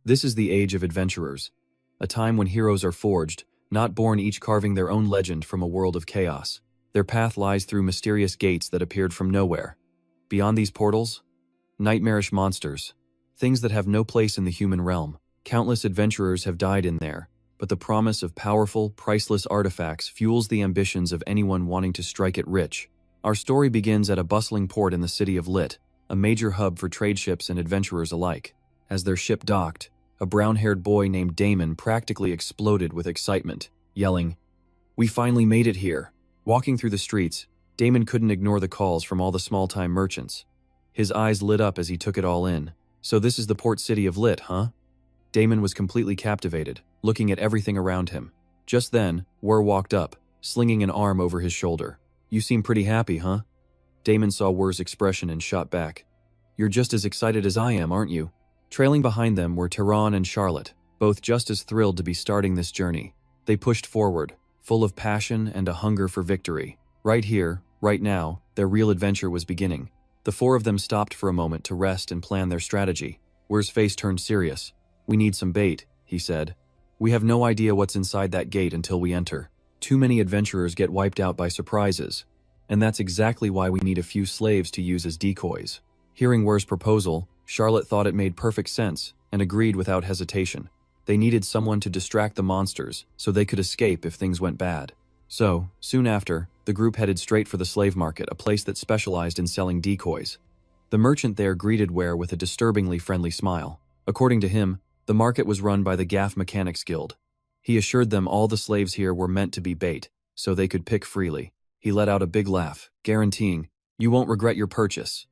This is the age of adventurers, a time when heroes are forged, not born, each carving their own legend from a world of chaos. Their path lies through mysterious gates that appeared from nowhere. Beyond these portals, nightmarish monsters, things that have no place in the human realm. Countless adventurers have died in there, but the promise of powerful, priceless artifacts fuels the ambitions of anyone wanting to strike it rich. Our story begins at a bustling port in the city of Lit, a major hub for trade ships and adventurers alike. As their ship docked, a brown-haired boy named Damon practically exploded with excitement, yelling, "We finally made it here!" Walking through the streets, Damon couldn't ignore the calls from all the small-time merchants. His eyes lit up as he took it all in. So this is the port city of Lit, huh? Damon was completely captivated, looking at everything around him. Just then, Wur walked up, slinging an arm over his shoulder. "You seem pretty happy, huh?" Damon saw Wur's expression and shot back. "You're just as excited as I am, aren't you?" Trailing behind them were Tehran and Charlotte, both just as thrilled to be starting this journey. They pushed forward, full of passion and a hunger for victory. Right here, right now, their real adventure was beginning. The four of them stopped for a moment to rest and plan their strategy. Wur's face turned serious. "We need some bait," he said. "We have no idea what's inside that gate until we enter. Too many adventurers get wiped out by surprises. And that's exactly why we need a few slaves to use as decoys." Hearing Wur's proposal, Charlotte thought it made perfect sense and agreed without hesitation. They needed someone to distract the monsters so they could escape if things went bad. So, soon after, the group headed straight for the slave market, a place that specialized in selling decoys. The merchant there greeted Ware with a disturbingly friendly smile. According to him, the market was run by the Gaff Mechanics Guild. He assured them all the slaves here were meant to be bait, so they could pick freely. He let out a big laugh, guaranteeing, "You won't regret your purchase."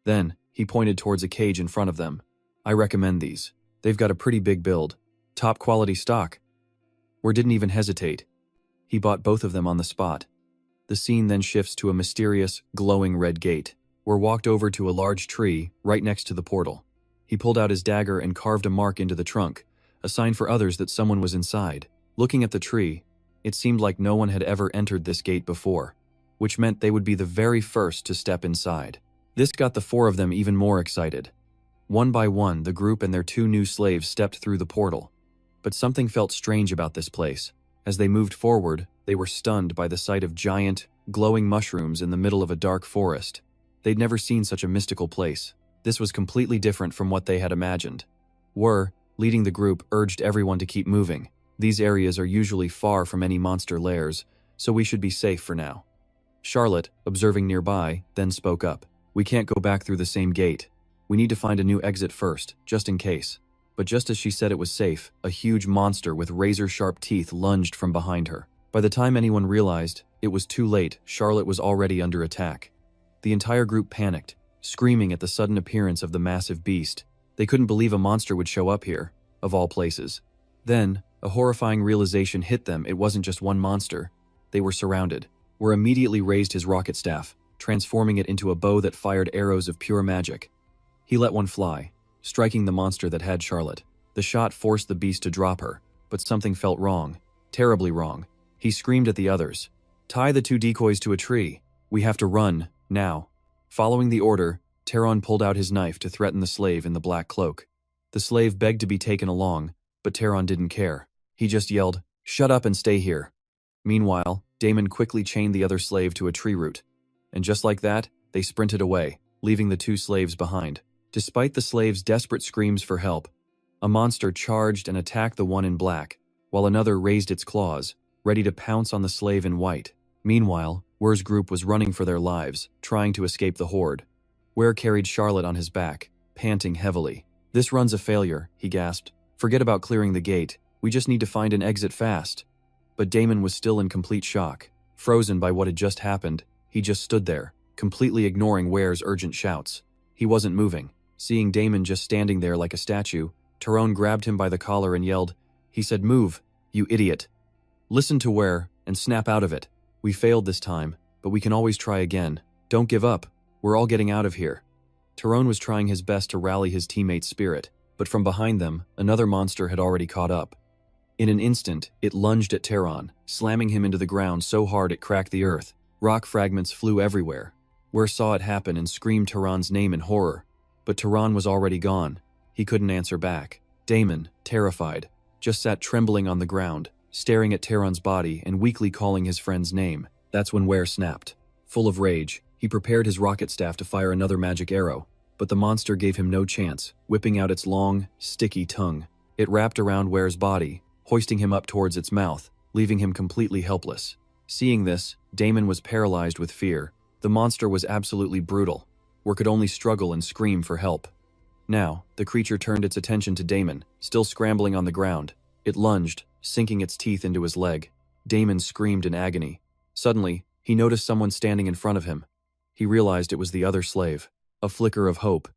Then, he pointed towards a cage in front of them. "I recommend these. They've got a pretty big build. Top quality stock." Ware didn't even hesitate. He bought both of them on the spot. The scene then shifts to a mysterious, glowing red gate. Ware walked over to a large tree right next to the portal. He pulled out his dagger and carved a mark into the trunk, a sign for others that someone was inside. Looking at the tree, it seemed like no one had ever entered this gate before, which meant they would be the very first to step inside. This got the four of them even more excited. One by one, the group and their two new slaves stepped through the portal. But something felt strange about this place. As they moved forward, they were stunned by the sight of giant, glowing mushrooms in the middle of a dark forest. They'd never seen such a mystical place. This was completely different from what they had imagined. Wur, leading the group, urged everyone to keep moving. These areas are usually far from any monster lairs, so we should be safe for now. Charlotte, observing nearby, then spoke up. "We can't go back through the same gate. We need to find a new exit first, just in case." But just as she said it was safe, a huge monster with razor-sharp teeth lunged from behind her. By the time anyone realized, it was too late. Charlotte was already under attack. The entire group panicked, screaming at the sudden appearance of the massive beast. They couldn't believe a monster would show up here, of all places. Then, a horrifying realization hit them. It wasn't just one monster. They were surrounded. Wur immediately raised his rocket staff, transforming it into a bow that fired arrows of pure magic. He let one fly, striking the monster that had Charlotte. The shot forced the beast to drop her, but something felt wrong, terribly wrong. He screamed at the others, "Tie the two decoys to a tree. We have to run, now." Following the order, Tehran pulled out his knife to threaten the slave in the black cloak. The slave begged to be taken along, but Tehran didn't care. He just yelled, "Shut up and stay here." Meanwhile, Damon quickly chained the other slave to a tree root. And just like that, they sprinted away, leaving the two slaves behind. Despite the slaves' desperate screams for help, a monster charged and attacked the one in black, while another raised its claws, ready to pounce on the slave in white. Meanwhile, Wur's group was running for their lives, trying to escape the horde. Wur carried Charlotte on his back, panting heavily. "This run's a failure," he gasped. "Forget about clearing the gate. We just need to find an exit fast." But Damon was still in complete shock. Frozen by what had just happened, he just stood there, completely ignoring Ware's urgent shouts. He wasn't moving. Seeing Damon just standing there like a statue, Tehran grabbed him by the collar and yelled. He said, "Move, you idiot. Listen to Ware and snap out of it. We failed this time, but we can always try again. Don't give up. We're all getting out of here." Tehran was trying his best to rally his teammates' spirit, but from behind them, another monster had already caught up. In an instant, it lunged at Tehran, slamming him into the ground so hard it cracked the earth. Rock fragments flew everywhere. Ware saw it happen and screamed Tehran's name in horror. But Tehran was already gone. He couldn't answer back. Damon, terrified, just sat trembling on the ground, staring at Tehran's body and weakly calling his friend's name. That's when Ware snapped. Full of rage, he prepared his rocket staff to fire another magic arrow, but the monster gave him no chance, whipping out its long, sticky tongue. It wrapped around Ware's body, hoisting him up towards its mouth, leaving him completely helpless. Seeing this, Damon was paralyzed with fear. The monster was absolutely brutal. Ware could only struggle and scream for help. Now, the creature turned its attention to Damon, still scrambling on the ground. It lunged, sinking its teeth into his leg. Damon screamed in agony. Suddenly, he noticed someone standing in front of him. He realized it was the other slave. A flicker of hope.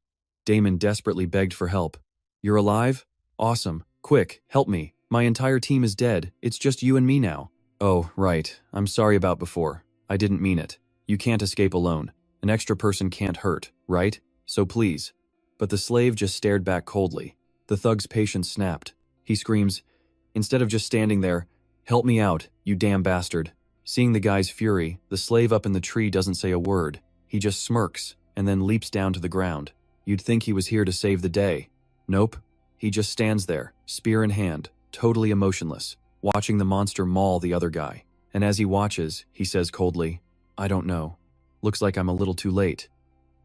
Damon desperately begged for help. "You're alive? Awesome. Quick, help me. My entire team is dead. It's just you and me now." "Oh, right. I'm sorry about before. I didn't mean it. You can't escape alone. An extra person can't hurt, right? So please." But the slave just stared back coldly. The thug's patience snapped. He screams, instead of just standing there, "Help me out, you damn bastard." Seeing the guy's fury, the slave up in the tree doesn't say a word. He just smirks, and then leaps down to the ground. You'd think he was here to save the day. Nope. He just stands there, spear in hand, totally emotionless, watching the monster maul the other guy. And as he watches, he says coldly, "I don't know. Looks like I'm a little too late."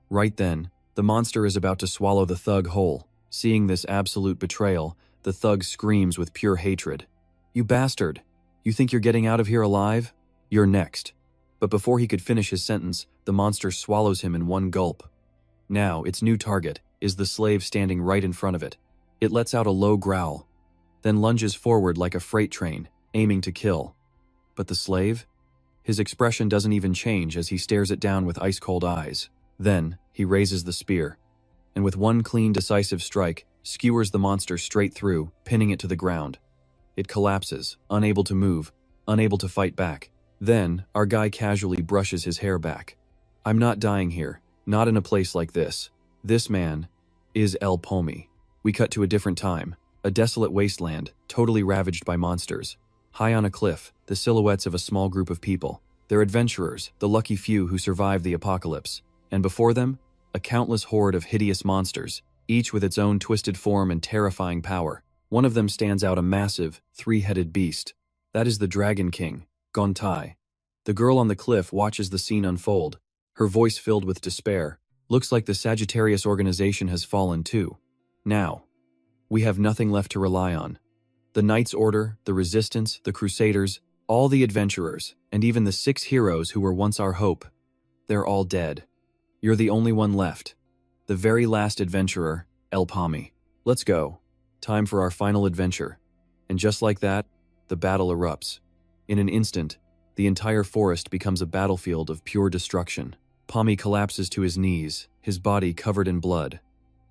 Right then, the monster is about to swallow the thug whole. Seeing this absolute betrayal, the thug screams with pure hatred. "You bastard! You think you're getting out of here alive? You're next." But before he could finish his sentence, the monster swallows him in one gulp. Now, its new target is the slave standing right in front of it. It lets out a low growl, then lunges forward like a freight train, aiming to kill. But the slave? His expression doesn't even change as he stares it down with ice-cold eyes. Then, he raises the spear, and with one clean, decisive strike, skewers the monster straight through, pinning it to the ground. It collapses, unable to move, unable to fight back. Then, our guy casually brushes his hair back. "I'm not dying here, not in a place like this. This man is El Pomi." We cut to a different time, a desolate wasteland, totally ravaged by monsters. High on a cliff, the silhouettes of a small group of people. They're adventurers, the lucky few who survived the apocalypse. And before them, a countless horde of hideous monsters, each with its own twisted form and terrifying power. One of them stands out, a massive, three-headed beast. That is the Dragon King, Gontai. The girl on the cliff watches the scene unfold, her voice filled with despair. Looks like the Sagittarius organization has fallen too. Now, we have nothing left to rely on. The Knights Order, the Resistance, the Crusaders, all the adventurers, and even the 6 heroes who were once our hope. They're all dead. You're the only one left. The very last adventurer, El Pomi. Let's go. Time for our final adventure. And just like that, the battle erupts. In an instant, the entire forest becomes a battlefield of pure destruction. Pomi collapses to his knees, his body covered in blood.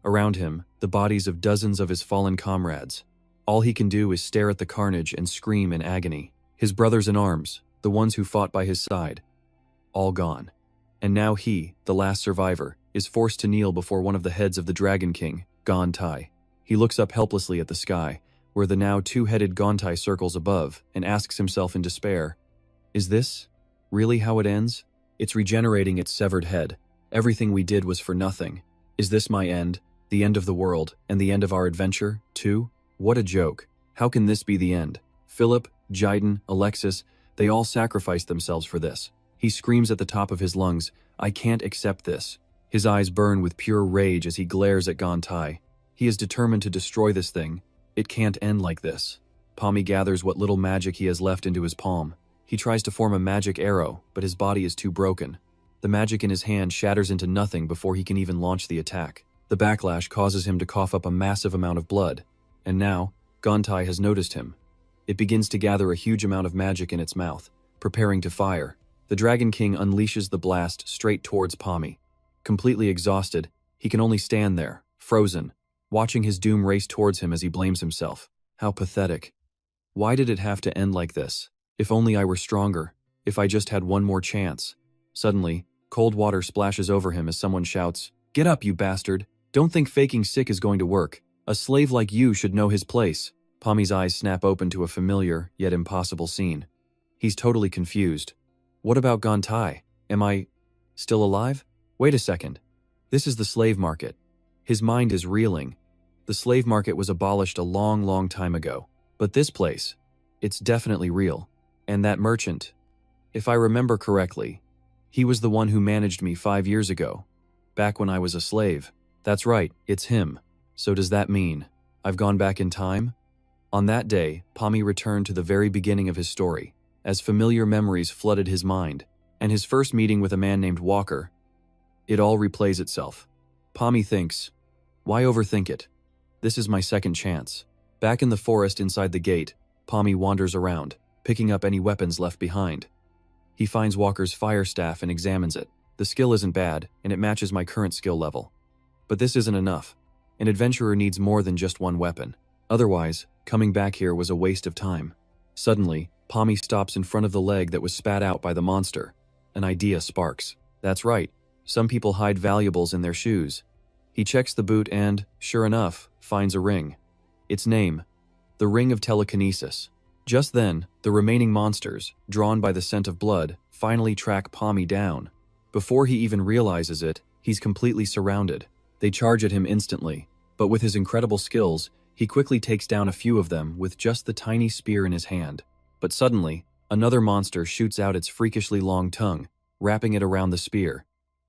Around him, the bodies of dozens of his fallen comrades. All he can do is stare at the carnage and scream in agony. His brothers in arms, the ones who fought by his side, all gone. And now he, the last survivor, is forced to kneel before one of the heads of the Dragon King, Gontai. He looks up helplessly at the sky, where the now 2-headed Gontai circles above, and asks himself in despair, "Is this really how it ends? It's regenerating its severed head. Everything we did was for nothing. Is this my end? The end of the world, and the end of our adventure, too? What a joke. How can this be the end? Philip, Jiden, Alexis, they all sacrificed themselves for this." He screams at the top of his lungs, "I can't accept this." His eyes burn with pure rage as he glares at Gontai. He is determined to destroy this thing. It can't end like this. Pomi gathers what little magic he has left into his palm. He tries to form a magic arrow, but his body is too broken. The magic in his hand shatters into nothing before he can even launch the attack. The backlash causes him to cough up a massive amount of blood. And now, Gontai has noticed him. It begins to gather a huge amount of magic in its mouth, preparing to fire. The Dragon King unleashes the blast straight towards Pomi. Completely exhausted, he can only stand there, frozen, watching his doom race towards him as he blames himself. How pathetic. Why did it have to end like this? If only I were stronger. If I just had one more chance. Suddenly, cold water splashes over him as someone shouts, "Get up, you bastard! Don't think faking sick is going to work. A slave like you should know his place." Pomi's eyes snap open to a familiar, yet impossible scene. He's totally confused. What about Gontai? Am I still alive? Wait a second. This is the slave market. His mind is reeling. The slave market was abolished a long, long time ago. But this place, it's definitely real. And that merchant, if I remember correctly, he was the one who managed me 5 years ago, back when I was a slave. That's right, it's him. So does that mean I've gone back in time? On that day, Pommy returned to the very beginning of his story, as familiar memories flooded his mind, and his first meeting with a man named Walker. It all replays itself. Pommy thinks, why overthink it? This is my second chance. Back in the forest inside the gate, Pommy wanders around, picking up any weapons left behind. He finds Walker's fire staff and examines it. The skill isn't bad, and it matches my current skill level. But this isn't enough. An adventurer needs more than just one weapon. Otherwise, coming back here was a waste of time. Suddenly, Pommy stops in front of the leg that was spat out by the monster. An idea sparks. That's right, some people hide valuables in their shoes. He checks the boot and, sure enough, finds a ring. Its name, the Ring of Telekinesis. Just then, the remaining monsters, drawn by the scent of blood, finally track Pommy down. Before he even realizes it, he's completely surrounded. They charge at him instantly, but with his incredible skills, he quickly takes down a few of them with just the tiny spear in his hand. But suddenly, another monster shoots out its freakishly long tongue, wrapping it around the spear.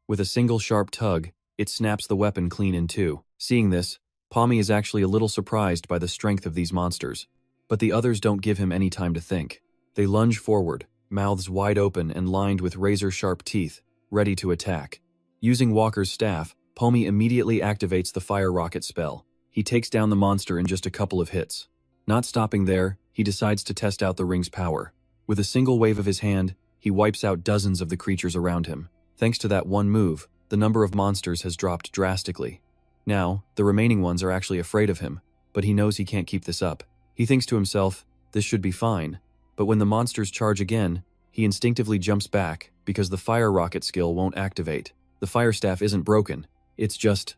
With a single sharp tug, it snaps the weapon clean in two. Seeing this, Pommy is actually a little surprised by the strength of these monsters. But the others don't give him any time to think. They lunge forward, mouths wide open and lined with razor-sharp teeth, ready to attack. Using Walker's staff, Pommy immediately activates the fire rocket spell. He takes down the monster in just a couple of hits. Not stopping there, he decides to test out the ring's power. With a single wave of his hand, he wipes out dozens of the creatures around him. Thanks to that one move, the number of monsters has dropped drastically. Now, the remaining ones are actually afraid of him, but he knows he can't keep this up. He thinks to himself, this should be fine, but when the monsters charge again, he instinctively jumps back because the fire rocket skill won't activate. The fire staff isn't broken, it's just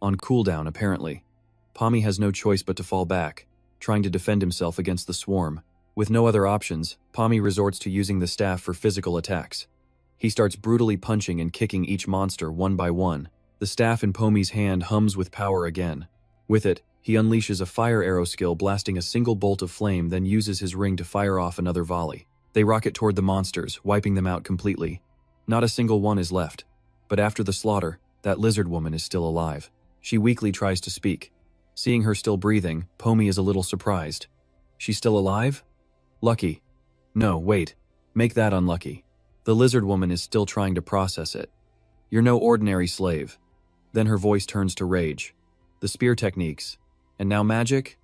on cooldown apparently. Pommy has no choice but to fall back, trying to defend himself against the swarm. With no other options, Pommy resorts to using the staff for physical attacks. He starts brutally punching and kicking each monster one by one. The staff in Pommy's hand hums with power again. With it, he unleashes a fire arrow skill, blasting a single bolt of flame, then uses his ring to fire off another volley. They rocket toward the monsters, wiping them out completely. Not a single one is left. But after the slaughter, that lizard woman is still alive. She weakly tries to speak. Seeing her still breathing, Pommy is a little surprised. She's still alive? Lucky. No, wait. Make that unlucky. The lizard woman is still trying to process it. You're no ordinary slave. Then her voice turns to rage. The spear techniques. And now magic?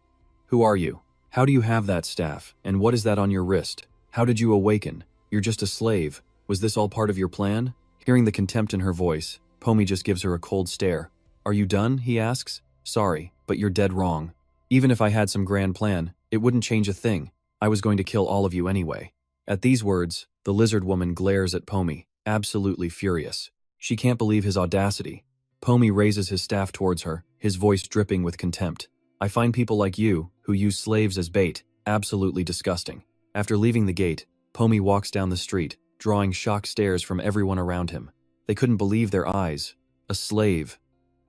Who are you? How do you have that staff? And what is that on your wrist? How did you awaken? You're just a slave. Was this all part of your plan? Hearing the contempt in her voice, Pommy just gives her a cold stare. Are you done? He asks. Sorry, but you're dead wrong. Even if I had some grand plan, it wouldn't change a thing. I was going to kill all of you anyway. At these words, the lizard woman glares at Pommy, absolutely furious. She can't believe his audacity. Pommy raises his staff towards her, his voice dripping with contempt. I find people like you, who use slaves as bait, absolutely disgusting. After leaving the gate, Pommy walks down the street, drawing shocked stares from everyone around him. They couldn't believe their eyes. A slave.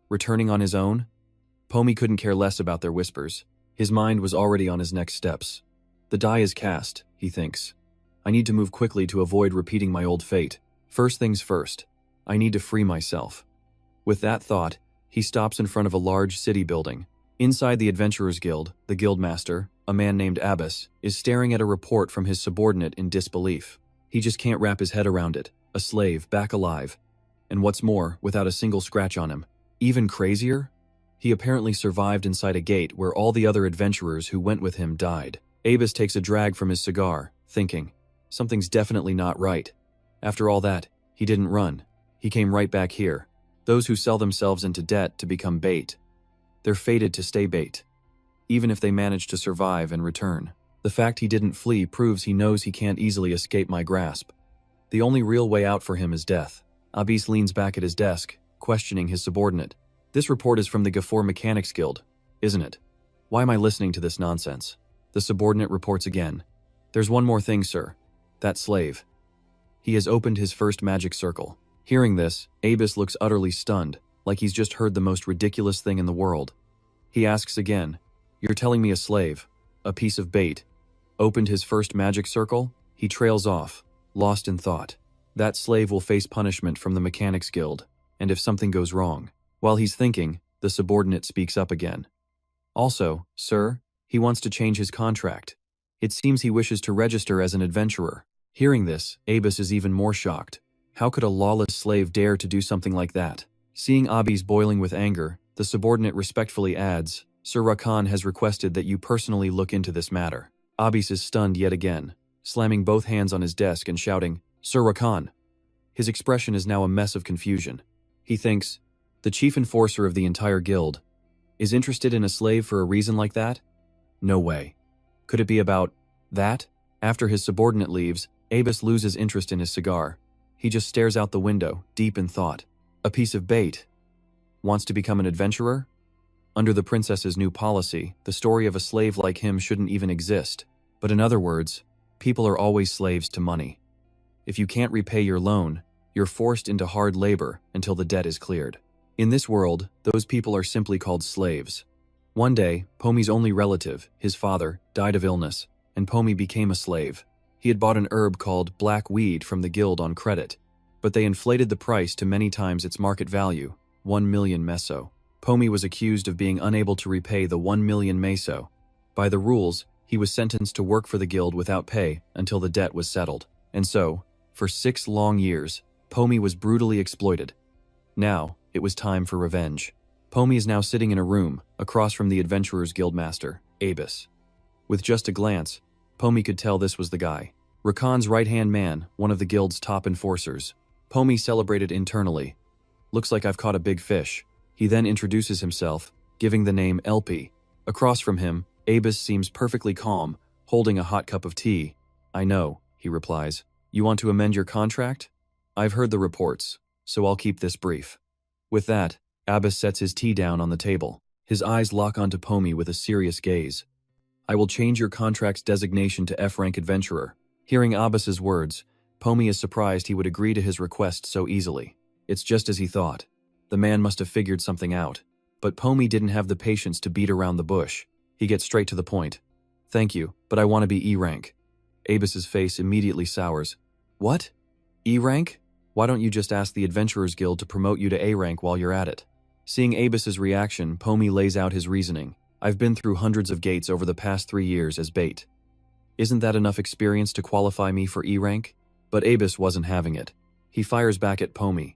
Returning on his own? Pommy couldn't care less about their whispers. His mind was already on his next steps. The die is cast, he thinks. I need to move quickly to avoid repeating my old fate. First things first. I need to free myself. With that thought, he stops in front of a large city building. Inside the Adventurers Guild, the guildmaster, a man named Abbas, is staring at a report from his subordinate in disbelief. He just can't wrap his head around it. A slave, back alive. And what's more, without a single scratch on him. Even crazier? He apparently survived inside a gate where all the other adventurers who went with him died. Abbas takes a drag from his cigar, thinking, something's definitely not right. After all that, he didn't run. He came right back here. Those who sell themselves into debt to become bait. They're fated to stay bait, even if they manage to survive and return. The fact he didn't flee proves he knows he can't easily escape my grasp. The only real way out for him is death. Abbas leans back at his desk, questioning his subordinate. This report is from the Gafor Mechanics Guild, isn't it? Why am I listening to this nonsense? The subordinate reports again. There's one more thing, sir. That slave. He has opened his first magic circle. Hearing this, Abbas looks utterly stunned, like he's just heard the most ridiculous thing in the world. He asks again, "You're telling me a slave, a piece of bait, opened his first magic circle?" He trails off, lost in thought. That slave will face punishment from the Mechanics Guild, and if something goes wrong. While he's thinking, the subordinate speaks up again. "Also, sir, he wants to change his contract. It seems he wishes to register as an adventurer." Hearing this, Abis is even more shocked. How could a lawless slave dare to do something like that? Seeing Abis boiling with anger, the subordinate respectfully adds, "Sir Rakan has requested that you personally look into this matter." Abis is stunned yet again, slamming both hands on his desk and shouting, "Sir Rakan!" His expression is now a mess of confusion. He thinks, the chief enforcer of the entire guild is interested in a slave for a reason like that? No way. Could it be about that? After his subordinate leaves, Abis loses interest in his cigar. He just stares out the window, deep in thought. A piece of bait. Wants to become an adventurer? Under the princess's new policy, the story of a slave like him shouldn't even exist. But in other words, people are always slaves to money. If you can't repay your loan, you're forced into hard labor until the debt is cleared. In this world, those people are simply called slaves. One day, Pomi's only relative, his father, died of illness, and Pomi became a slave. He had bought an herb called black weed from the guild on credit, but they inflated the price to many times its market value, 1 million meso. Pomi was accused of being unable to repay the 1 million meso. By the rules, he was sentenced to work for the guild without pay until the debt was settled. And so, for 6 long years, Pomi was brutally exploited. Now, it was time for revenge. Pomi is now sitting in a room, across from the Adventurers Guildmaster, Abis. With just a glance, Pomi could tell this was the guy. Rakan's right-hand man, one of the guild's top enforcers. Pomi celebrated internally. "Looks like I've caught a big fish." He then introduces himself, giving the name Elpi. Across from him, Abis seems perfectly calm, holding a hot cup of tea. "I know," he replies. "You want to amend your contract? I've heard the reports, so I'll keep this brief." With that, Abis sets his tea down on the table. His eyes lock onto Pomi with a serious gaze. "I will change your contract's designation to F-rank adventurer." Hearing Abis's words, Pomi is surprised he would agree to his request so easily. It's just as he thought. The man must have figured something out. But Pomi didn't have the patience to beat around the bush. He gets straight to the point. "Thank you, but I want to be E-rank." Abis's face immediately sours. "What? E-rank? Why don't you just ask the Adventurers Guild to promote you to A-rank while you're at it?" Seeing Abis's reaction, Pomi lays out his reasoning. "I've been through hundreds of gates over the past 3 years as bait. Isn't that enough experience to qualify me for E-rank?" But Abis wasn't having it. He fires back at Pomi.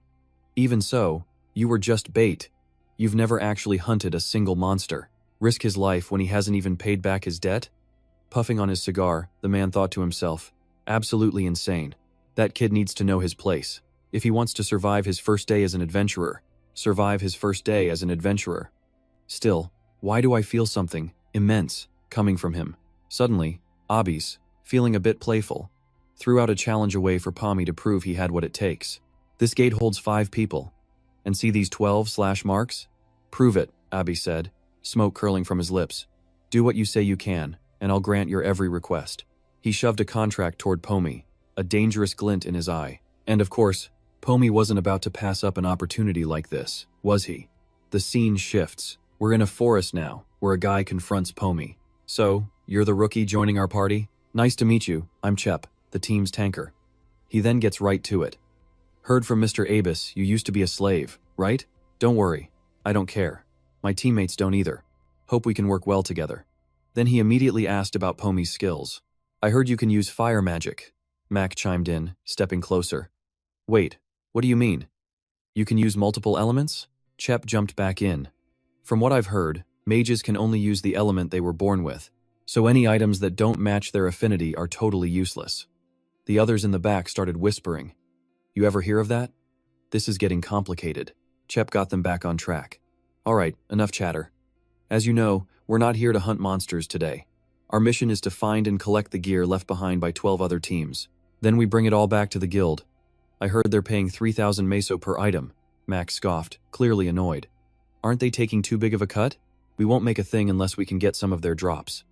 "Even so, you were just bait. You've never actually hunted a single monster. Risk his life when he hasn't even paid back his debt?" Puffing on his cigar, the man thought to himself, "Absolutely insane. That kid needs to know his place. If he wants to survive his first day as an adventurer, Still, why do I feel something immense coming from him?" Suddenly, Abis, feeling a bit playful, threw out a challenge away for Pomi to prove he had what it takes. "This gate holds 5 people. And see these 12 marks? Prove it," Abis said, smoke curling from his lips. "Do what you say you can, and I'll grant your every request." He shoved a contract toward Pomi, a dangerous glint in his eye. And of course, Pomi wasn't about to pass up an opportunity like this, was he? The scene shifts. We're in a forest now, where a guy confronts Pomi. "So, you're the rookie joining our party? Nice to meet you, I'm Chep, the team's tanker." He then gets right to it. "Heard from Mr. Abis you used to be a slave, right? Don't worry, I don't care. My teammates don't either. Hope we can work well together." Then he immediately asked about Pomi's skills. "I heard you can use fire magic," Mac chimed in, stepping closer. "Wait, what do you mean? You can use multiple elements?" Chep jumped back in. "From what I've heard, mages can only use the element they were born with, so any items that don't match their affinity are totally useless." The others in the back started whispering. "You ever hear of that? This is getting complicated." Chep got them back on track. "Alright, enough chatter. As you know, we're not here to hunt monsters today. Our mission is to find and collect the gear left behind by 12 other teams. Then we bring it all back to the guild." "I heard they're paying 3,000 meso per item," Max scoffed, clearly annoyed. "Aren't they taking too big of a cut? We won't make a thing unless we can get some of their drops.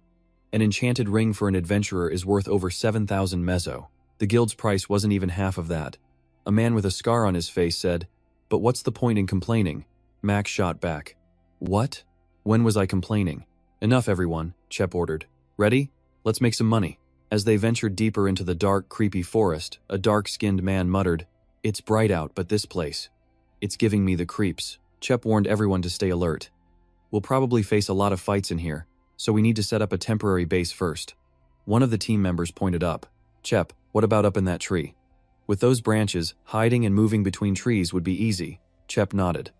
An enchanted ring for an adventurer is worth over 7,000 meso. The guild's price wasn't even half of that." A man with a scar on his face said, "But what's the point in complaining?" Max shot back. "What? When was I complaining? Enough, everyone, Chep ordered. Ready? Let's make some money. As they ventured deeper into the dark, creepy forest, a dark-skinned man muttered, "It's bright out, but this place. It's giving me the creeps." Chep warned everyone to stay alert. "We'll probably face a lot of fights in here, so we need to set up a temporary base first." One of the team members pointed up. "Chep, what about up in that tree?" "With those branches, hiding and moving between trees would be easy." Chep nodded.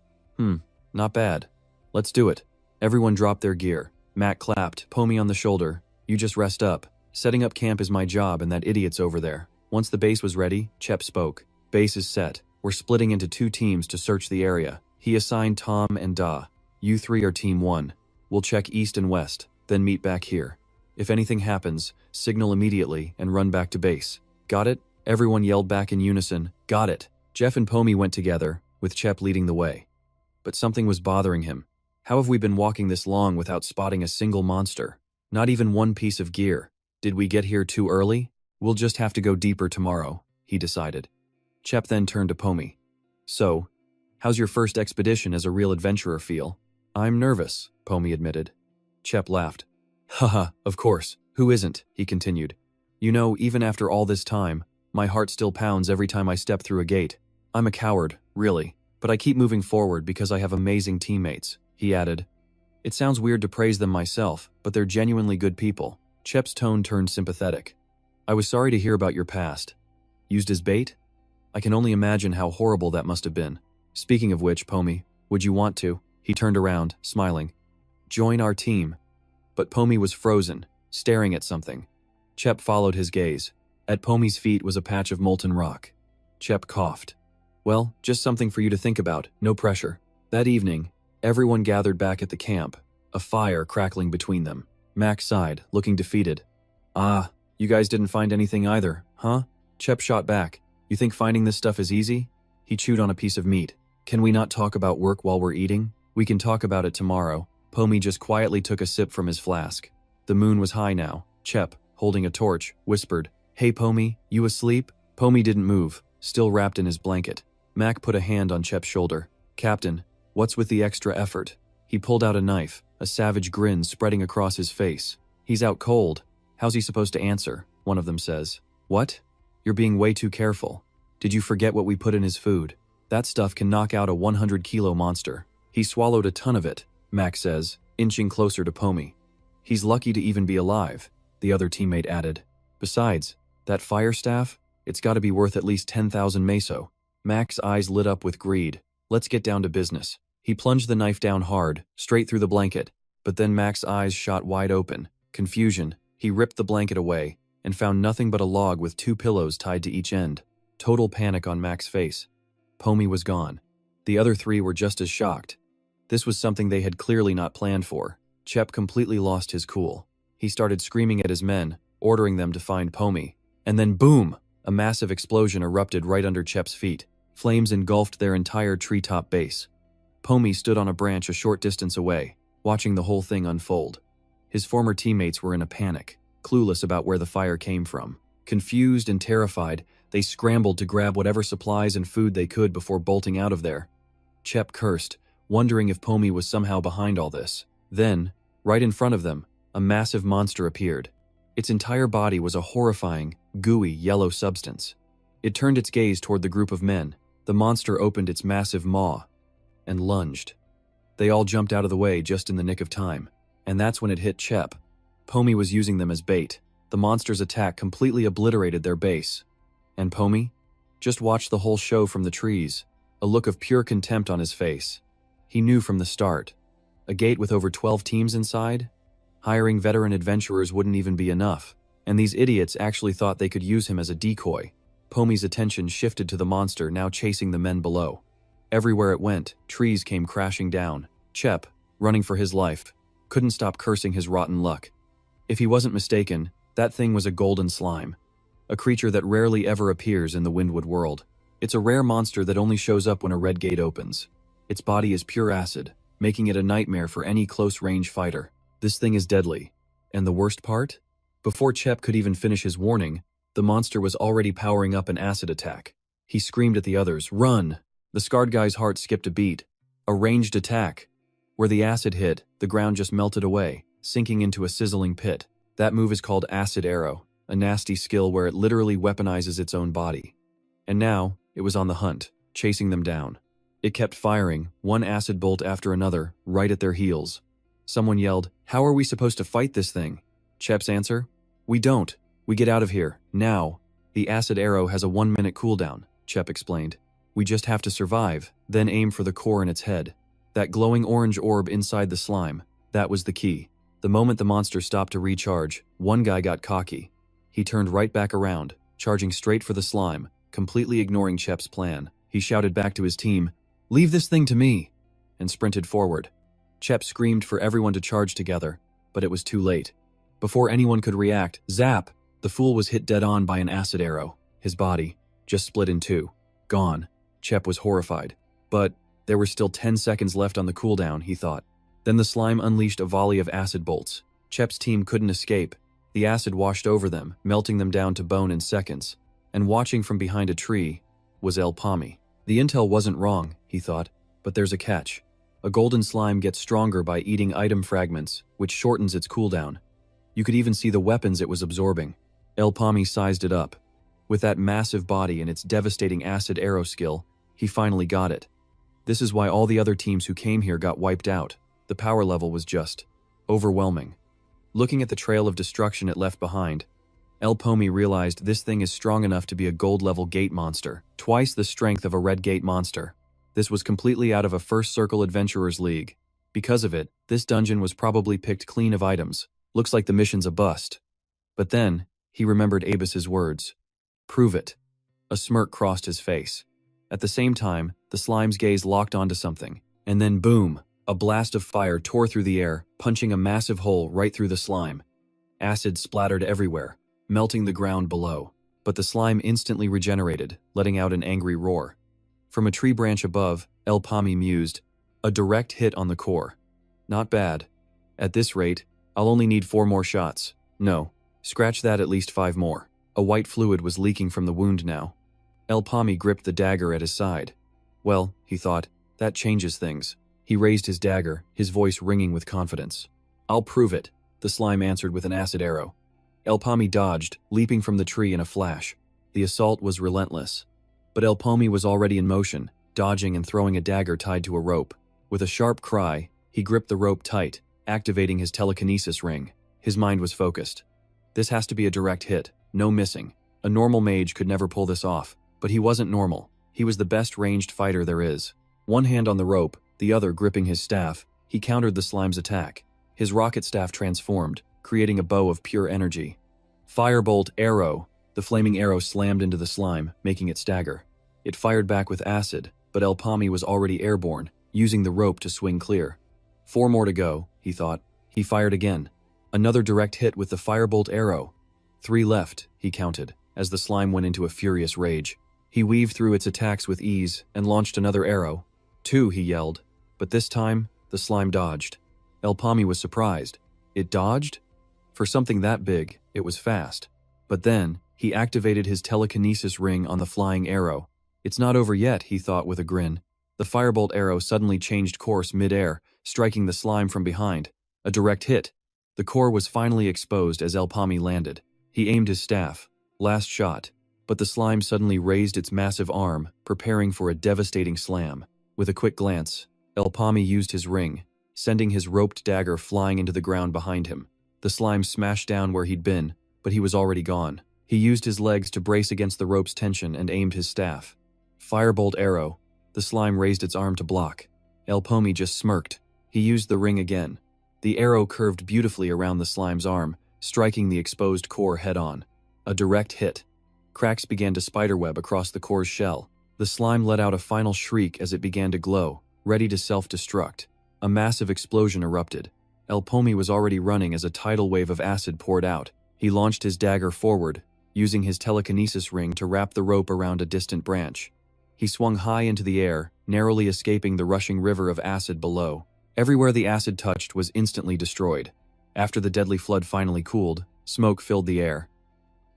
Not bad. Let's do it." Everyone dropped their gear. Matt clapped Pommy on the shoulder. "You just rest up. Setting up camp is my job and that idiot's over there." Once the base was ready, Chep spoke. "Base is set. We're splitting into 2 teams to search the area." He assigned Tom and Da. "You 3 are team 1. We'll check east and west, then meet back here. If anything happens, signal immediately and run back to base." "Got it?" Everyone yelled back in unison. "Got it." Jeff and Pommy went together, with Chep leading the way. But something was bothering him. How have we been walking this long without spotting a single monster? Not even one piece of gear. Did we get here too early? We'll just have to go deeper tomorrow, he decided. Chep then turned to Pommy. "So, how's your first expedition as a real adventurer feel?" "I'm nervous," Pommy admitted. Chep laughed. "Haha, of course. Who isn't?" he continued. "You know, even after all this time, my heart still pounds every time I step through a gate. I'm a coward, really, but I keep moving forward because I have amazing teammates," he added. "It sounds weird to praise them myself, but they're genuinely good people." Chep's tone turned sympathetic. "I was sorry to hear about your past. Used as bait? I can only imagine how horrible that must have been. Speaking of which, Pommy, would you want to?" He turned around, smiling. "Join our team." But Pommy was frozen, staring at something. Chep followed his gaze. At Pommy's feet was a patch of molten rock. Chep coughed. "Well, just something for you to think about, no pressure." That evening, everyone gathered back at the camp, a fire crackling between them. Mac sighed, looking defeated. "Ah, you guys didn't find anything either, huh?" Chep shot back. "You think finding this stuff is easy?" He chewed on a piece of meat. "Can we not talk about work while we're eating? We can talk about it tomorrow." Pommy just quietly took a sip from his flask. The moon was high now. Chep, holding a torch, whispered, "Hey Pommy, you asleep?" Pommy didn't move, still wrapped in his blanket. Mac put a hand on Chep's shoulder. "Captain, what's with the extra effort?" He pulled out a knife, a savage grin spreading across his face. "He's out cold. How's he supposed to answer?" one of them says. "What? You're being way too careful. Did you forget what we put in his food? That stuff can knock out a 100-kilo monster. He swallowed a ton of it," Mac says, inching closer to Pommy. "He's lucky to even be alive," the other teammate added. "Besides, that fire staff, it's gotta be worth at least 10,000 meso." Mac's eyes lit up with greed. "Let's get down to business." He plunged the knife down hard, straight through the blanket, but then Mac's eyes shot wide open. Confusion. He ripped the blanket away, and found nothing but a log with 2 pillows tied to each end. Total panic on Mac's face. Pommy was gone. The other 3 were just as shocked. This was something they had clearly not planned for. Chep completely lost his cool. He started screaming at his men, ordering them to find Pommy. And then boom! A massive explosion erupted right under Chep's feet. Flames engulfed their entire treetop base. Pommy stood on a branch a short distance away, watching the whole thing unfold. His former teammates were in a panic, clueless about where the fire came from. Confused and terrified, they scrambled to grab whatever supplies and food they could before bolting out of there. Chep cursed, wondering if Pommy was somehow behind all this. Then, right in front of them, a massive monster appeared. Its entire body was a horrifying, gooey yellow substance. It turned its gaze toward the group of men. The monster opened its massive maw and lunged. They all jumped out of the way just in the nick of time, and that's when it hit Chep. Pommy was using them as bait. The monster's attack completely obliterated their base. And Pommy just watched the whole show from the trees, a look of pure contempt on his face. He knew from the start. A gate with over 12 teams inside? Hiring veteran adventurers wouldn't even be enough, and these idiots actually thought they could use him as a decoy. Pommy's attention shifted to the monster now chasing the men below. Everywhere it went, trees came crashing down. Chep, running for his life, couldn't stop cursing his rotten luck. If he wasn't mistaken, that thing was a golden slime, a creature that rarely ever appears in the Windwood world. It's a rare monster that only shows up when a red gate opens. Its body is pure acid, making it a nightmare for any close-range fighter. This thing is deadly. And the worst part? Before Chep could even finish his warning, the monster was already powering up an acid attack. He screamed at the others, "Run!" The scarred guy's heart skipped a beat. A ranged attack. Where the acid hit, the ground just melted away, sinking into a sizzling pit. That move is called Acid Arrow, a nasty skill where it literally weaponizes its own body. And now, it was on the hunt, chasing them down. It kept firing, one acid bolt after another, right at their heels. Someone yelled, "How are we supposed to fight this thing?" Chep's answer? "We don't. We get out of here, now." "The acid arrow has a 1-minute cooldown," Chep explained. "We just have to survive, then aim for the core in its head." That glowing orange orb inside the slime, that was the key. The moment the monster stopped to recharge, one guy got cocky. He turned right back around, charging straight for the slime, completely ignoring Chep's plan. He shouted back to his team, "Leave this thing to me," and sprinted forward. Chep screamed for everyone to charge together, but it was too late. Before anyone could react, zap! The fool was hit dead on by an acid arrow. His body just split in two. Gone. Chep was horrified. But there were still 10 seconds left on the cooldown, he thought. Then the slime unleashed a volley of acid bolts. Chep's team couldn't escape. The acid washed over them, melting them down to bone in seconds. And watching from behind a tree was El Palmi. The intel wasn't wrong, he thought, but there's a catch. A golden slime gets stronger by eating item fragments, which shortens its cooldown. You could even see the weapons it was absorbing. El Palmi sized it up. With that massive body and its devastating acid arrow skill, he finally got it. This is why all the other teams who came here got wiped out. The power level was just overwhelming. Looking at the trail of destruction it left behind, El Palmi realized this thing is strong enough to be a gold-level gate monster, twice the strength of a red gate monster. This was completely out of a First Circle Adventurers League. Because of it, this dungeon was probably picked clean of items. Looks like the mission's a bust. But then, he remembered Abus's words. "Prove it." A smirk crossed his face. At the same time, the slime's gaze locked onto something. And then boom! A blast of fire tore through the air, punching a massive hole right through the slime. Acid splattered everywhere, melting the ground below. But the slime instantly regenerated, letting out an angry roar. From a tree branch above, El Palmi mused, "A direct hit on the core. Not bad. At this rate, I'll only need 4 more shots. No, scratch that, at least 5 more." A white fluid was leaking from the wound now. El Palmi gripped the dagger at his side. Well, he thought, that changes things. He raised his dagger, his voice ringing with confidence. "I'll prove it," the slime answered with an acid arrow. El Palmi dodged, leaping from the tree in a flash. The assault was relentless. But El Palmi was already in motion, dodging and throwing a dagger tied to a rope. With a sharp cry, he gripped the rope tight, activating his telekinesis ring. His mind was focused. This has to be a direct hit, no missing. A normal mage could never pull this off, but he wasn't normal. He was the best ranged fighter there is. One hand on the rope, the other gripping his staff, he countered the slime's attack. His rocket staff transformed, creating a bow of pure energy. Firebolt arrow! The flaming arrow slammed into the slime, making it stagger. It fired back with acid, but El Palmi was already airborne, using the rope to swing clear. 4 more to go, he thought. He fired again. Another direct hit with the firebolt arrow. 3 left, he counted, as the slime went into a furious rage. He weaved through its attacks with ease and launched another arrow. 2, he yelled. But this time, the slime dodged. El Palmi was surprised. It dodged? For something that big, it was fast. But then, he activated his telekinesis ring on the flying arrow. It's not over yet, he thought with a grin. The firebolt arrow suddenly changed course mid-air, striking the slime from behind. A direct hit. The core was finally exposed as El Palmi landed. He aimed his staff. Last shot. But the slime suddenly raised its massive arm, preparing for a devastating slam. With a quick glance, El Palmi used his ring, sending his roped dagger flying into the ground behind him. The slime smashed down where he'd been, but he was already gone. He used his legs to brace against the rope's tension and aimed his staff. Firebolt arrow. The slime raised its arm to block. El Palmi just smirked. He used the ring again. The arrow curved beautifully around the slime's arm, striking the exposed core head-on. A direct hit. Cracks began to spiderweb across the core's shell. The slime let out a final shriek as it began to glow, ready to self-destruct. A massive explosion erupted. El Palmi was already running as a tidal wave of acid poured out. He launched his dagger forward, using his telekinesis ring to wrap the rope around a distant branch. He swung high into the air, narrowly escaping the rushing river of acid below. Everywhere the acid touched was instantly destroyed. After the deadly flood finally cooled, smoke filled the air.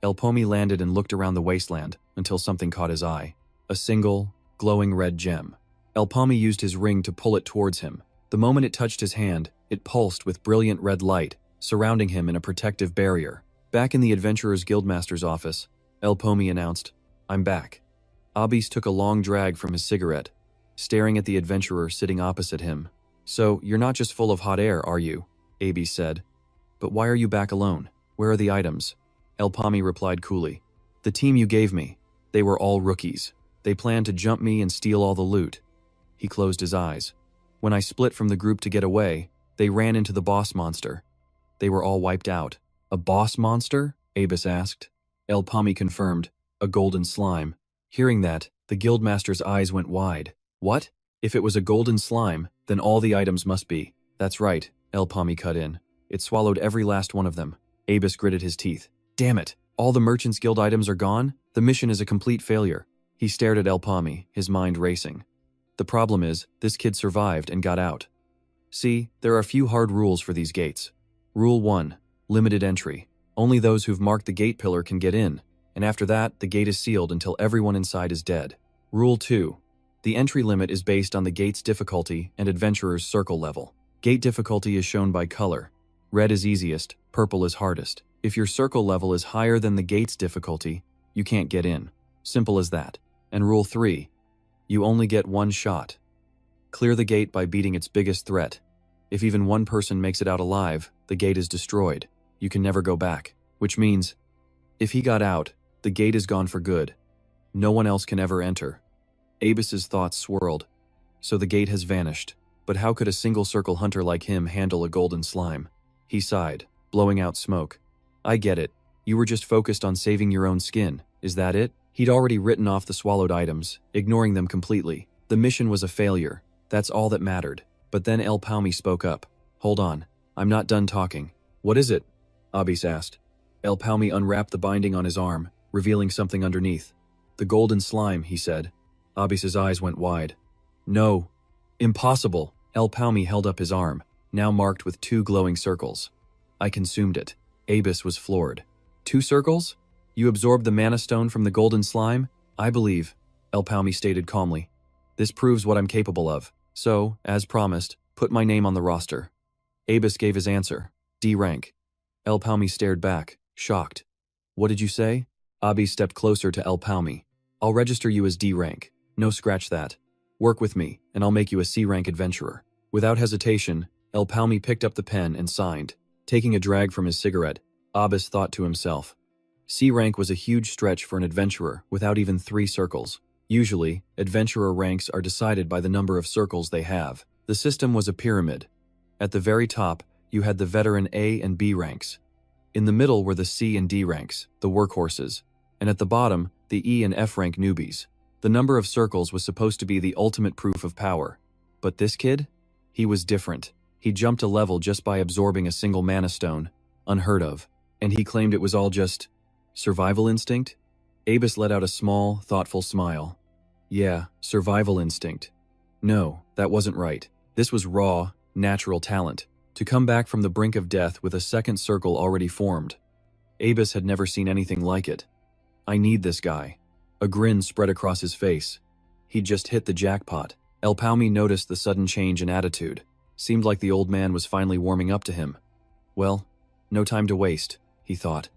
El Palmi landed and looked around the wasteland until something caught his eye. A single, glowing red gem. El Palmi used his ring to pull it towards him. The moment it touched his hand, it pulsed with brilliant red light, surrounding him in a protective barrier. Back in the Adventurers Guildmaster's office, El Pomi announced, "I'm back." Abis took a long drag from his cigarette, staring at the adventurer sitting opposite him. "So, you're not just full of hot air, are you?" Abis said. "But why are you back alone? Where are the items?" El Pomi replied coolly. "The team you gave me. They were all rookies. They planned to jump me and steal all the loot." He closed his eyes. "When I split from the group to get away, they ran into the boss monster. They were all wiped out." "A boss monster?" Abis asked. El Pomi confirmed, "A golden slime." Hearing that, the guildmaster's eyes went wide. "What? If it was a golden slime, then all the items must be." "That's right," El Pomi cut in. "It swallowed every last one of them." Abis gritted his teeth. "Damn it! All the Merchant's Guild items are gone? The mission is a complete failure." He stared at El Pomi, his mind racing. "The problem is, this kid survived and got out. See, there are a few hard rules for these gates. Rule 1. Limited entry. Only those who've marked the gate pillar can get in, and after that, the gate is sealed until everyone inside is dead. Rule 2. The entry limit is based on the gate's difficulty and adventurer's circle level. Gate difficulty is shown by color. Red is easiest, purple is hardest. If your circle level is higher than the gate's difficulty, you can't get in. Simple as that. And Rule 3. You only get one shot. Clear the gate by beating its biggest threat. If even one person makes it out alive, the gate is destroyed. You can never go back. Which means, if he got out, the gate is gone for good. No one else can ever enter." Abis's thoughts swirled. So the gate has vanished. But how could a single circle hunter like him handle a golden slime? He sighed, blowing out smoke. "I get it. You were just focused on saving your own skin. Is that it?" He'd already written off the swallowed items, ignoring them completely. The mission was a failure. That's all that mattered. But then El Pomi spoke up. "Hold on. I'm not done talking." "What is it?" Abis asked. El Pomi unwrapped the binding on his arm, revealing something underneath. "The golden slime," he said. Abis's eyes went wide. "No. Impossible." El Pomi held up his arm, now marked with 2 glowing circles. "I consumed it." Abis was floored. 2 circles? You absorbed the mana stone from the golden slime? "I believe," El Pomi stated calmly. "This proves what I'm capable of. So, as promised, put my name on the roster." Abis gave his answer. D rank. El Pomi stared back, shocked. "What did you say?" Abis stepped closer to El Pomi. "I'll register you as D rank. No, scratch that. Work with me, and I'll make you a C rank adventurer." Without hesitation, El Pomi picked up the pen and signed. Taking a drag from his cigarette, Abis thought to himself. C rank was a huge stretch for an adventurer without even 3 circles. Usually, adventurer ranks are decided by the number of circles they have. The system was a pyramid. At the very top, you had the veteran A and B ranks. In the middle were the C and D ranks, the workhorses, and at the bottom, the E and F rank newbies. The number of circles was supposed to be the ultimate proof of power. But this kid? He was different. He jumped a level just by absorbing a single mana stone. Unheard of. And he claimed it was all just survival instinct? Abis let out a small, thoughtful smile. "Yeah, survival instinct. No, that wasn't right. This was raw, natural talent. To come back from the brink of death with a second circle already formed. Abis had never seen anything like it. I need this guy." A grin spread across his face. He'd just hit the jackpot. El Pomi noticed the sudden change in attitude. Seemed like the old man was finally warming up to him. Well, no time to waste, he thought.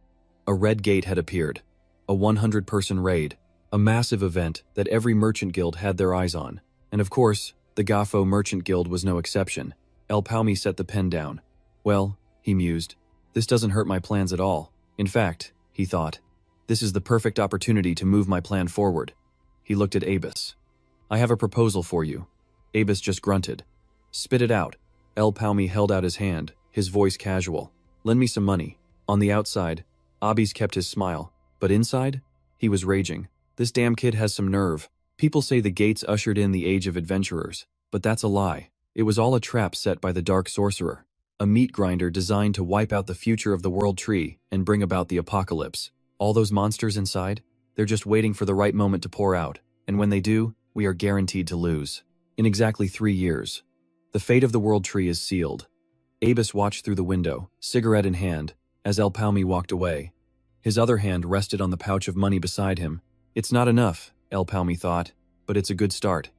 A red gate had appeared. A 100-person raid. A massive event that every merchant guild had their eyes on. And of course, the Gafo Merchant Guild was no exception. El Pomi set the pen down. "Well," he mused, "this doesn't hurt my plans at all. In fact," he thought, "this is the perfect opportunity to move my plan forward." He looked at Abis. "I have a proposal for you." Abis just grunted. "Spit it out." El Pomi held out his hand, his voice casual. "Lend me some money." On the outside, Abis kept his smile, but inside, he was raging. This damn kid has some nerve. People say the gates ushered in the age of adventurers, but that's a lie. It was all a trap set by the Dark Sorcerer, a meat grinder designed to wipe out the future of the World Tree and bring about the apocalypse. All those monsters inside, they're just waiting for the right moment to pour out, and when they do, we are guaranteed to lose. In exactly 3 years, the fate of the World Tree is sealed. Abis watched through the window, cigarette in hand, as El Pomi walked away. His other hand rested on the pouch of money beside him. It's not enough, El Pomi thought, but it's a good start.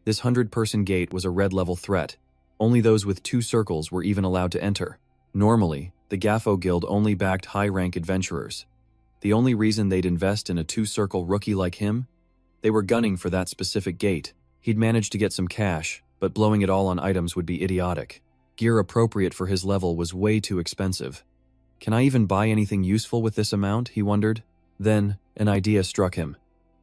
This 100-person gate was a red-level threat. Only those with 2 circles were even allowed to enter. Normally, the Gaffo Guild only backed high-rank adventurers. The only reason they'd invest in a 2-circle rookie like him? They were gunning for that specific gate. He'd managed to get some cash, but blowing it all on items would be idiotic. Gear appropriate for his level was way too expensive. Can I even buy anything useful with this amount, he wondered. Then, an idea struck him.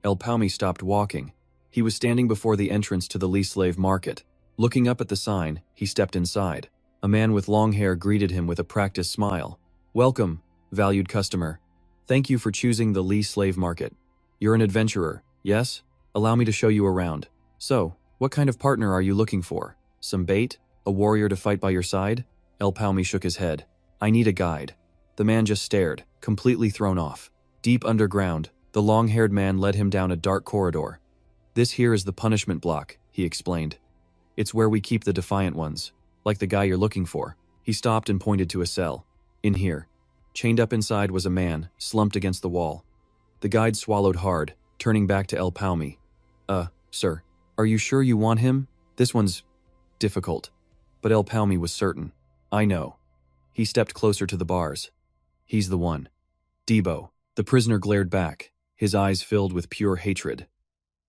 El Palmi stopped walking. He was standing before the entrance to the Lee Slave Market. Looking up at the sign, he stepped inside. A man with long hair greeted him with a practiced smile. "Welcome, valued customer. Thank you for choosing the Lee Slave Market. You're an adventurer, yes? Allow me to show you around. So, what kind of partner are you looking for? Some bait? A warrior to fight by your side?" El Palmi shook his head. "I need a guide." The man just stared, completely thrown off. Deep underground, the long-haired man led him down a dark corridor. "This here is the punishment block," he explained. "It's where we keep the defiant ones, like the guy you're looking for." He stopped and pointed to a cell. "In here." Chained up inside was a man, slumped against the wall. The guide swallowed hard, turning back to El Palmi. Sir, are you sure you want him? This one's difficult." But El Palmi was certain. "I know." He stepped closer to the bars. "He's the one." "Debo." The prisoner glared back, his eyes filled with pure hatred.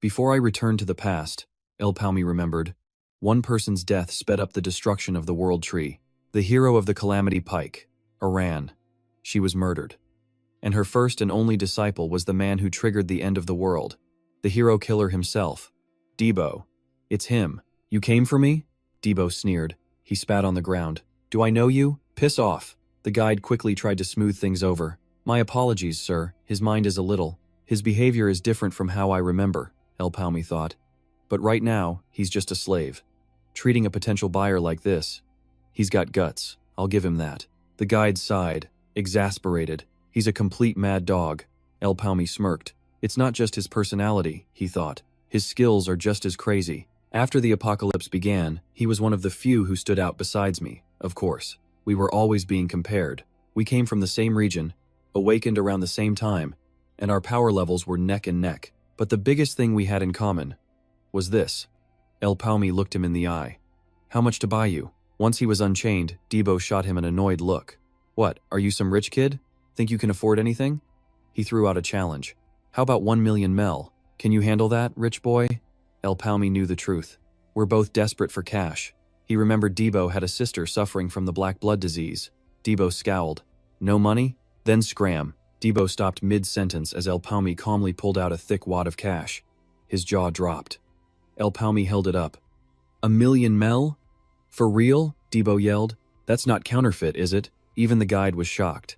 "Before I returned to the past," El Palmi remembered, "one person's death sped up the destruction of the World Tree. The hero of the Calamity Pike, Iran. She was murdered. And her first and only disciple was the man who triggered the end of the world, the hero killer himself. Debo. It's him. You came for me?" Debo sneered. He spat on the ground. "Do I know you? Piss off." The guide quickly tried to smooth things over. "My apologies, sir. His mind is a little. His behavior is different from how I remember," El Palmi thought. "But right now, he's just a slave. Treating a potential buyer like this. He's got guts. I'll give him that." The guide sighed, exasperated. "He's a complete mad dog." El Palmi smirked. "It's not just his personality," he thought. "His skills are just as crazy." After the apocalypse began, he was one of the few who stood out besides me, of course. We were always being compared. We came from the same region, awakened around the same time, and our power levels were neck and neck. But the biggest thing we had in common was this. El Palmi looked him in the eye. "How much to buy you?" Once he was unchained, Debo shot him an annoyed look. "What, are you some rich kid? Think you can afford anything?" He threw out a challenge. "How about 1,000,000 mel? Can you handle that, rich boy?" El Palmi knew the truth. We're both desperate for cash. He remembered Debo had a sister suffering from the black blood disease. Debo scowled. "No money? Then scram." Debo stopped mid-sentence as El Palmi calmly pulled out a thick wad of cash. His jaw dropped. El Palmi held it up. "1,000,000 mel? For real?" Debo yelled. "That's not counterfeit, is it?" Even the guide was shocked.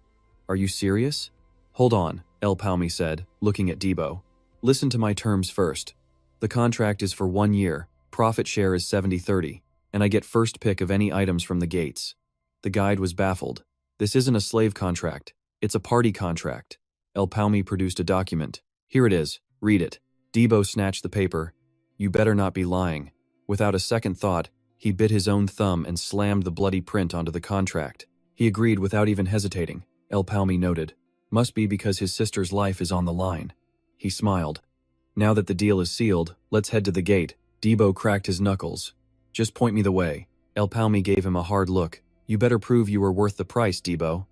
"Are you serious?" "Hold on," El Palmi said, looking at Debo. "Listen to my terms first. The contract is for 1 year, profit share is 70-30, and I get first pick of any items from the gates." The guide was baffled. "This isn't a slave contract. It's a party contract." El Palmi produced a document. "Here it is. Read it." Debo snatched the paper. "You better not be lying." Without a second thought, he bit his own thumb and slammed the bloody print onto the contract. He agreed without even hesitating, El Palmi noted. "Must be because his sister's life is on the line." He smiled. "Now that the deal is sealed, let's head to the gate." Debo cracked his knuckles. "Just point me the way." El Palmi gave him a hard look. "You better prove you were worth the price, Debo."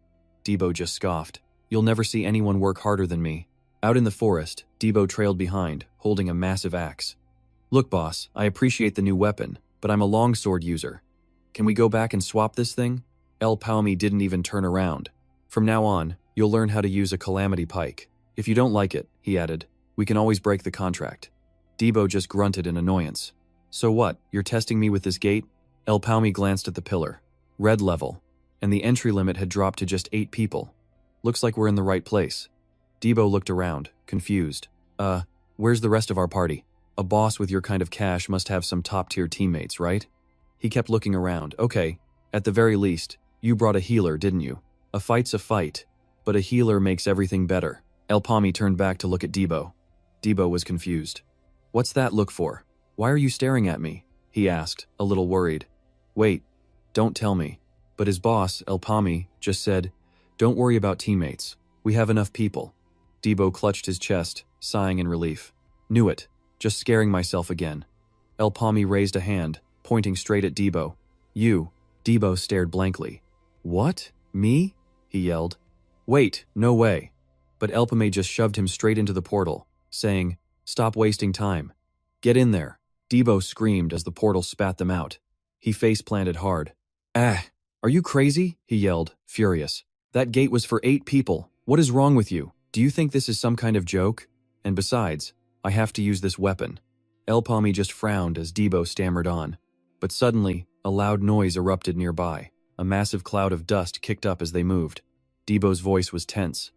Debo just scoffed. "You'll never see anyone work harder than me." Out in the forest, Debo trailed behind, holding a massive axe. "Look, boss, I appreciate the new weapon, but I'm a longsword user. Can we go back and swap this thing?" El Palmi didn't even turn around. "From now on, you'll learn how to use a calamity pike. If you don't like it," he added, "we can always break the contract." Debo just grunted in annoyance. "So what, you're testing me with this gate?" El Palmi glanced at the pillar. Red level. And the entry limit had dropped to just 8 people. "Looks like we're in the right place." Debo looked around, confused. Where's the rest of our party?" "A boss with your kind of cash must have some top-tier teammates, right?" He kept looking around. "Okay, at the very least, you brought a healer, didn't you? A fight's a fight, but a healer makes everything better." El Palmi turned back to look at Debo. Debo was confused. "What's that look for? Why are you staring at me?" he asked, a little worried. "Wait, don't tell me." But his boss, El Palmi, just said, "Don't worry about teammates. We have enough people." Debo clutched his chest, sighing in relief. "Knew it. Just scaring myself again." El Palmi raised a hand, pointing straight at Debo. You. Debo stared blankly. What? Me? He yelled. Wait, no way. But Elpame just shoved him straight into the portal, saying, Stop wasting time. Get in there. Debo screamed as the portal spat them out. He face-planted hard. Ah, are you crazy? He yelled, furious. That gate was for 8 people. What is wrong with you? Do you think this is some kind of joke? And besides, I have to use this weapon. Elpame just frowned as Debo stammered on. But suddenly, a loud noise erupted nearby. A massive cloud of dust kicked up as they moved. Debo's voice was tense.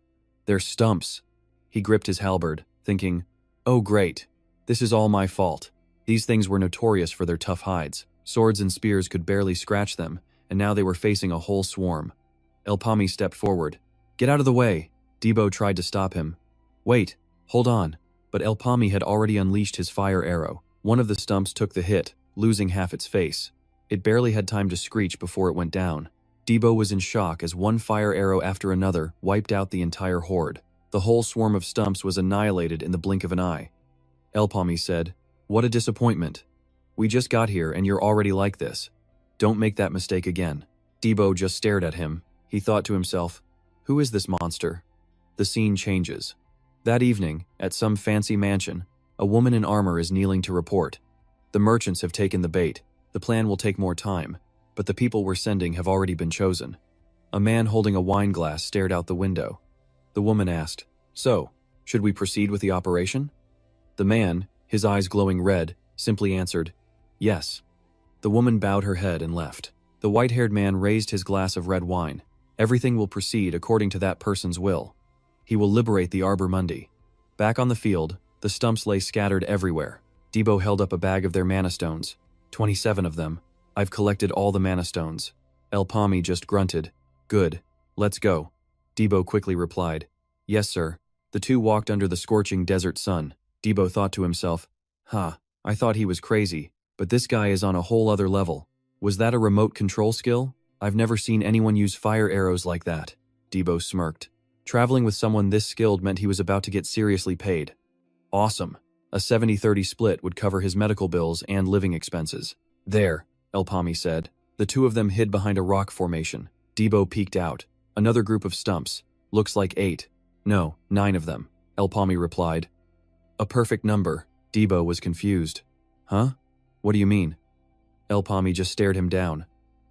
They're stumps. He gripped his halberd, thinking, Oh great, this is all my fault. These things were notorious for their tough hides. Swords and spears could barely scratch them, and now they were facing a whole swarm. Elpame stepped forward. Get out of the way. Debo tried to stop him. Wait, hold on. But Elpame had already unleashed his fire arrow. One of the stumps took the hit, losing half its face. It barely had time to screech before it went down. Debo was in shock as one fire arrow after another wiped out the entire horde. The whole swarm of stumps was annihilated in the blink of an eye. Elpame said, What a disappointment. We just got here and you're already like this. Don't make that mistake again. Debo just stared at him. He thought to himself, Who is this monster? The scene changes. That evening, at some fancy mansion, a woman in armor is kneeling to report. The merchants have taken the bait. The plan will take more time, but the people we're sending have already been chosen. A man holding a wine glass stared out the window. The woman asked, So, should we proceed with the operation? The man, his eyes glowing red, simply answered, Yes. The woman bowed her head and left. The white-haired man raised his glass of red wine. Everything will proceed according to that person's will. He will liberate the Arbor Mundi. Back on the field, the stumps lay scattered everywhere. Debo held up a bag of their mana stones. 27 of them. I've collected all the mana stones. Elpame just grunted. Good. Let's go. Debo quickly replied. Yes, sir. The two walked under the scorching desert sun. Debo thought to himself, I thought he was crazy, but this guy is on a whole other level. Was that a remote control skill? I've never seen anyone use fire arrows like that. Debo smirked. Traveling with someone this skilled meant he was about to get seriously paid. Awesome. A 70-30 split would cover his medical bills and living expenses. There, Elpame said. The two of them hid behind a rock formation. Debo peeked out. Another group of stumps. Looks like 8. No, 9 of them, Elpame replied. A perfect number. Debo was confused. Huh? What do you mean? Elpame just stared him down.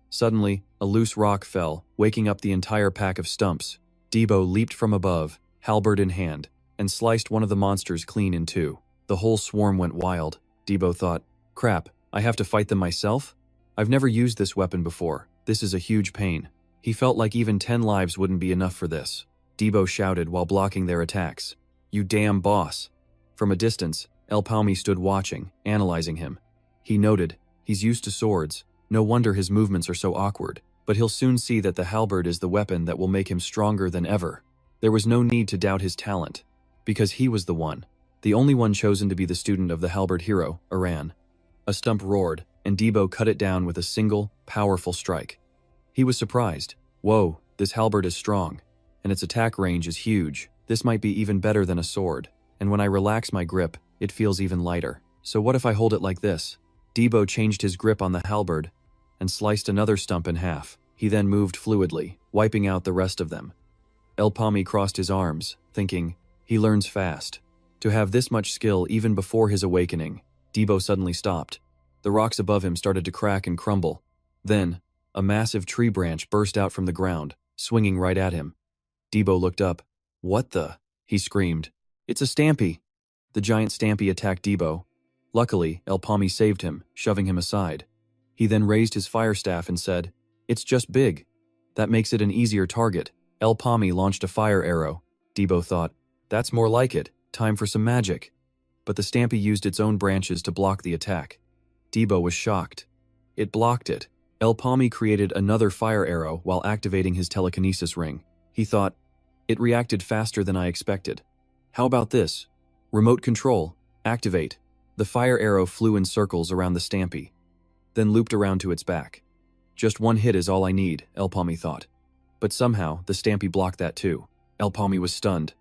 Suddenly, a loose rock fell, waking up the entire pack of stumps. Debo leaped from above, halberd in hand, and sliced one of the monsters clean in two. The whole swarm went wild. Debo thought, Crap, I have to fight them myself? I've never used this weapon before. This is a huge pain. He felt like even 10 lives wouldn't be enough for this. Debo shouted while blocking their attacks. You damn boss. From a distance, Elpame stood watching, analyzing him. He noted, he's used to swords. No wonder his movements are so awkward. But he'll soon see that the halberd is the weapon that will make him stronger than ever. There was no need to doubt his talent, because he was the only one chosen to be the student of the halberd hero, Iran. A stump roared, and Debo cut it down with a single, powerful strike. He was surprised. Whoa, this halberd is strong, and its attack range is huge. This might be even better than a sword, and when I relax my grip, it feels even lighter. So what if I hold it like this? Debo changed his grip on the halberd and sliced another stump in half. He then moved fluidly, wiping out the rest of them. Elpame crossed his arms, thinking, he learns fast. To have this much skill even before his awakening, Debo suddenly stopped. The rocks above him started to crack and crumble. Then, a massive tree branch burst out from the ground, swinging right at him. Debo looked up. What the? He screamed. It's a Stampy! The giant Stampy attacked Debo. Luckily, Elpame saved him, shoving him aside. He then raised his fire staff and said, It's just big. That makes it an easier target. Elpame launched a fire arrow. Debo thought, That's more like it. Time for some magic. But the Stampy used its own branches to block the attack. Debo was shocked. It blocked it. Elpame created another fire arrow while activating his telekinesis ring. He thought, It reacted faster than I expected. How about this? Remote control. Activate. The fire arrow flew in circles around the Stampy, then looped around to its back. Just one hit is all I need, Elpame thought. But somehow, the Stampy blocked that too. Elpame was stunned.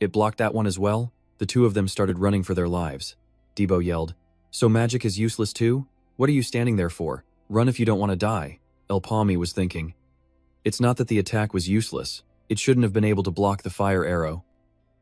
It blocked that one as well? The two of them started running for their lives. Debo yelled, So magic is useless too? What are you standing there for? Run if you don't want to die, El Palmy was thinking. It's not that the attack was useless. It shouldn't have been able to block the fire arrow.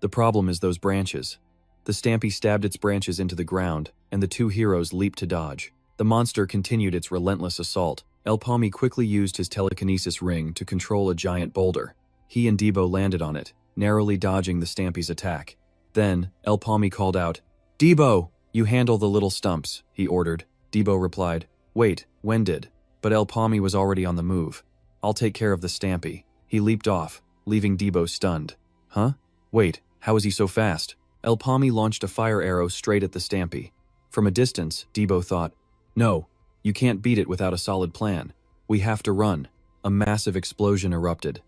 The problem is those branches. The Stampy stabbed its branches into the ground, and the two heroes leaped to dodge. The monster continued its relentless assault. El Palmy quickly used his telekinesis ring to control a giant boulder. He and Debo landed on it, narrowly dodging the Stampy's attack. Then, El Palmy called out, "Debo, you handle the little stumps," he ordered. Debo replied, "Wait, when did?" But El Palmy was already on the move. "I'll take care of the Stampy." He leaped off, leaving Debo stunned. Huh? Wait, how is he so fast? El Palmy launched a fire arrow straight at the Stampy. From a distance, Debo thought, "No, you can't beat it without a solid plan. We have to run." A massive explosion erupted.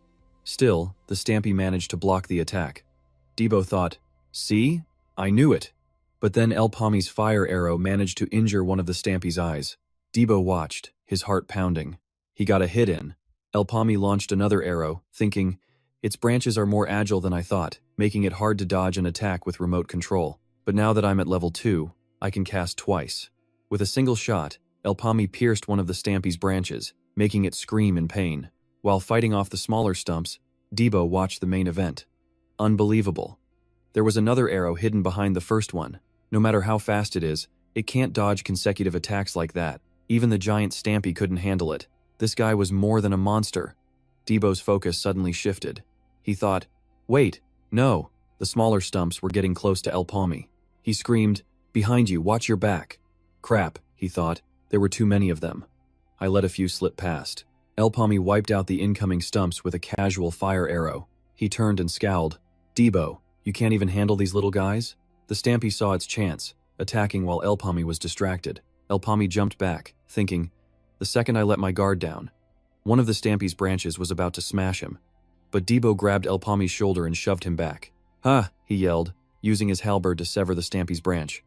Still, the Stampy managed to block the attack. Debo thought, "See? I knew it." But then El Palmy's fire arrow managed to injure one of the Stampy's eyes. Debo watched, his heart pounding. He got a hit in. El Palmy launched another arrow, thinking, "Its branches are more agile than I thought, making it hard to dodge an attack with remote control. But now that I'm at level 2, I can cast twice." With a single shot, El Palmy pierced one of the Stampy's branches, making it scream in pain. While fighting off the smaller stumps, Debo watched the main event. Unbelievable. There was another arrow hidden behind the first one. No matter how fast it is, it can't dodge consecutive attacks like that. Even the giant Stampy couldn't handle it. This guy was more than a monster. Debo's focus suddenly shifted. He thought, "Wait, no." The smaller stumps were getting close to El Palmy. He screamed, "Behind you, watch your back." Crap, he thought. There were too many of them. I let a few slip past. El Palmy wiped out the incoming stumps with a casual fire arrow. He turned and scowled. "Debo, you can't even handle these little guys?" The Stampy saw its chance, attacking while El Palmy was distracted. El Palmy jumped back, thinking, "The second I let my guard down." One of the Stampy's branches was about to smash him, but Debo grabbed El Palmy's shoulder and shoved him back. "Ha!" he yelled, using his halberd to sever the Stampy's branch.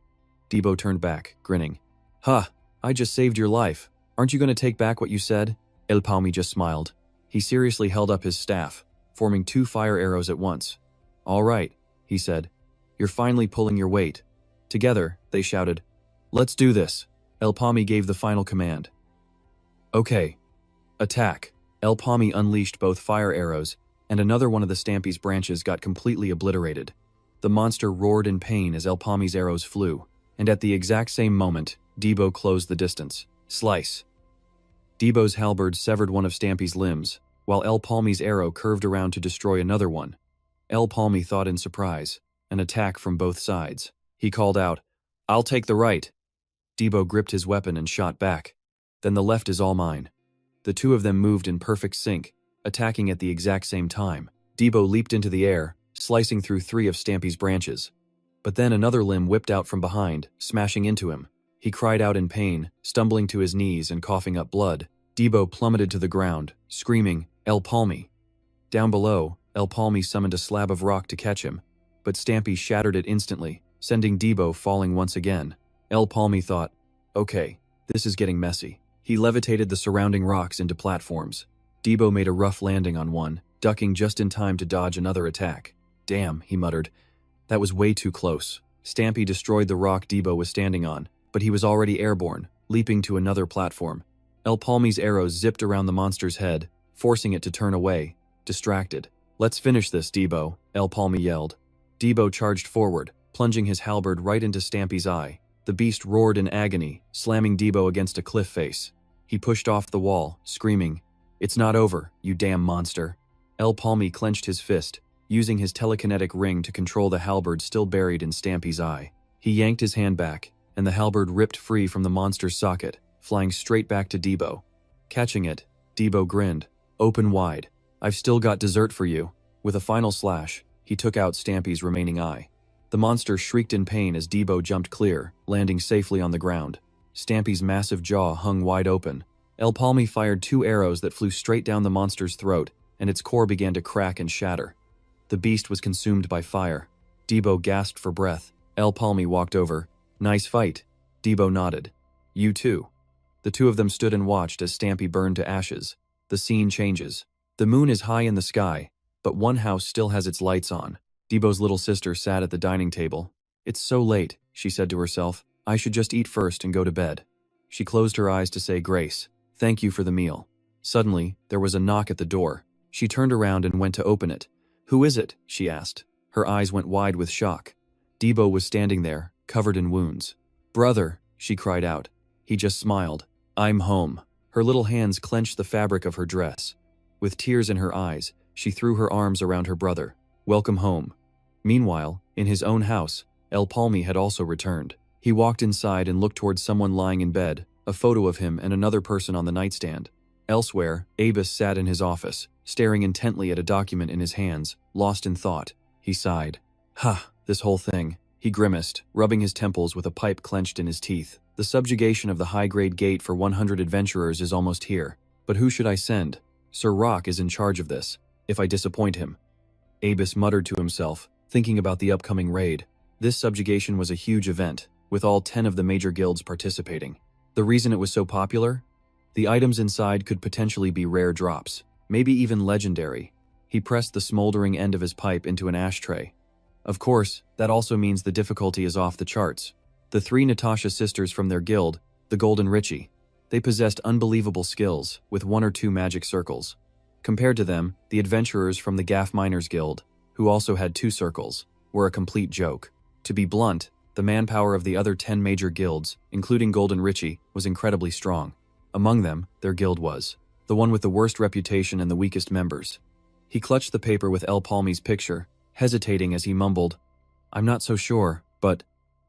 Debo turned back, grinning. "Ha! I just saved your life. Aren't you going to take back what you said?" El Palmy just smiled. He seriously held up his staff, forming 2 fire arrows at once. "All right," he said. "You're finally pulling your weight." Together, they shouted, "Let's do this." El Palmy gave the final command. "Okay. Attack." El Palmy unleashed both fire arrows, and another one of the Stampy's branches got completely obliterated. The monster roared in pain as El Palmy's arrows flew, and at the exact same moment, Debo closed the distance. Slice. Debo's halberd severed one of Stampy's limbs, while El Palmy's arrow curved around to destroy another one. El Palmy thought in surprise, an attack from both sides. He called out, "I'll take the right." Debo gripped his weapon and shot back. "Then the left is all mine." The two of them moved in perfect sync, attacking at the exact same time. Debo leaped into the air, slicing through 3 of Stampy's branches. But then another limb whipped out from behind, smashing into him. He cried out in pain, stumbling to his knees and coughing up blood. Debo plummeted to the ground, screaming, "El Palmy!" Down below, El Palmy summoned a slab of rock to catch him, but Stampy shattered it instantly, sending Debo falling once again. El Palmy thought, "Okay, this is getting messy." He levitated the surrounding rocks into platforms. Debo made a rough landing on one, ducking just in time to dodge another attack. "Damn," he muttered. "That was way too close." Stampy destroyed the rock Debo was standing on, but he was already airborne, leaping to another platform. El Palmy's arrows zipped around the monster's head, forcing it to turn away, distracted. "Let's finish this, Debo," El Palmy yelled. Debo charged forward, plunging his halberd right into Stampy's eye. The beast roared in agony, slamming Debo against a cliff face. He pushed off the wall, screaming, "It's not over, you damn monster." El Palmy clenched his fist, using his telekinetic ring to control the halberd still buried in Stampy's eye. He yanked his hand back, and the halberd ripped free from the monster's socket, flying straight back to Debo. Catching it, Debo grinned, open wide. "I've still got dessert for you." With a final slash, he took out Stampy's remaining eye. The monster shrieked in pain as Debo jumped clear, landing safely on the ground. Stampy's massive jaw hung wide open. El Palmy fired 2 arrows that flew straight down the monster's throat, and its core began to crack and shatter. The beast was consumed by fire. Debo gasped for breath. El Palmy walked over. "Nice fight." Debo nodded. "You too." The two of them stood and watched as Stampy burned to ashes. The scene changes. The moon is high in the sky, but one house still has its lights on. Debo's little sister sat at the dining table. "It's so late," she said to herself. "I should just eat first and go to bed." She closed her eyes to say grace. Thank you for the meal. Suddenly, there was a knock at the door. She turned around and went to open it. Who is it? She asked. Her eyes went wide with shock. Debo was standing there, covered in wounds. Brother, she cried out. He just smiled. I'm home. Her little hands clenched the fabric of her dress. With tears in her eyes, she threw her arms around her brother. Welcome home. Meanwhile, in his own house, El Palmi had also returned. He walked inside and looked towards someone lying in bed, a photo of him and another person on the nightstand. Elsewhere, Abis sat in his office, staring intently at a document in his hands, lost in thought. He sighed. This whole thing. He grimaced, rubbing his temples with a pipe clenched in his teeth. The subjugation of the high-grade gate for 100 adventurers is almost here. But who should I send? Sir Rock is in charge of this. If I disappoint him. Abis muttered to himself, thinking about the upcoming raid. This subjugation was a huge event, with all 10 of the major guilds participating. The reason it was so popular? The items inside could potentially be rare drops, maybe even legendary. He pressed the smoldering end of his pipe into an ashtray. Of course, that also means the difficulty is off the charts. The 3 Natasha sisters from their guild, the Golden Richie, they possessed unbelievable skills with 1 or 2 magic circles. Compared to them, the adventurers from the Gaff Miners Guild, who also had 2 circles, were a complete joke. To be blunt, the manpower of the other 10 major guilds, including Golden Richie, was incredibly strong. Among them, their guild was the one with the worst reputation and the weakest members. He clutched the paper with El Palmi's picture, hesitating as he mumbled, I'm not so sure, but…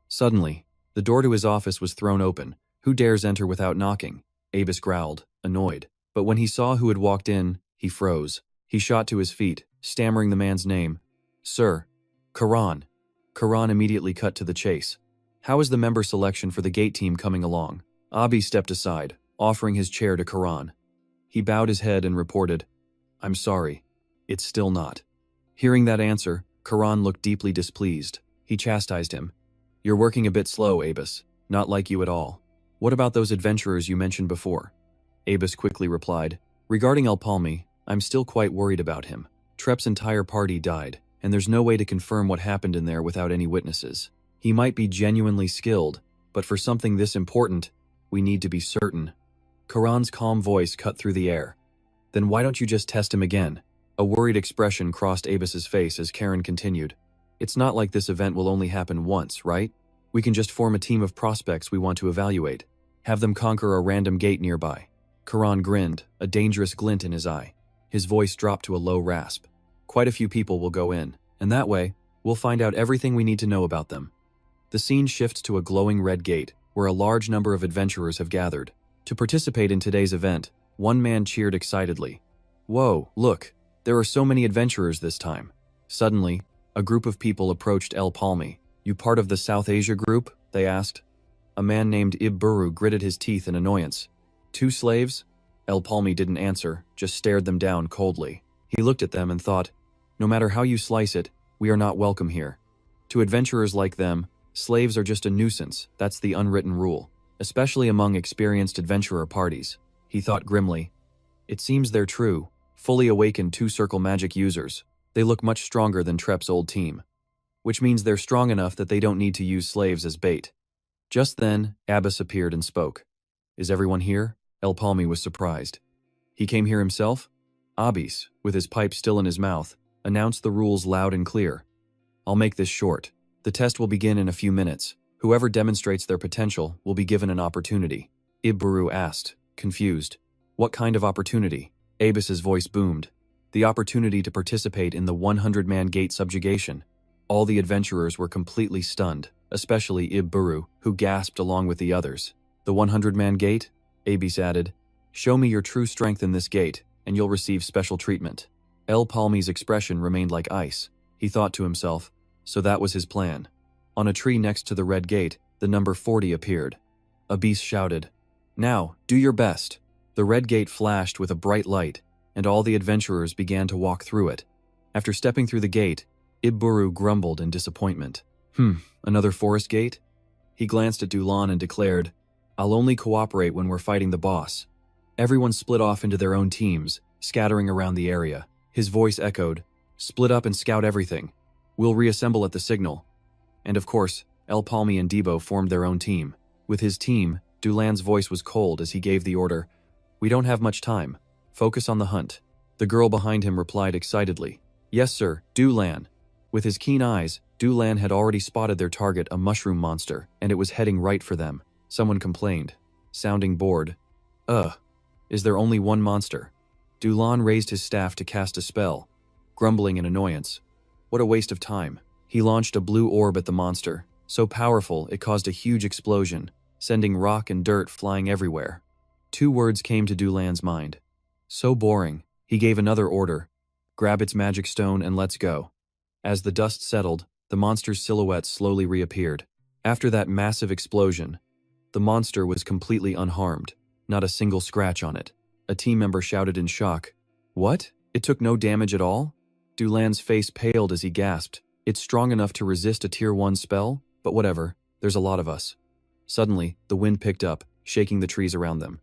Suddenly, the door to his office was thrown open. Who dares enter without knocking? Abis growled, annoyed. But when he saw who had walked in, he froze. He shot to his feet, stammering the man's name. Sir. Karan. Karan immediately cut to the chase. How is the member selection for the gate team coming along? Abi stepped aside, offering his chair to Karan. He bowed his head and reported, I'm sorry. It's still not. Hearing that answer, Karan looked deeply displeased. He chastised him. You're working a bit slow, Abis. Not like you at all. What about those adventurers you mentioned before? Abis quickly replied, regarding El Palmi, I'm still quite worried about him. Trep's entire party died, and there's no way to confirm what happened in there without any witnesses. He might be genuinely skilled, but for something this important, we need to be certain. Karan's calm voice cut through the air. Then why don't you just test him again? A worried expression crossed Abis's face as Karen continued. It's not like this event will only happen once, right? We can just form a team of prospects we want to evaluate. Have them conquer a random gate nearby. Karan grinned, a dangerous glint in his eye. His voice dropped to a low rasp. Quite a few people will go in, and that way, we'll find out everything we need to know about them. The scene shifts to a glowing red gate, where a large number of adventurers have gathered. To participate in today's event, one man cheered excitedly. Whoa, look, there are so many adventurers this time. Suddenly, a group of people approached El Palmi. You part of the South Asia group? They asked. A man named Iburu gritted his teeth in annoyance. 2 slaves? El Palmi didn't answer, just stared them down coldly. He looked at them and thought, no matter how you slice it, we are not welcome here. To adventurers like them, slaves are just a nuisance, that's the unwritten rule, especially among experienced adventurer parties. He thought grimly. It seems they're true, fully awakened 2-circle magic users. They look much stronger than Trep's old team. Which means they're strong enough that they don't need to use slaves as bait. Just then, Abbas appeared and spoke. Is everyone here? El Palmi was surprised. He came here himself? Abis, with his pipe still in his mouth, announced the rules loud and clear. I'll make this short. The test will begin in a few minutes. Whoever demonstrates their potential will be given an opportunity. Iburu asked, confused. What kind of opportunity? Abis's voice boomed. The opportunity to participate in the 100-man gate subjugation. All the adventurers were completely stunned, especially Iburu, who gasped along with the others. The 100-man gate? Abis added. Show me your true strength in this gate, and you'll receive special treatment. El Palmi's expression remained like ice. He thought to himself, so that was his plan. On a tree next to the red gate, the number 40 appeared. Abis shouted, Now, do your best. The red gate flashed with a bright light, and all the adventurers began to walk through it. After stepping through the gate, Iburu grumbled in disappointment. Another forest gate? He glanced at Dulan and declared, I'll only cooperate when we're fighting the boss. Everyone split off into their own teams, scattering around the area. His voice echoed, Split up and scout everything. We'll reassemble at the signal. And of course, El Palmi and Debo formed their own team. With his team, Dulan's voice was cold as he gave the order, We don't have much time. Focus on the hunt. The girl behind him replied excitedly. Yes, sir, Du-Lan. With his keen eyes, Du-Lan had already spotted their target, a mushroom monster, and it was heading right for them. Someone complained, sounding bored. Is there only one monster? Du-Lan raised his staff to cast a spell, grumbling in annoyance. What a waste of time. He launched a blue orb at the monster, so powerful it caused a huge explosion, sending rock and dirt flying everywhere. 2 words came to Du-Lan's mind. So boring. He gave another order. Grab its magic stone and let's go. As the dust settled, the monster's silhouette slowly reappeared. After that massive explosion, the monster was completely unharmed, not a single scratch on it. A team member shouted in shock. What? It took no damage at all? Du-Lan's face paled as he gasped. It's strong enough to resist a tier 1 spell, but whatever, there's a lot of us. Suddenly, the wind picked up, shaking the trees around them.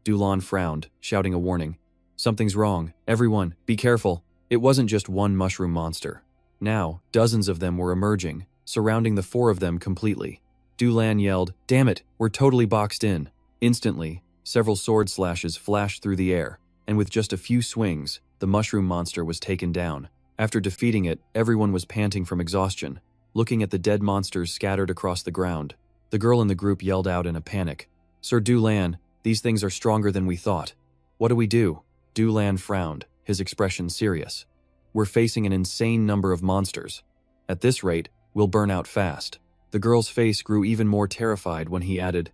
Du-Lan frowned, shouting a warning. Something's wrong. Everyone, be careful. It wasn't just one mushroom monster. Now, dozens of them were emerging, surrounding the 4 of them completely. Du-Lan yelled, "Damn it, we're totally boxed in." Instantly, several sword slashes flashed through the air, and with just a few swings, the mushroom monster was taken down. After defeating it, everyone was panting from exhaustion, looking at the dead monsters scattered across the ground. The girl in the group yelled out in a panic. Sir Du-Lan, these things are stronger than we thought. What do we do? Du-Lan frowned, his expression serious. We're facing an insane number of monsters. At this rate, we'll burn out fast. The girl's face grew even more terrified when he added,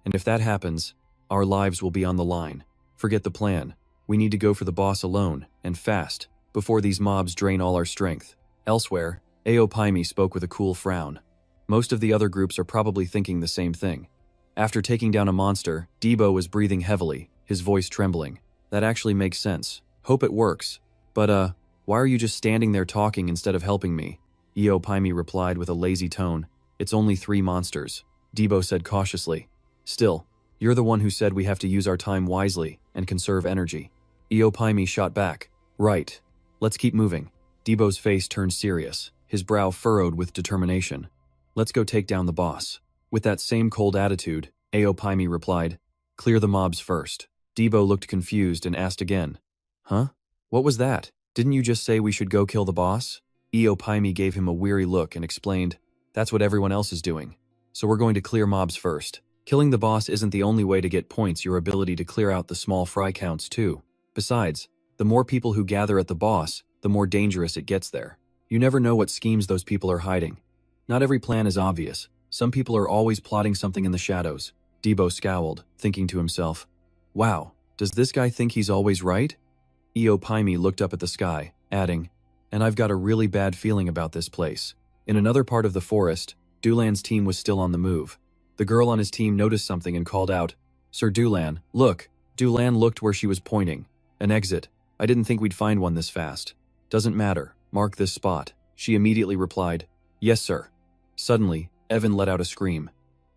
and if that happens, our lives will be on the line. Forget the plan. We need to go for the boss alone, and fast, before these mobs drain all our strength. Elsewhere, Aopaimi spoke with a cool frown. Most of the other groups are probably thinking the same thing. After taking down a monster, Debo was breathing heavily, his voice trembling. That actually makes sense. Hope it works. But, why are you just standing there talking instead of helping me? Aopaimi replied with a lazy tone. It's only 3 monsters, Debo said cautiously. Still, you're the one who said we have to use our time wisely and conserve energy. Aopaimi shot back. Right. Let's keep moving. Debo's face turned serious, his brow furrowed with determination. Let's go take down the boss. With that same cold attitude, Aopaimi replied, Clear the mobs first. Debo looked confused and asked again. Huh? What was that? Didn't you just say we should go kill the boss? Aopaimi gave him a weary look and explained, That's what everyone else is doing. So we're going to clear mobs first. Killing the boss isn't the only way to get points. Your ability to clear out the small fry counts too. Besides, the more people who gather at the boss, the more dangerous it gets there. You never know what schemes those people are hiding. Not every plan is obvious. Some people are always plotting something in the shadows. Debo scowled, thinking to himself, Wow, does this guy think he's always right? Aopaimi looked up at the sky, adding, And I've got a really bad feeling about this place. In another part of the forest, Du-Lan's team was still on the move. The girl on his team noticed something and called out, Sir Du-Lan, look. Du-Lan looked where she was pointing. An exit. I didn't think we'd find one this fast. Doesn't matter. Mark this spot. She immediately replied, Yes, sir. Suddenly, Evan let out a scream.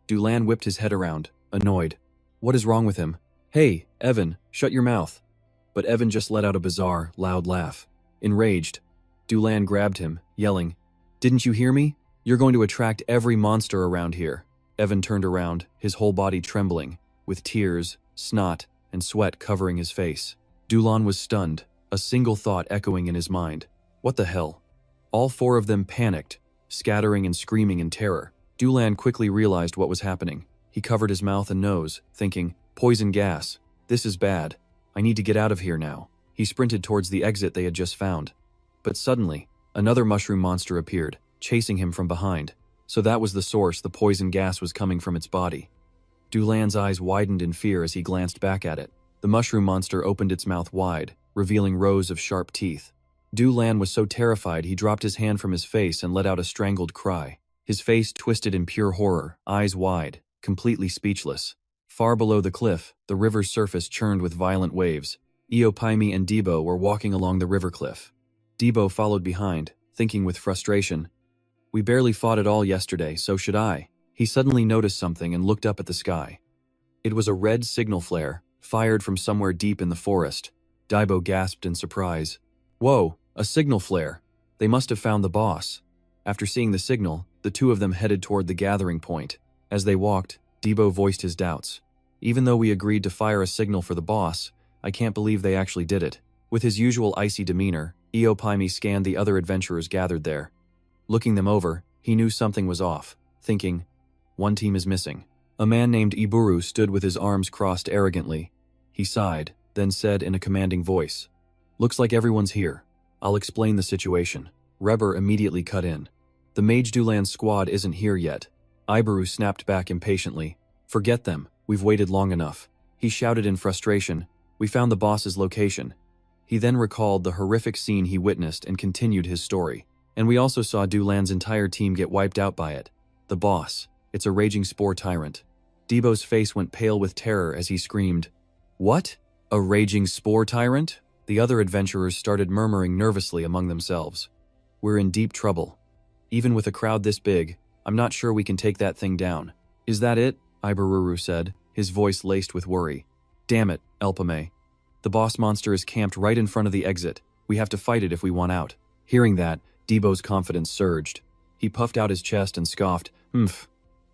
Du-Lan whipped his head around, annoyed. What is wrong with him? Hey, Evan, shut your mouth. But Evan just let out a bizarre, loud laugh. Enraged, Du-Lan grabbed him, yelling, Didn't you hear me? You're going to attract every monster around here. Evan turned around, his whole body trembling, with tears, snot, and sweat covering his face. Du-Lan was stunned, a single thought echoing in his mind. What the hell? All 4 of them panicked, scattering and screaming in terror. Du-Lan quickly realized what was happening. He covered his mouth and nose, thinking, Poison gas. This is bad. I need to get out of here now. He sprinted towards the exit they had just found. But suddenly, another mushroom monster appeared, chasing him from behind. So that was the source the poison gas was coming from its body. Du-Lan's eyes widened in fear as he glanced back at it. The mushroom monster opened its mouth wide, revealing rows of sharp teeth. Du-Lan was so terrified he dropped his hand from his face and let out a strangled cry. His face twisted in pure horror, eyes wide, completely speechless. Far below the cliff, the river's surface churned with violent waves. Aopaimi and Debo were walking along the river cliff. Debo followed behind, thinking with frustration, We barely fought at all yesterday, so should I. He suddenly noticed something and looked up at the sky. It was a red signal flare, fired from somewhere deep in the forest. Debo gasped in surprise. Whoa, a signal flare. They must have found the boss. After seeing the signal, the 2 of them headed toward the gathering point. As they walked, Debo voiced his doubts. Even though we agreed to fire a signal for the boss, I can't believe they actually did it. With his usual icy demeanor, Eopaime scanned the other adventurers gathered there. Looking them over, he knew something was off, thinking, one team is missing. A man named Iburu stood with his arms crossed arrogantly. He sighed, then said in a commanding voice, "Looks like everyone's here. I'll explain the situation." Reber immediately cut in. "The Mage Dulan squad isn't here yet." Iburu snapped back impatiently. "Forget them, we've waited long enough." He shouted in frustration, "We found the boss's location." He then recalled the horrific scene he witnessed and continued his story. "And we also saw Dulan's entire team get wiped out by it. The boss, it's a raging spore tyrant." Debo's face went pale with terror as he screamed, "What? A raging spore tyrant?" The other adventurers started murmuring nervously among themselves. "We're in deep trouble. Even with a crowd this big, I'm not sure we can take that thing down." "Is that it?" Ibururu said, his voice laced with worry. "Damn it, Elpame. The boss monster is camped right in front of the exit. We have to fight it if we want out." Hearing that, Debo's confidence surged. He puffed out his chest and scoffed, "Humph.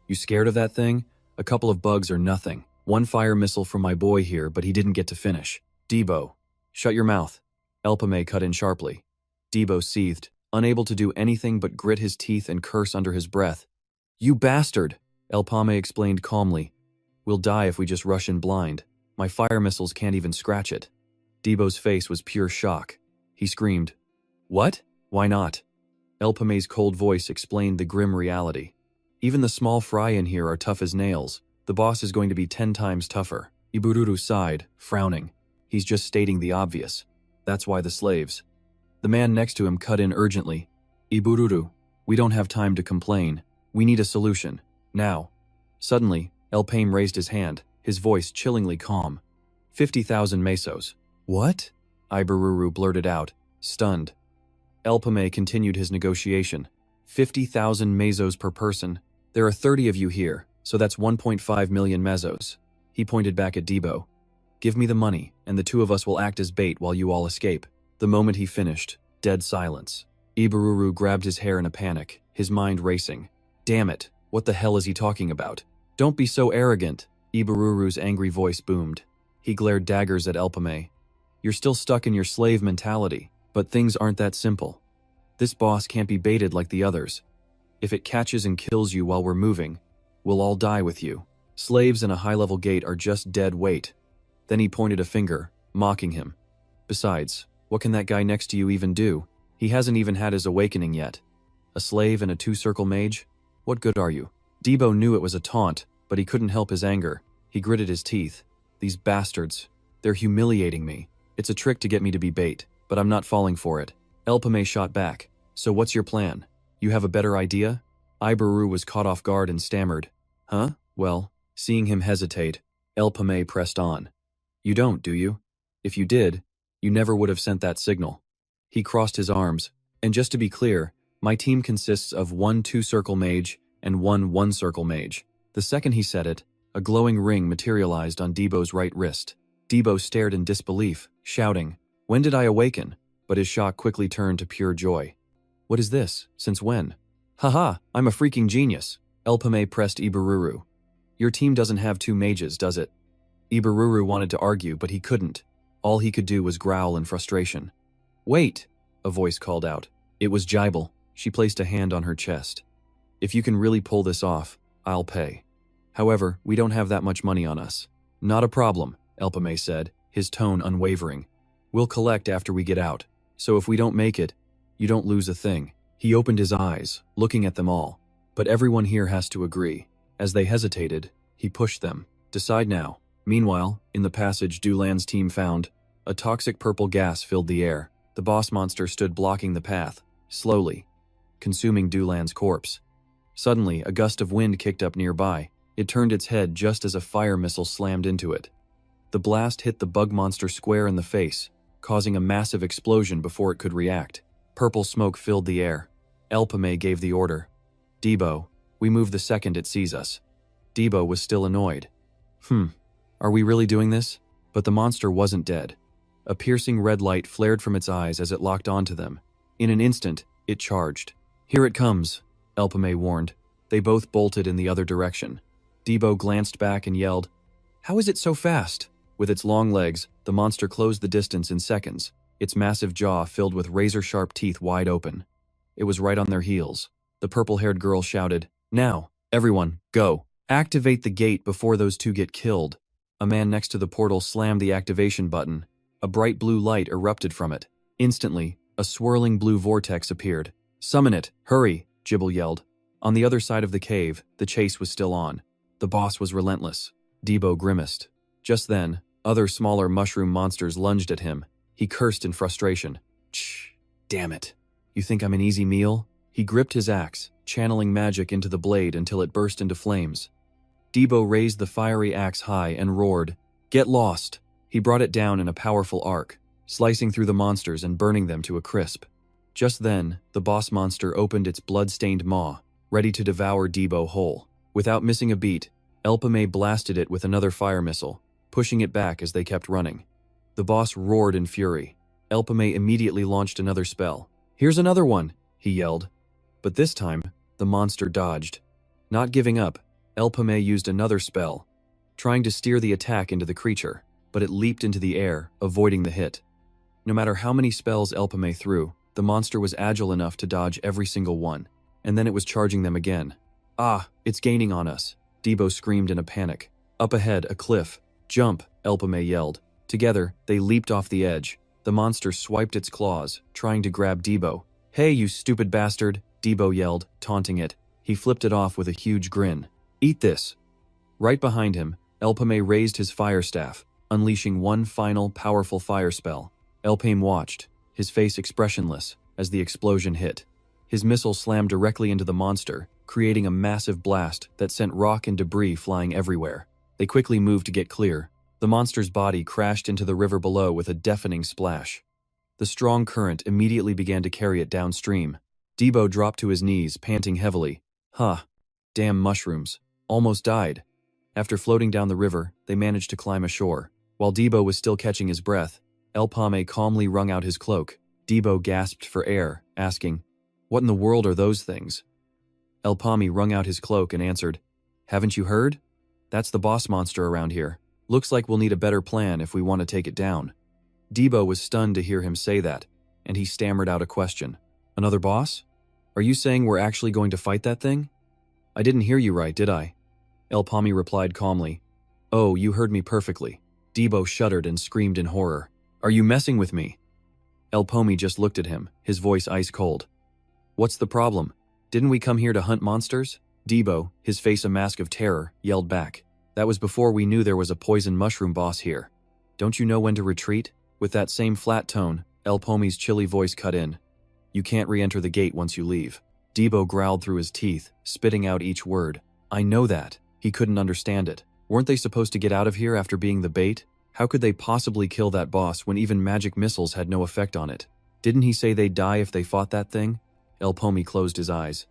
You scared of that thing? A couple of bugs are nothing. One fire missile from my boy here, but he didn't get to finish." "Debo, shut your mouth." Elpame cut in sharply. Debo seethed, unable to do anything but grit his teeth and curse under his breath. "You bastard!" Elpame explained calmly. "We'll die if we just rush in blind. My fire missiles can't even scratch it." Debo's face was pure shock. He screamed, "What? Why not?" Elpame's cold voice explained the grim reality. "Even the small fry in here are tough as nails. The boss is going to be 10 times tougher." Ibururu sighed, frowning. "He's just stating the obvious. That's why the slaves." The man next to him cut in urgently. "Ibururu, we don't have time to complain. We need a solution. Now." Suddenly, Elpame raised his hand, his voice chillingly calm. 50,000 mesos. "What?" Ibururu blurted out, stunned. Elpame continued his negotiation. 50,000 mesos per person. There are 30 of you here, so that's 1.5 million mesos. He pointed back at Debo. "Give me the money, and the two of us will act as bait while you all escape." The moment he finished, dead silence. Ibururu grabbed his hair in a panic, his mind racing. "Damn it, what the hell is he talking about?" "Don't be so arrogant," Ibururu's angry voice boomed. He glared daggers at Elpame. "You're still stuck in your slave mentality, but things aren't that simple. This boss can't be baited like the others. If it catches and kills you while we're moving, we'll all die with you. Slaves in a high-level gate are just dead weight." Then he pointed a finger, mocking him. "Besides, what can that guy next to you even do? He hasn't even had his awakening yet. A slave and a two-circle mage? What good are you?" Debo knew it was a taunt, but he couldn't help his anger. He gritted his teeth. "These bastards. They're humiliating me. It's a trick to get me to be bait, but I'm not falling for it." Elpame shot back. "So what's your plan? You have a better idea?" Ibururu was caught off guard and stammered. "Huh? Well," seeing him hesitate, Elpame pressed on. "You don't, do you? If you did, you never would have sent that signal." He crossed his arms. "And just to be clear, my team consists of one two-circle mage and one one-circle mage." The second he said it, a glowing ring materialized on Debo's right wrist. Debo stared in disbelief, shouting, "When did I awaken?" But his shock quickly turned to pure joy. "What is this? Since when?" "Haha, I'm a freaking genius." Elpame pressed Ibururu. "Your team doesn't have two mages, does it?" Ibururu wanted to argue, but he couldn't. All he could do was growl in frustration. "Wait," a voice called out. It was Jibel. She placed a hand on her chest. "If you can really pull this off, I'll pay. However, we don't have that much money on us." "Not a problem," Elpame said, his tone unwavering. "We'll collect after we get out. So if we don't make it, you don't lose a thing." He opened his eyes, looking at them all. "But everyone here has to agree." As they hesitated, he pushed them. "Decide now." Meanwhile, in the passage Dulan's team found, a toxic purple gas filled the air. The boss monster stood blocking the path, slowly, consuming Dulan's corpse. Suddenly, a gust of wind kicked up nearby. It turned its head just as a fire missile slammed into it. The blast hit the bug monster square in the face, causing a massive explosion before it could react. Purple smoke filled the air. Elpame gave the order. "Debo, we move the second it sees us." Debo was still annoyed. Are we really doing this?" But the monster wasn't dead. A piercing red light flared from its eyes as it locked onto them. In an instant, it charged. "Here it comes," Elpame warned. They both bolted in the other direction. Debo glanced back and yelled, "How is it so fast?" With its long legs, The monster closed the distance in seconds, its massive jaw filled with razor-sharp teeth wide open. It was right on their heels. The purple-haired girl shouted, "Now, everyone, go! Activate the gate before those two get killed." A man next to the portal slammed the activation button. A bright blue light erupted from it. Instantly, a swirling blue vortex appeared. "Summon it! Hurry!" Jibble yelled. On the other side of the cave, the chase was still on. The boss was relentless. Debo grimaced. Just then, other smaller mushroom monsters lunged at him. He cursed in frustration. "Shh! Damn it! You think I'm an easy meal?" He gripped his axe, channeling magic into the blade until it burst into flames. Debo raised the fiery axe high and roared, "Get lost!" He brought it down in a powerful arc, slicing through the monsters and burning them to a crisp. Just then, the boss monster opened its blood-stained maw, ready to devour Debo whole. Without missing a beat, Elpame blasted it with another fire missile, pushing it back as they kept running. The boss roared in fury. Elpame immediately launched another spell. "Here's another one!" he yelled. But this time, the monster dodged. Not giving up, Elpame used another spell, trying to steer the attack into the creature, but it leaped into the air, avoiding the hit. No matter how many spells Elpame threw, the monster was agile enough to dodge every single one, and then it was charging them again. "Ah, it's gaining on us," Debo screamed in a panic. Up ahead, a cliff. "Jump," Elpame yelled. Together, they leaped off the edge. The monster swiped its claws, trying to grab Debo. "Hey, you stupid bastard," Debo yelled, taunting it. He flipped it off with a huge grin. "Eat this." Right behind him, Elpame raised his fire staff, unleashing one final, powerful fire spell. Elpame watched, his face expressionless, as the explosion hit. His missile slammed directly into the monster, creating a massive blast that sent rock and debris flying everywhere. They quickly moved to get clear. The monster's body crashed into the river below with a deafening splash. The strong current immediately began to carry it downstream. Debo dropped to his knees, panting heavily. Damn mushrooms. Almost died. After floating down the river, they managed to climb ashore. While Debo was still catching his breath, Elpame calmly wrung out his cloak. Debo gasped for air, asking, "What in the world are those things?" Elpame wrung out his cloak and answered, "Haven't you heard? That's the boss monster around here. Looks like we'll need a better plan if we want to take it down." Debo was stunned to hear him say that, and he stammered out a question. "Another boss? Are you saying we're actually going to fight that thing?" "I didn't hear you right, did I?" Elpame replied calmly. "Oh, you heard me perfectly." Debo shuddered and screamed in horror. "Are you messing with me?" Elpame just looked at him, his voice ice cold. "What's the problem? Didn't we come here to hunt monsters?" Debo, his face a mask of terror, yelled back. "That was before we knew there was a poison mushroom boss here. Don't you know when to retreat?" With that same flat tone, Elpame's chilly voice cut in. "You can't re-enter the gate once you leave." Debo growled through his teeth, spitting out each word. "I know that." He couldn't understand it. Weren't they supposed to get out of here after being the bait? How could they possibly kill that boss when even magic missiles had no effect on it? Didn't he say they'd die if they fought that thing? Elpame closed his eyes.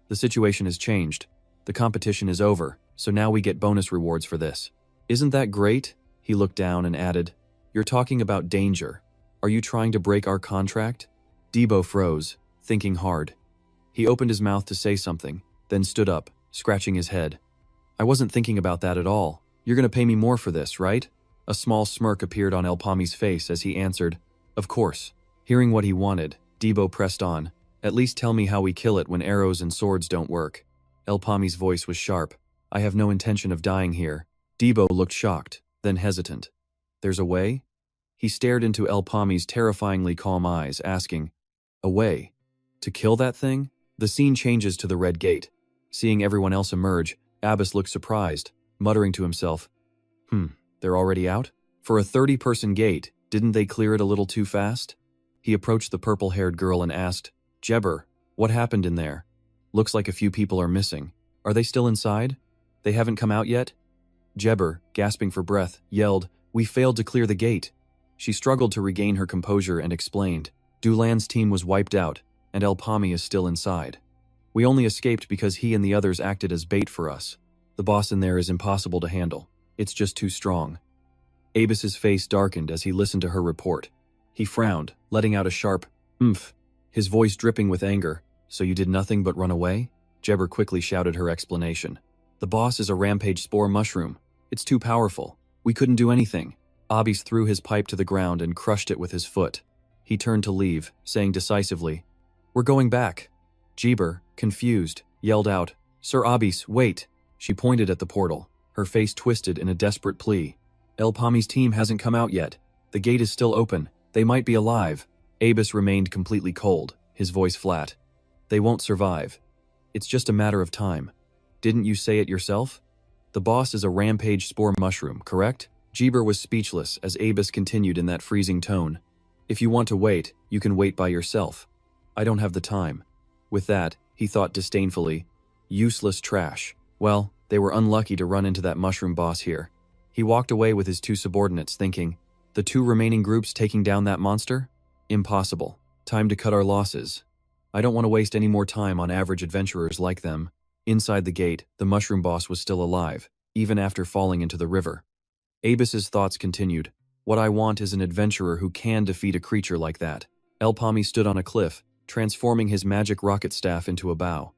"The situation has changed. The competition is over, so now we get bonus rewards for this." "Isn't that great?" He looked down and added, "You're talking about danger. Are you trying to break our contract?" Debo froze, thinking hard. He opened his mouth to say something, then stood up, scratching his head. "I wasn't thinking about that at all. You're gonna pay me more for this, right?" A small smirk appeared on Elpame's face as he answered, "Of course." Hearing what he wanted, Debo pressed on. "At least tell me how we kill it when arrows and swords don't work." Elpame's voice was sharp. "I have no intention of dying here." Debo looked shocked, then hesitant. "There's a way?" He stared into Elpame's terrifyingly calm eyes, asking, "A way? To kill that thing?" The scene changes to the red gate. Seeing everyone else emerge, Abbas looked surprised, muttering to himself, They're already out? For a 30-person gate, didn't they clear it a little too fast?" He approached the purple-haired girl and asked, "Jebber, what happened in there? Looks like a few people are missing. Are they still inside? They haven't come out yet?" Jebber, gasping for breath, yelled, "We failed to clear the gate." She struggled to regain her composure and explained, "Dulan's team was wiped out, and Elpame is still inside. We only escaped because he and the others acted as bait for us. The boss in there is impossible to handle. It's just too strong." Abas's face darkened as he listened to her report. He frowned, letting out a sharp, his voice dripping with anger. "So you did nothing but run away?" Jebber quickly shouted her explanation. "The boss is a rampage spore mushroom. It's too powerful. We couldn't do anything." Abis threw his pipe to the ground and crushed it with his foot. He turned to leave, saying decisively, "We're going back." Jeber, confused, yelled out, "Sir Abis, wait!" She pointed at the portal, her face twisted in a desperate plea. "El Pami's team hasn't come out yet. The gate is still open. They might be alive." Abis remained completely cold, his voice flat. "They won't survive. It's just a matter of time. Didn't you say it yourself? The boss is a rampage spore mushroom, correct?" Jeber was speechless as Abis continued in that freezing tone. "If you want to wait, you can wait by yourself. I don't have the time." With that, he thought disdainfully, "Useless trash. Well, they were unlucky to run into that mushroom boss here." He walked away with his two subordinates thinking, the two remaining groups taking down that monster? Impossible. Time to cut our losses. I don't want to waste any more time on average adventurers like them. Inside the gate, the mushroom boss was still alive, even after falling into the river. Abis's thoughts continued. What I want is an adventurer who can defeat a creature like that. El Pami stood on a cliff, transforming his magic rocket staff into a bow.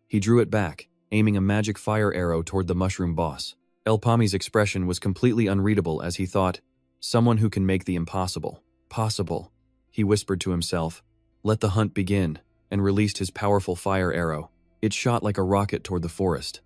He drew it back, aiming a magic fire arrow toward the mushroom boss. El Pami's expression was completely unreadable as he thought, someone who can make the impossible possible. He whispered to himself, "Let the hunt begin," and released his powerful fire arrow. It shot like a rocket toward the forest.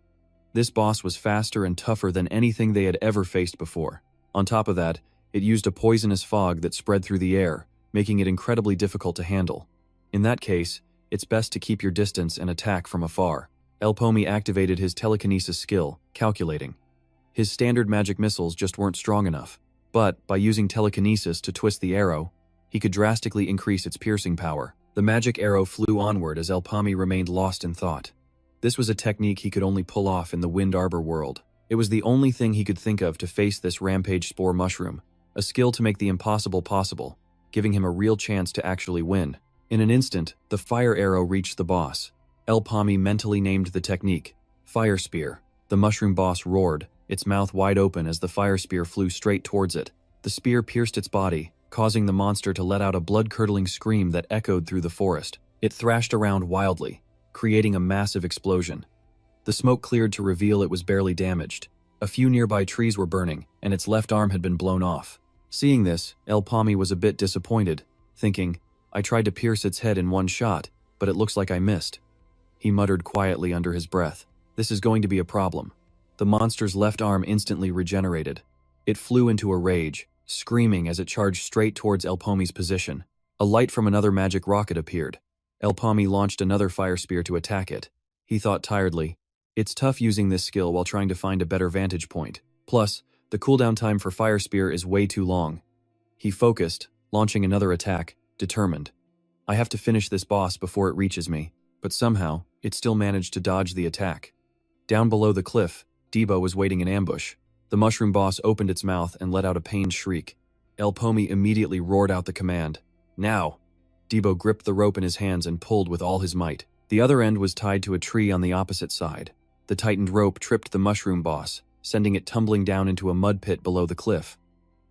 This boss was faster and tougher than anything they had ever faced before. On top of that, it used a poisonous fog that spread through the air, making it incredibly difficult to handle. In that case, it's best to keep your distance and attack from afar. El Pami activated his telekinesis skill, calculating. His standard magic missiles just weren't strong enough, but by using telekinesis to twist the arrow, he could drastically increase its piercing power. The magic arrow flew onward as El Pami remained lost in thought. This was a technique he could only pull off in the Wind Arbor world. It was the only thing he could think of to face this rampage spore mushroom, a skill to make the impossible possible, giving him a real chance to actually win. In an instant, the fire arrow reached the boss. El Pami mentally named the technique, Fire Spear. The mushroom boss roared, its mouth wide open as the fire spear flew straight towards it. The spear pierced its body, causing the monster to let out a blood-curdling scream that echoed through the forest. It thrashed around wildly, creating a massive explosion. The smoke cleared to reveal it was barely damaged. A few nearby trees were burning, and its left arm had been blown off. Seeing this, El Pami was a bit disappointed, thinking, I tried to pierce its head in one shot, but it looks like I missed. He muttered quietly under his breath, this is going to be a problem. The monster's left arm instantly regenerated. It flew into a rage, screaming as it charged straight towards El Pami's position. A light from another magic rocket appeared. El Pami launched another fire spear to attack it. He thought tiredly, it's tough using this skill while trying to find a better vantage point. Plus, the cooldown time for fire spear is way too long. He focused, launching another attack, determined. I have to finish this boss before it reaches me, but somehow, it still managed to dodge the attack. Down below the cliff, Debo was waiting in ambush. The mushroom boss opened its mouth and let out a pained shriek. El Pami immediately roared out the command, now! Debo gripped the rope in his hands and pulled with all his might. The other end was tied to a tree on the opposite side. The tightened rope tripped the mushroom boss, sending it tumbling down into a mud pit below the cliff.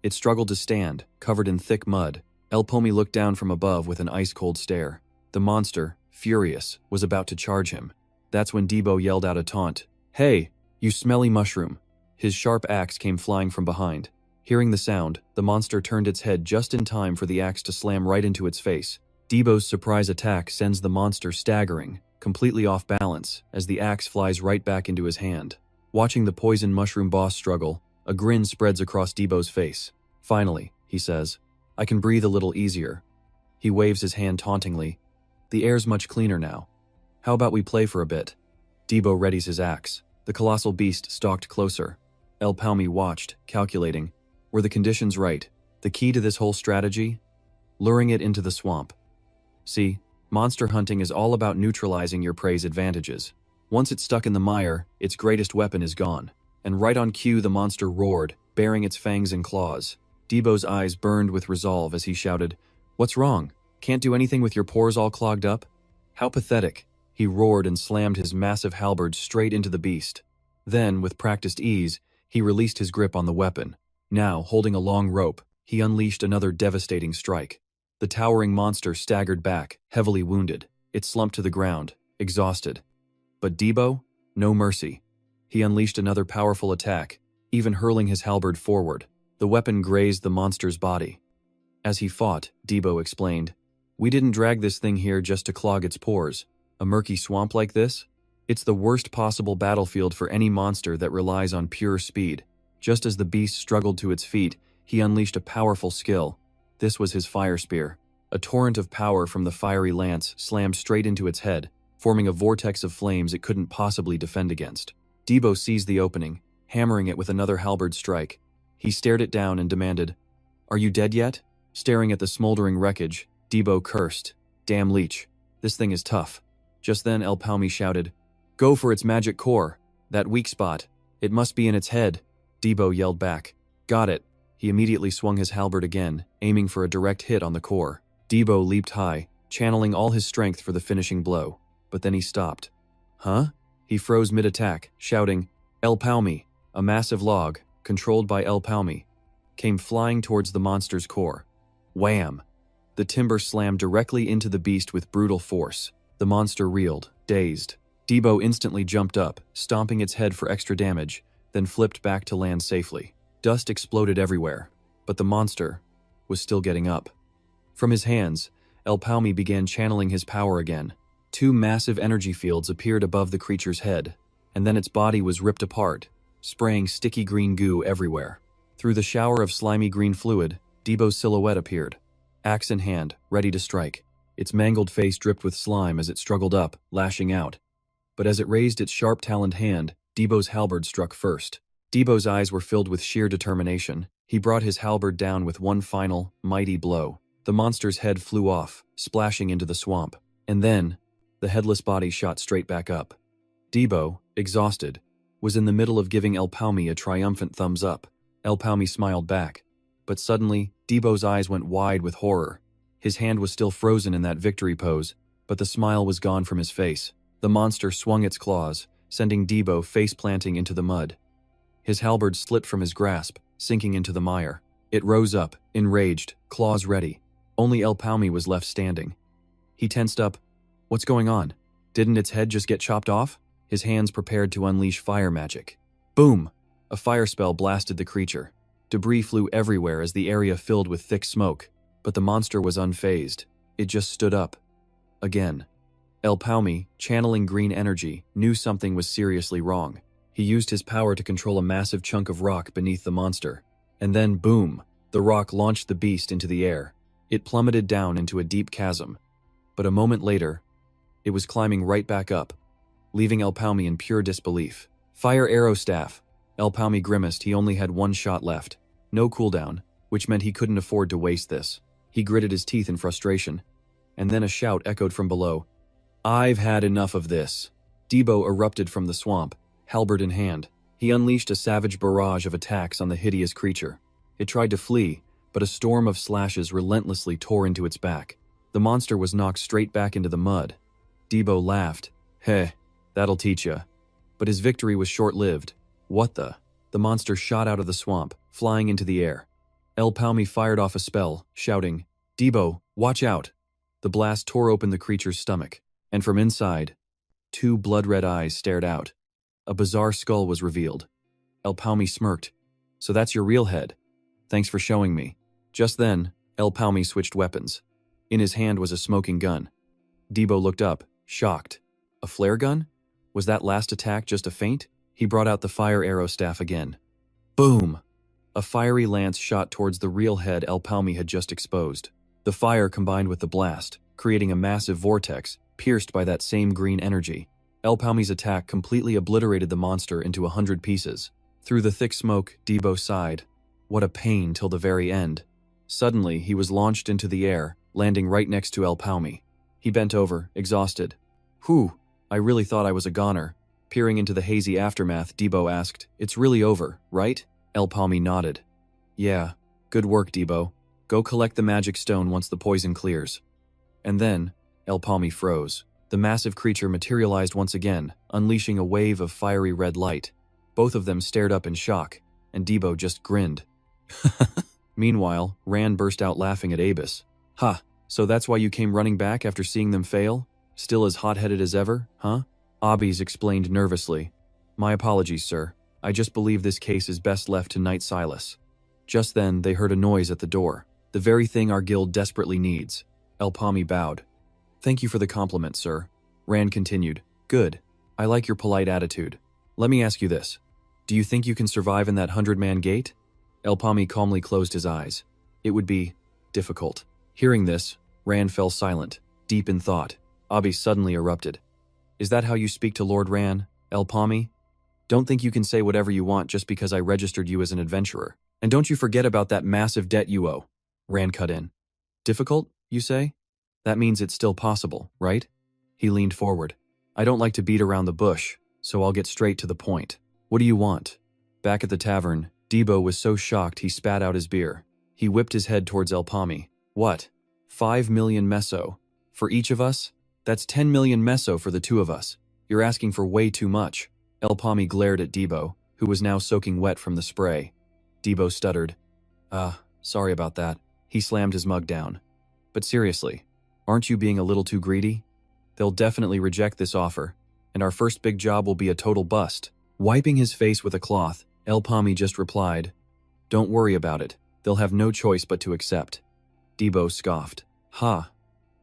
It struggled to stand, covered in thick mud. El Pami looked down from above with an ice-cold stare. The monster, furious, was about to charge him. That's when Debo yelled out a taunt. Hey, you smelly mushroom! His sharp axe came flying from behind. Hearing the sound, the monster turned its head just in time for the axe to slam right into its face. Debo's surprise attack sends the monster staggering, completely off balance, as the axe flies right back into his hand. Watching the poison mushroom boss struggle, a grin spreads across Debo's face. Finally, he says, I can breathe a little easier. He waves his hand tauntingly. The air's much cleaner now. How about we play for a bit? Debo readies his axe. The colossal beast stalked closer. El Pami watched, calculating. Were the conditions right? The key to this whole strategy? Luring it into the swamp. See, monster hunting is all about neutralizing your prey's advantages. Once it's stuck in the mire, its greatest weapon is gone. And right on cue the monster roared, baring its fangs and claws. Debo's eyes burned with resolve as he shouted, What's wrong? Can't do anything with your pores all clogged up? How pathetic. He roared and slammed his massive halberd straight into the beast. Then, with practiced ease, he released his grip on the weapon. Now, holding a long rope, he unleashed another devastating strike. The towering monster staggered back, heavily wounded. It slumped to the ground, exhausted. But Debo? No mercy. He unleashed another powerful attack, even hurling his halberd forward. The weapon grazed the monster's body. As he fought, Debo explained, "We didn't drag this thing here just to clog its pores. A murky swamp like this? It's the worst possible battlefield for any monster that relies on pure speed." Just as the beast struggled to its feet, he unleashed a powerful skill. This was his fire spear. A torrent of power from the fiery lance slammed straight into its head, forming a vortex of flames it couldn't possibly defend against. Debo seized the opening, hammering it with another halberd strike. He stared it down and demanded, "Are you dead yet?" Staring at the smoldering wreckage, Debo cursed, "Damn leech. This thing is tough." Just then El Palmi shouted, "Go for its magic core. That weak spot. It must be in its head." Debo yelled back, "Got it." He immediately swung his halberd again, aiming for a direct hit on the core. Debo leaped high, channeling all his strength for the finishing blow. But then he stopped. "Huh?" He froze mid-attack, shouting, "El Palmi!" A massive log, controlled by El Palmi, came flying towards the monster's core. Wham! The timber slammed directly into the beast with brutal force. The monster reeled, dazed. Debo instantly jumped up, stomping its head for extra damage, then flipped back to land safely. Dust exploded everywhere, but the monster was still getting up. From his hands, El Palmi began channeling his power again. Two massive energy fields appeared above the creature's head, and then its body was ripped apart, spraying sticky green goo everywhere. Through the shower of slimy green fluid, Debo's silhouette appeared, axe in hand, ready to strike. Its mangled face dripped with slime as it struggled up, lashing out. But as it raised its sharp-taloned hand, Debo's halberd struck first. Debo's eyes were filled with sheer determination. He brought his halberd down with one final, mighty blow. The monster's head flew off, splashing into the swamp. And then, the headless body shot straight back up. Debo, exhausted, was in the middle of giving El Palmi a triumphant thumbs up. El Palmi smiled back. But suddenly, Debo's eyes went wide with horror. His hand was still frozen in that victory pose, but the smile was gone from his face. The monster swung its claws, sending Debo face-planting into the mud. His halberd slipped from his grasp, sinking into the mire. It rose up, enraged, claws ready. Only El Palmi was left standing. He tensed up. What's going on? Didn't its head just get chopped off? His hands prepared to unleash fire magic. Boom! A fire spell blasted the creature. Debris flew everywhere as the area filled with thick smoke, but the monster was unfazed. It just stood up. Again. El Palmi, channeling green energy, knew something was seriously wrong. He used his power to control a massive chunk of rock beneath the monster. And then, boom! The rock launched the beast into the air. It plummeted down into a deep chasm. But a moment later, it was climbing right back up, leaving El Palmi in pure disbelief. Fire arrow staff! El Palmi grimaced. He only had one shot left. No cooldown, which meant he couldn't afford to waste this. He gritted his teeth in frustration. And then a shout echoed from below. "I've had enough of this." Debo erupted from the swamp, halberd in hand. He unleashed a savage barrage of attacks on the hideous creature. It tried to flee, but a storm of slashes relentlessly tore into its back. The monster was knocked straight back into the mud. Debo laughed. "Heh, that'll teach ya." But his victory was short-lived. What the? The monster shot out of the swamp, flying into the air. El Palmi fired off a spell, shouting, "Debo, watch out!" The blast tore open the creature's stomach, and from inside, two blood-red eyes stared out. A bizarre skull was revealed. El Palmi smirked. "So that's your real head. Thanks for showing me." Just then, El Palmi switched weapons. In his hand was a smoking gun. Debo looked up, shocked. A flare gun? Was that last attack just a feint? He brought out the fire arrow staff again. Boom! A fiery lance shot towards the real head El Palmi had just exposed. The fire combined with the blast, creating a massive vortex, pierced by that same green energy. El Palmi's attack completely obliterated the monster into 100 pieces. Through the thick smoke, Debo sighed. What a pain till the very end. Suddenly, he was launched into the air, landing right next to El Palmi. He bent over, exhausted. Whew, I really thought I was a goner. Peering into the hazy aftermath, Debo asked, "It's really over, right?" El Palmi nodded. "Yeah, good work, Debo. Go collect the magic stone once the poison clears." And then, El Palmi froze. The massive creature materialized once again, unleashing a wave of fiery red light. Both of them stared up in shock, and Debo just grinned. Meanwhile, Rand burst out laughing at Abis. "Ha, so that's why you came running back after seeing them fail? Still as hot-headed as ever, huh?" Abis explained nervously. "My apologies, sir. I just believe this case is best left to Knight Silas." Just then, they heard a noise at the door. The very thing our guild desperately needs. El Palmi bowed. Thank you for the compliment, sir. Rand continued. Good. I like your polite attitude. Let me ask you this. Do you think you can survive in that 100-man gate? El Palmi calmly closed his eyes. It would be difficult. Hearing this, Rand fell silent, deep in thought. Abi suddenly erupted. Is that how you speak to Lord Ran, El Palmi? Don't think you can say whatever you want just because I registered you as an adventurer. And don't you forget about that massive debt you owe. Rand cut in. Difficult, you say? That means it's still possible, right? He leaned forward. I don't like to beat around the bush, so I'll get straight to the point. What do you want? Back at the tavern, Debo was so shocked he spat out his beer. He whipped his head towards El Palmi. What? 5 million meso. For each of us? That's 10 million meso for the two of us. You're asking for way too much. El Palmi glared at Debo, who was now soaking wet from the spray. Debo stuttered. Sorry about that. He slammed his mug down. But seriously, aren't you being a little too greedy? They'll definitely reject this offer, and our first big job will be a total bust. Wiping his face with a cloth, El Palmi just replied, Don't worry about it. They'll have no choice but to accept. Debo scoffed. Ha!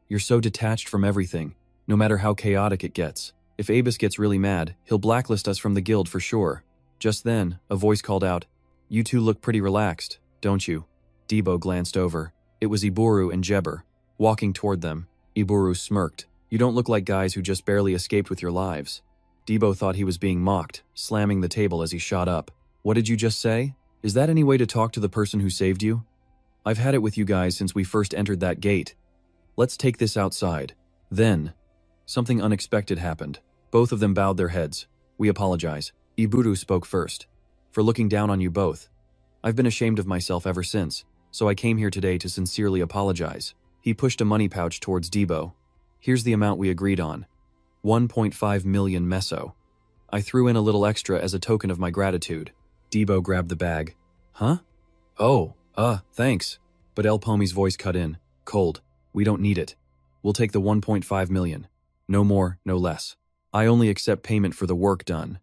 You're so detached from everything, no matter how chaotic it gets. If Abus gets really mad, he'll blacklist us from the guild for sure. Just then, a voice called out, You two look pretty relaxed, don't you? Debo glanced over. It was Iburu and Jeber. Walking toward them, Iburu smirked. You don't look like guys who just barely escaped with your lives. Debo thought he was being mocked, slamming the table as he shot up. What did you just say? Is that any way to talk to the person who saved you? I've had it with you guys since we first entered that gate. Let's take this outside. Then, something unexpected happened. Both of them bowed their heads. We apologize. Iburu spoke first. For looking down on you both. I've been ashamed of myself ever since, so I came here today to sincerely apologize. He pushed a money pouch towards Debo. Here's the amount we agreed on. 1.5 million meso. I threw in a little extra as a token of my gratitude. Debo grabbed the bag. Huh? Oh, thanks. But El Palmi's voice cut in. Cold. We don't need it. We'll take the 1.5 million. No more, no less. I only accept payment for the work done.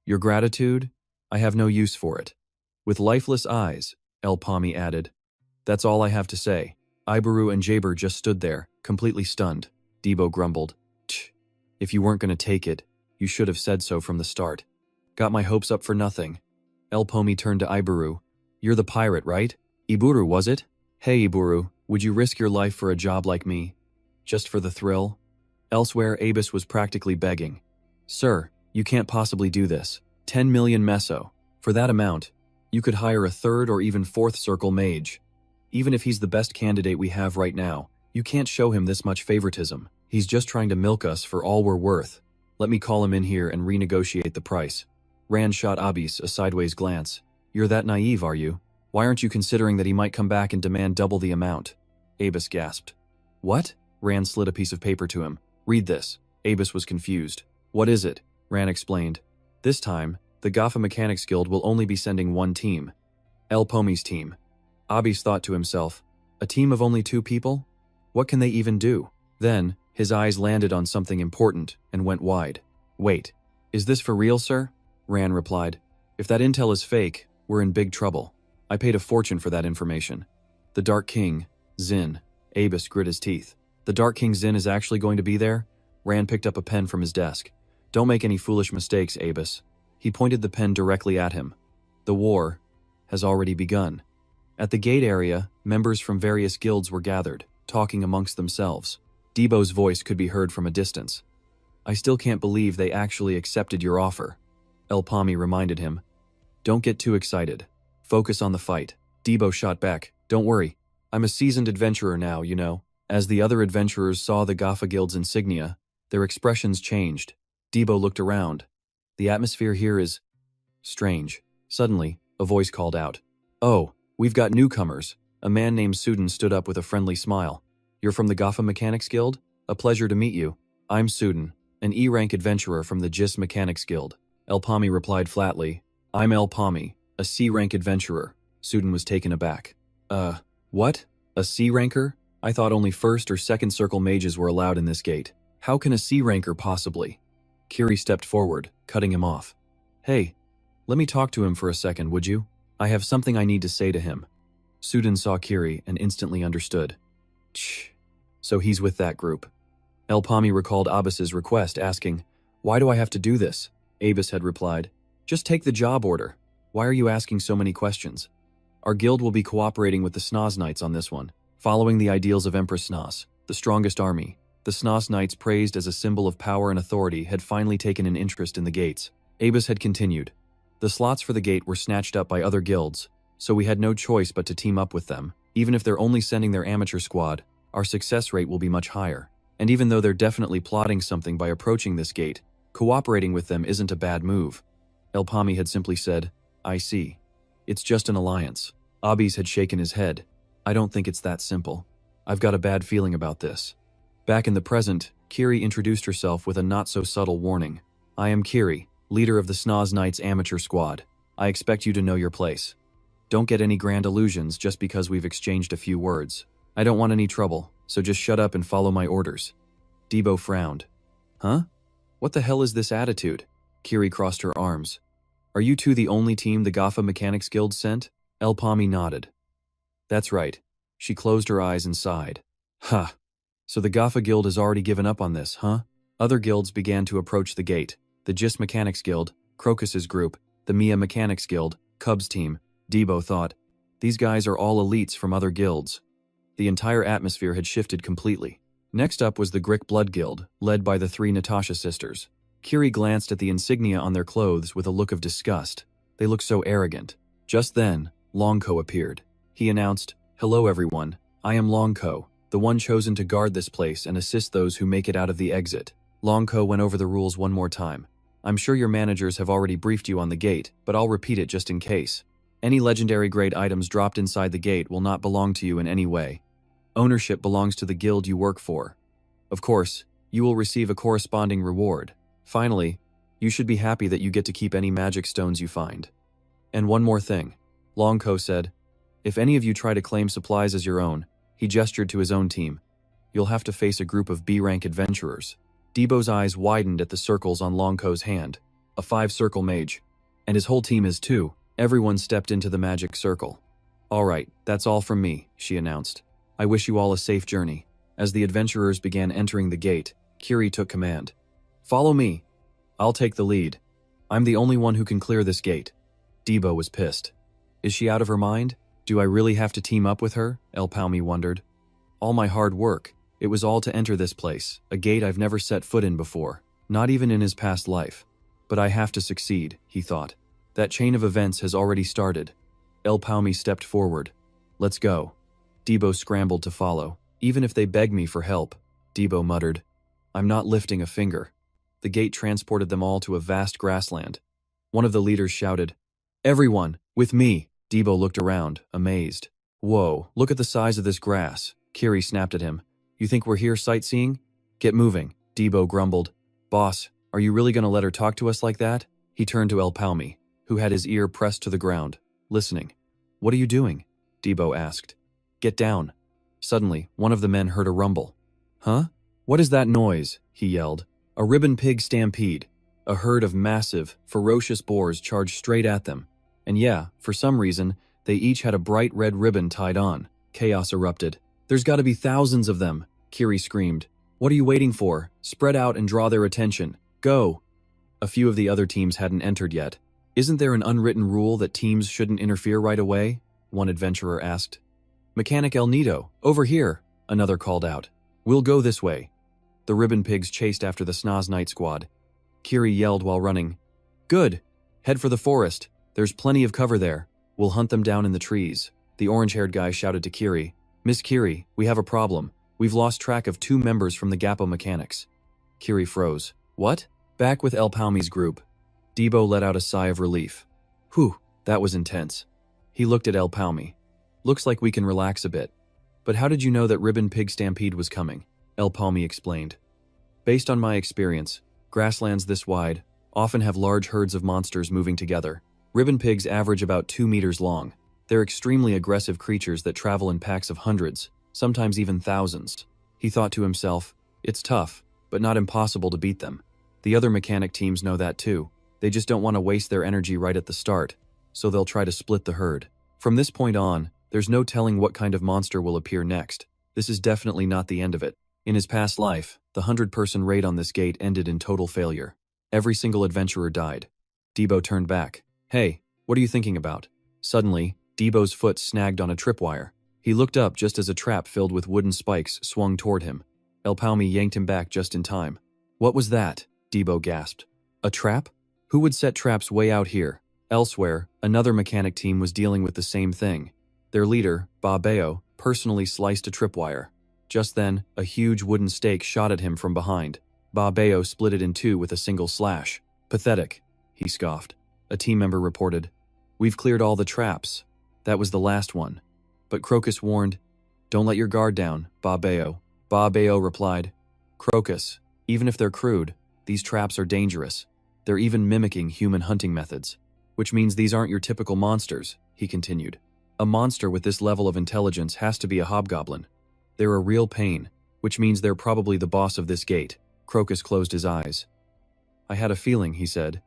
Your gratitude? I have no use for it. With lifeless eyes, El Palmi added. That's all I have to say. Iburu and Jaber just stood there, completely stunned. Debo grumbled. Tch. If you weren't going to take it, you should have said so from the start. Got my hopes up for nothing. El Palmi turned to Iburu. You're the pirate, right? Iburu, was it? Hey, Iburu, would you risk your life for a job like me? Just for the thrill? Elsewhere, Abus was practically begging. Sir, you can't possibly do this. 10 million meso. For that amount, you could hire a third or even fourth circle mage. Even if he's the best candidate we have right now, you can't show him this much favoritism. He's just trying to milk us for all we're worth. Let me call him in here and renegotiate the price. Rand shot Abis a sideways glance. You're that naive, are you? Why aren't you considering that he might come back and demand double the amount? Abus gasped. What? Rand slid a piece of paper to him. Read this. Abus was confused. What is it? Rand explained. This time, the Gaffa Mechanics Guild will only be sending one team. El Palmi's team. Abis thought to himself, a team of only 2 people? What can they even do? Then, his eyes landed on something important and went wide. Wait, is this for real, sir? Rand replied. If that intel is fake, we're in big trouble. I paid a fortune for that information. The Dark King, Zin. Abus grit his teeth. The Dark King Zin is actually going to be there? Rand picked up a pen from his desk. Don't make any foolish mistakes, Abus. He pointed the pen directly at him. The war has already begun. At the gate area, members from various guilds were gathered, talking amongst themselves. Debo's voice could be heard from a distance. I still can't believe they actually accepted your offer. El Palmi reminded him. Don't get too excited. Focus on the fight. Debo shot back. Don't worry. I'm a seasoned adventurer now, you know. As the other adventurers saw the Gaffa Guild's insignia, their expressions changed. Debo looked around. The atmosphere here is strange. Suddenly, a voice called out. Oh, we've got newcomers. A man named Suden stood up with a friendly smile. You're from the Gaffa Mechanics Guild? A pleasure to meet you. I'm Suden, an E-rank adventurer from the Gis Mechanics Guild. El Palmi replied flatly. I'm El Palmi, a C-rank adventurer. Suden was taken aback. What? A C-ranker? I thought only first or second circle mages were allowed in this gate. How can a C-ranker possibly? Kiri stepped forward, cutting him off. Hey, let me talk to him for a second, would you? I have something I need to say to him. Suden saw Kiri and instantly understood. Shh. So he's with that group. El Pami recalled Abbas's request, asking, "Why do I have to do this?" Abbas had replied, "Just take the job order. Why are you asking so many questions? Our guild will be cooperating with the Snoz Knights on this one, following the ideals of Empress Snoz, the strongest army. The Snoz Knights, praised as a symbol of power and authority, had finally taken an interest in the gates." Abbas had continued, "The slots for the gate were snatched up by other guilds, so we had no choice but to team up with them. Even if they're only sending their amateur squad, our success rate will be much higher. And even though they're definitely plotting something by approaching this gate, cooperating with them isn't a bad move." El Pami had simply said, "I see. It's just an alliance." Abis had shaken his head. "I don't think it's that simple. I've got a bad feeling about this." Back in the present, Kiri introduced herself with a not-so-subtle warning. "I am Kiri, leader of the Snoz Knights amateur squad. I expect you to know your place. Don't get any grand illusions just because we've exchanged a few words. I don't want any trouble, so just shut up and follow my orders." Debo frowned. "Huh? What the hell is this attitude?" Kiri crossed her arms. "Are you two the only team the Gaffa Mechanics Guild sent?" El Pami nodded. "That's right." She closed her eyes and sighed. "Ha! So the Gaffa Guild has already given up on this, huh?" Other guilds began to approach the gate. The Gist Mechanics Guild, Crocus's group, the Mia Mechanics Guild, Cub's team. Debo thought, these guys are all elites from other guilds. The entire atmosphere had shifted completely. Next up was the Grick Blood Guild, led by the three Natasha sisters. Kiri glanced at the insignia on their clothes with a look of disgust. They looked so arrogant. Just then, Longko appeared. He announced, "Hello everyone, I am Longko, the one chosen to guard this place and assist those who make it out of the exit." Longko went over the rules one more time. "I'm sure your managers have already briefed you on the gate, but I'll repeat it just in case. Any legendary grade items dropped inside the gate will not belong to you in any way. Ownership belongs to the guild you work for. Of course, you will receive a corresponding reward. Finally, you should be happy that you get to keep any magic stones you find. And one more thing," Longko said. "If any of you try to claim supplies as your own," he gestured to his own team, "you'll have to face a group of B-rank adventurers." Debo's eyes widened at the circles on Longko's hand. A 5-circle mage. And his whole team is too. Everyone stepped into the magic circle. "All right, that's all from me," she announced. "I wish you all a safe journey." As the adventurers began entering the gate, Kiri took command. "Follow me. I'll take the lead. I'm the only one who can clear this gate." Debo was pissed. Is she out of her mind? Do I really have to team up with her? El Pami wondered. All my hard work, it was all to enter this place, a gate I've never set foot in before, not even in his past life. But I have to succeed, he thought. That chain of events has already started. El Pami stepped forward. "Let's go." Debo scrambled to follow. "Even if they beg me for help," Debo muttered. "I'm not lifting a finger." The gate transported them all to a vast grassland. One of the leaders shouted, "Everyone, with me!" Debo looked around, amazed. "Whoa, look at the size of this grass." Kiri snapped at him. "You think we're here sightseeing? Get moving." Debo grumbled. "Boss, are you really going to let her talk to us like that?" He turned to El Pami, who had his ear pressed to the ground, listening. "What are you doing?" Debo asked. "Get down." Suddenly, one of the men heard a rumble. "Huh? What is that noise?" he yelled. A ribbon pig stampede. A herd of massive, ferocious boars charged straight at them. And yeah, for some reason, they each had a bright red ribbon tied on. Chaos erupted. "There's got to be thousands of them," Kiri screamed. "What are you waiting for? Spread out and draw their attention. Go!" A few of the other teams hadn't entered yet. "Isn't there an unwritten rule that teams shouldn't interfere right away?" one adventurer asked. "Mechanic El Nido, over here," another called out. "We'll go this way." The ribbon pigs chased after the Snoz Knight squad. Kiri yelled while running. "Good! Head for the forest. There's plenty of cover there. We'll hunt them down in the trees." The orange-haired guy shouted to Kiri. "Miss Kiri, we have a problem. We've lost track of 2 members from the Gappo Mechanics." Kiri froze. "What?" Back with El Palmi's group. Debo let out a sigh of relief. "Whew, that was intense." He looked at El Palmi. "Looks like we can relax a bit. But how did you know that Ribbon Pig Stampede was coming?" El Palmi explained. "Based on my experience, grasslands this wide often have large herds of monsters moving together. Ribbon pigs average about 2 meters long. They're extremely aggressive creatures that travel in packs of hundreds, sometimes even thousands." He thought to himself, it's tough, but not impossible to beat them. The other mechanic teams know that too. They just don't want to waste their energy right at the start. so they'll try to split the herd. From this point on, there's no telling what kind of monster will appear next. This is definitely not the end of it. In his past life, the 100-person raid on this gate ended in total failure. Every single adventurer died. Debo turned back. Hey, what are you thinking about? Suddenly, Debo's foot snagged on a tripwire. He looked up just as a trap filled with wooden spikes swung toward him. El Palmi yanked him back just in time. What was that? Debo gasped. A trap? Who would set traps way out here? Elsewhere, another mechanic team was dealing with the same thing. Their leader, Ba Bayo, personally sliced a tripwire. Just then, a huge wooden stake shot at him from behind. Ba Bayo split it in two with a single slash. Pathetic, he scoffed. A team member reported. We've cleared all the traps. That was the last one. But Crocus warned, don't let your guard down, Ba Bayo. Ba Bayo replied, Crocus, even if they're crude, these traps are dangerous. They're even mimicking human hunting methods. Which means these aren't your typical monsters, he continued. A monster with this level of intelligence has to be a hobgoblin. They're a real pain, which means they're probably the boss of this gate. Crocus closed his eyes. I had a feeling, he said.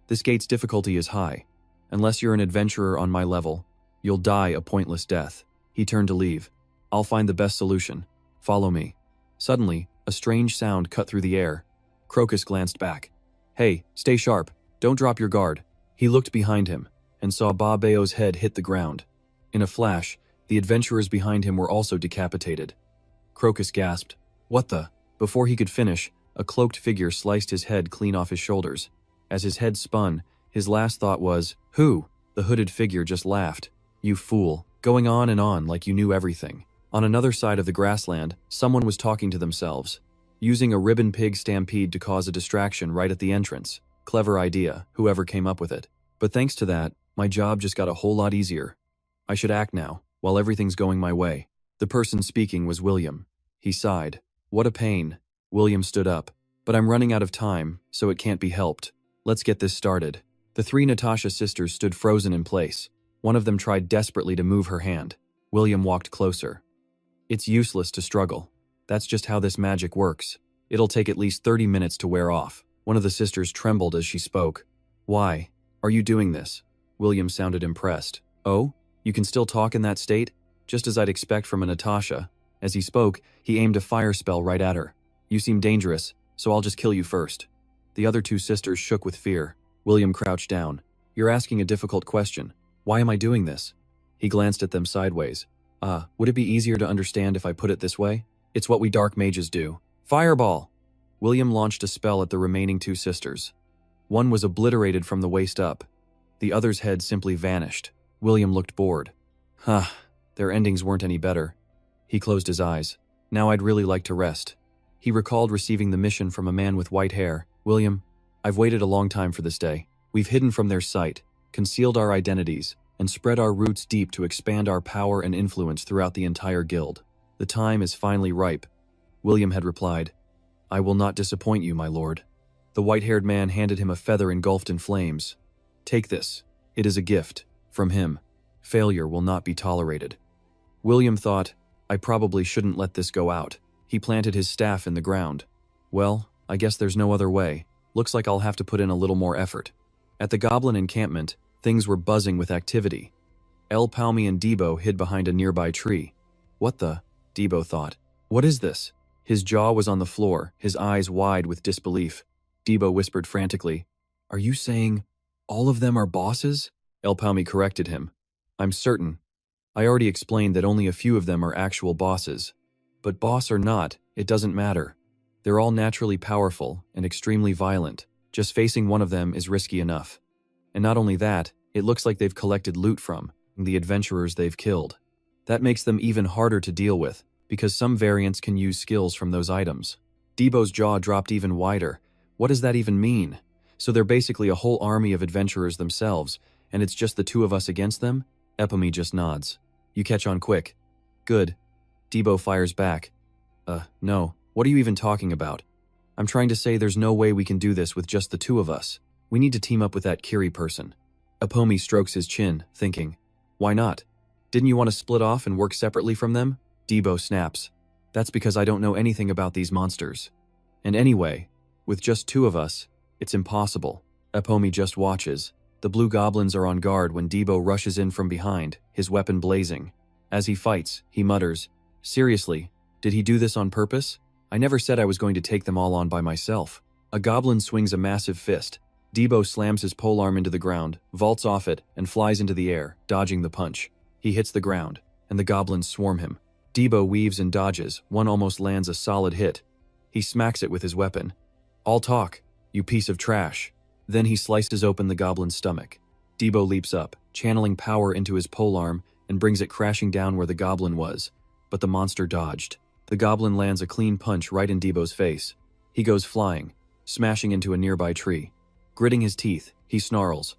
This gate's difficulty is high. Unless you're an adventurer on my level, you'll die a pointless death. He turned to leave. I'll find the best solution. Follow me. Suddenly, a strange sound cut through the air. Crocus glanced back. Hey, stay sharp. Don't drop your guard. He looked behind him and saw Ba Bayo's head hit the ground. In a flash, the adventurers behind him were also decapitated. Crocus gasped. What the? Before he could finish, a cloaked figure sliced his head clean off his shoulders. As his head spun, his last thought was, who? The hooded figure just laughed. You fool, going on and on like you knew everything. On another side of the grassland, someone was talking to themselves, using a ribbon pig stampede to cause a distraction right at the entrance. Clever idea, whoever came up with it. But thanks to that, my job just got a whole lot easier. I should act now, while everything's going my way. The person speaking was William. He sighed. What a pain. William stood up. But I'm running out of time, so it can't be helped. Let's get this started. The three Natasha sisters stood frozen in place. One of them tried desperately to move her hand. William walked closer. It's useless to struggle. That's just how this magic works. It'll take at least 30 minutes to wear off. One of the sisters trembled as she spoke. Why? Are you doing this? William sounded impressed. Oh? You can still talk in that state? Just as I'd expect from a Natasha. As he spoke, he aimed a fire spell right at her. You seem dangerous, so I'll just kill you first. The other two sisters shook with fear. William crouched down. You're asking a difficult question. Why am I doing this? He glanced at them sideways. Would it be easier to understand if I put it this way? It's what we dark mages do. Fireball! William launched a spell at the remaining two sisters. One was obliterated from the waist up. The other's head simply vanished. William looked bored. Their endings weren't any better. He closed his eyes. Now I'd really like to rest. He recalled receiving the mission from a man with white hair. William, I've waited a long time for this day. We've hidden from their sight, concealed our identities, and spread our roots deep to expand our power and influence throughout the entire guild. The time is finally ripe. William had replied, I will not disappoint you, my lord. The white-haired man handed him a feather engulfed in flames. Take this. It is a gift. From him. Failure will not be tolerated. William thought, I probably shouldn't let this go out. He planted his staff in the ground. Well, I guess there's no other way. Looks like I'll have to put in a little more effort. At the goblin encampment, things were buzzing with activity. El Palmi and Debo hid behind a nearby tree. What the? Debo thought. What is this? His jaw was on the floor, his eyes wide with disbelief. Debo whispered frantically, Are you saying all of them are bosses? El Palmi corrected him. I'm certain. I already explained that only a few of them are actual bosses. But boss or not, it doesn't matter. They're all naturally powerful and extremely violent. Just facing one of them is risky enough. And not only that, it looks like they've collected loot from the adventurers they've killed. That makes them even harder to deal with, because some variants can use skills from those items. Debo's jaw dropped even wider. What does that even mean? So they're basically a whole army of adventurers themselves, and it's just the two of us against them? Epome just nods. You catch on quick. Good. Debo fires back. No. What are you even talking about? I'm trying to say there's no way we can do this with just the two of us. We need to team up with that Kiri person. Epome strokes his chin, thinking, Why not? Didn't you want to split off and work separately from them? Debo snaps. That's because I don't know anything about these monsters. And anyway, with just two of us, it's impossible. Epome just watches. The blue goblins are on guard when Debo rushes in from behind, his weapon blazing. As he fights, he mutters, "Seriously, did he do this on purpose? I never said I was going to take them all on by myself." A goblin swings a massive fist. Debo slams his polearm into the ground, vaults off it, and flies into the air, dodging the punch. He hits the ground, and the goblins swarm him. Debo weaves and dodges, one almost lands a solid hit. He smacks it with his weapon. "All talk, you piece of trash." Then he slices open the goblin's stomach. Debo leaps up, channeling power into his polearm, and brings it crashing down where the goblin was. But the monster dodged. The goblin lands a clean punch right in Debo's face. He goes flying, smashing into a nearby tree. Gritting his teeth, he snarls,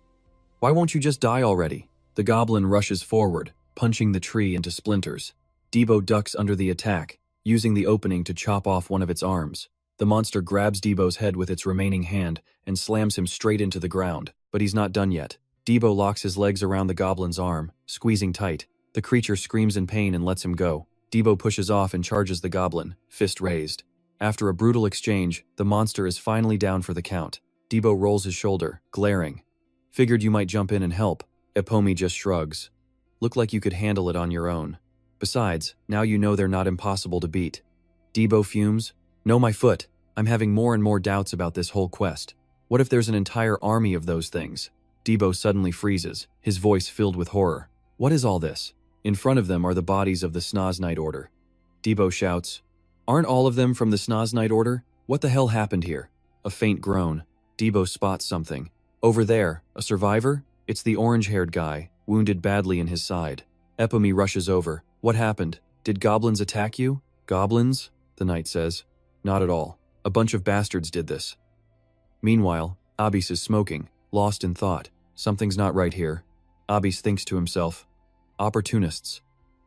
"Why won't you just die already?" The goblin rushes forward, punching the tree into splinters. Debo ducks under the attack, using the opening to chop off one of its arms. The monster grabs Debo's head with its remaining hand and slams him straight into the ground, but he's not done yet. Debo locks his legs around the goblin's arm, squeezing tight. The creature screams in pain and lets him go. Debo pushes off and charges the goblin, fist raised. After a brutal exchange, the monster is finally down for the count. Debo rolls his shoulder, glaring. "Figured you might jump in and help." Epomi just shrugs. "Look like you could handle it on your own. Besides, now you know they're not impossible to beat." Debo fumes. "No, my foot. I'm having more and more doubts about this whole quest. What if there's an entire army of those things?" Debo suddenly freezes, his voice filled with horror. "What is all this?" In front of them are the bodies of the Snoz Knight Order. Debo shouts, "Aren't all of them from the Snoz Knight Order? What the hell happened here?" A faint groan. Debo spots something. "Over there, a survivor? It's the orange-haired guy, wounded badly in his side." Epomi rushes over. "What happened? Did goblins attack you?" "Goblins?" the knight says. "Not at all. A bunch of bastards did this." Meanwhile, Abis is smoking, lost in thought. Something's not right here. Abis thinks to himself, "Opportunists.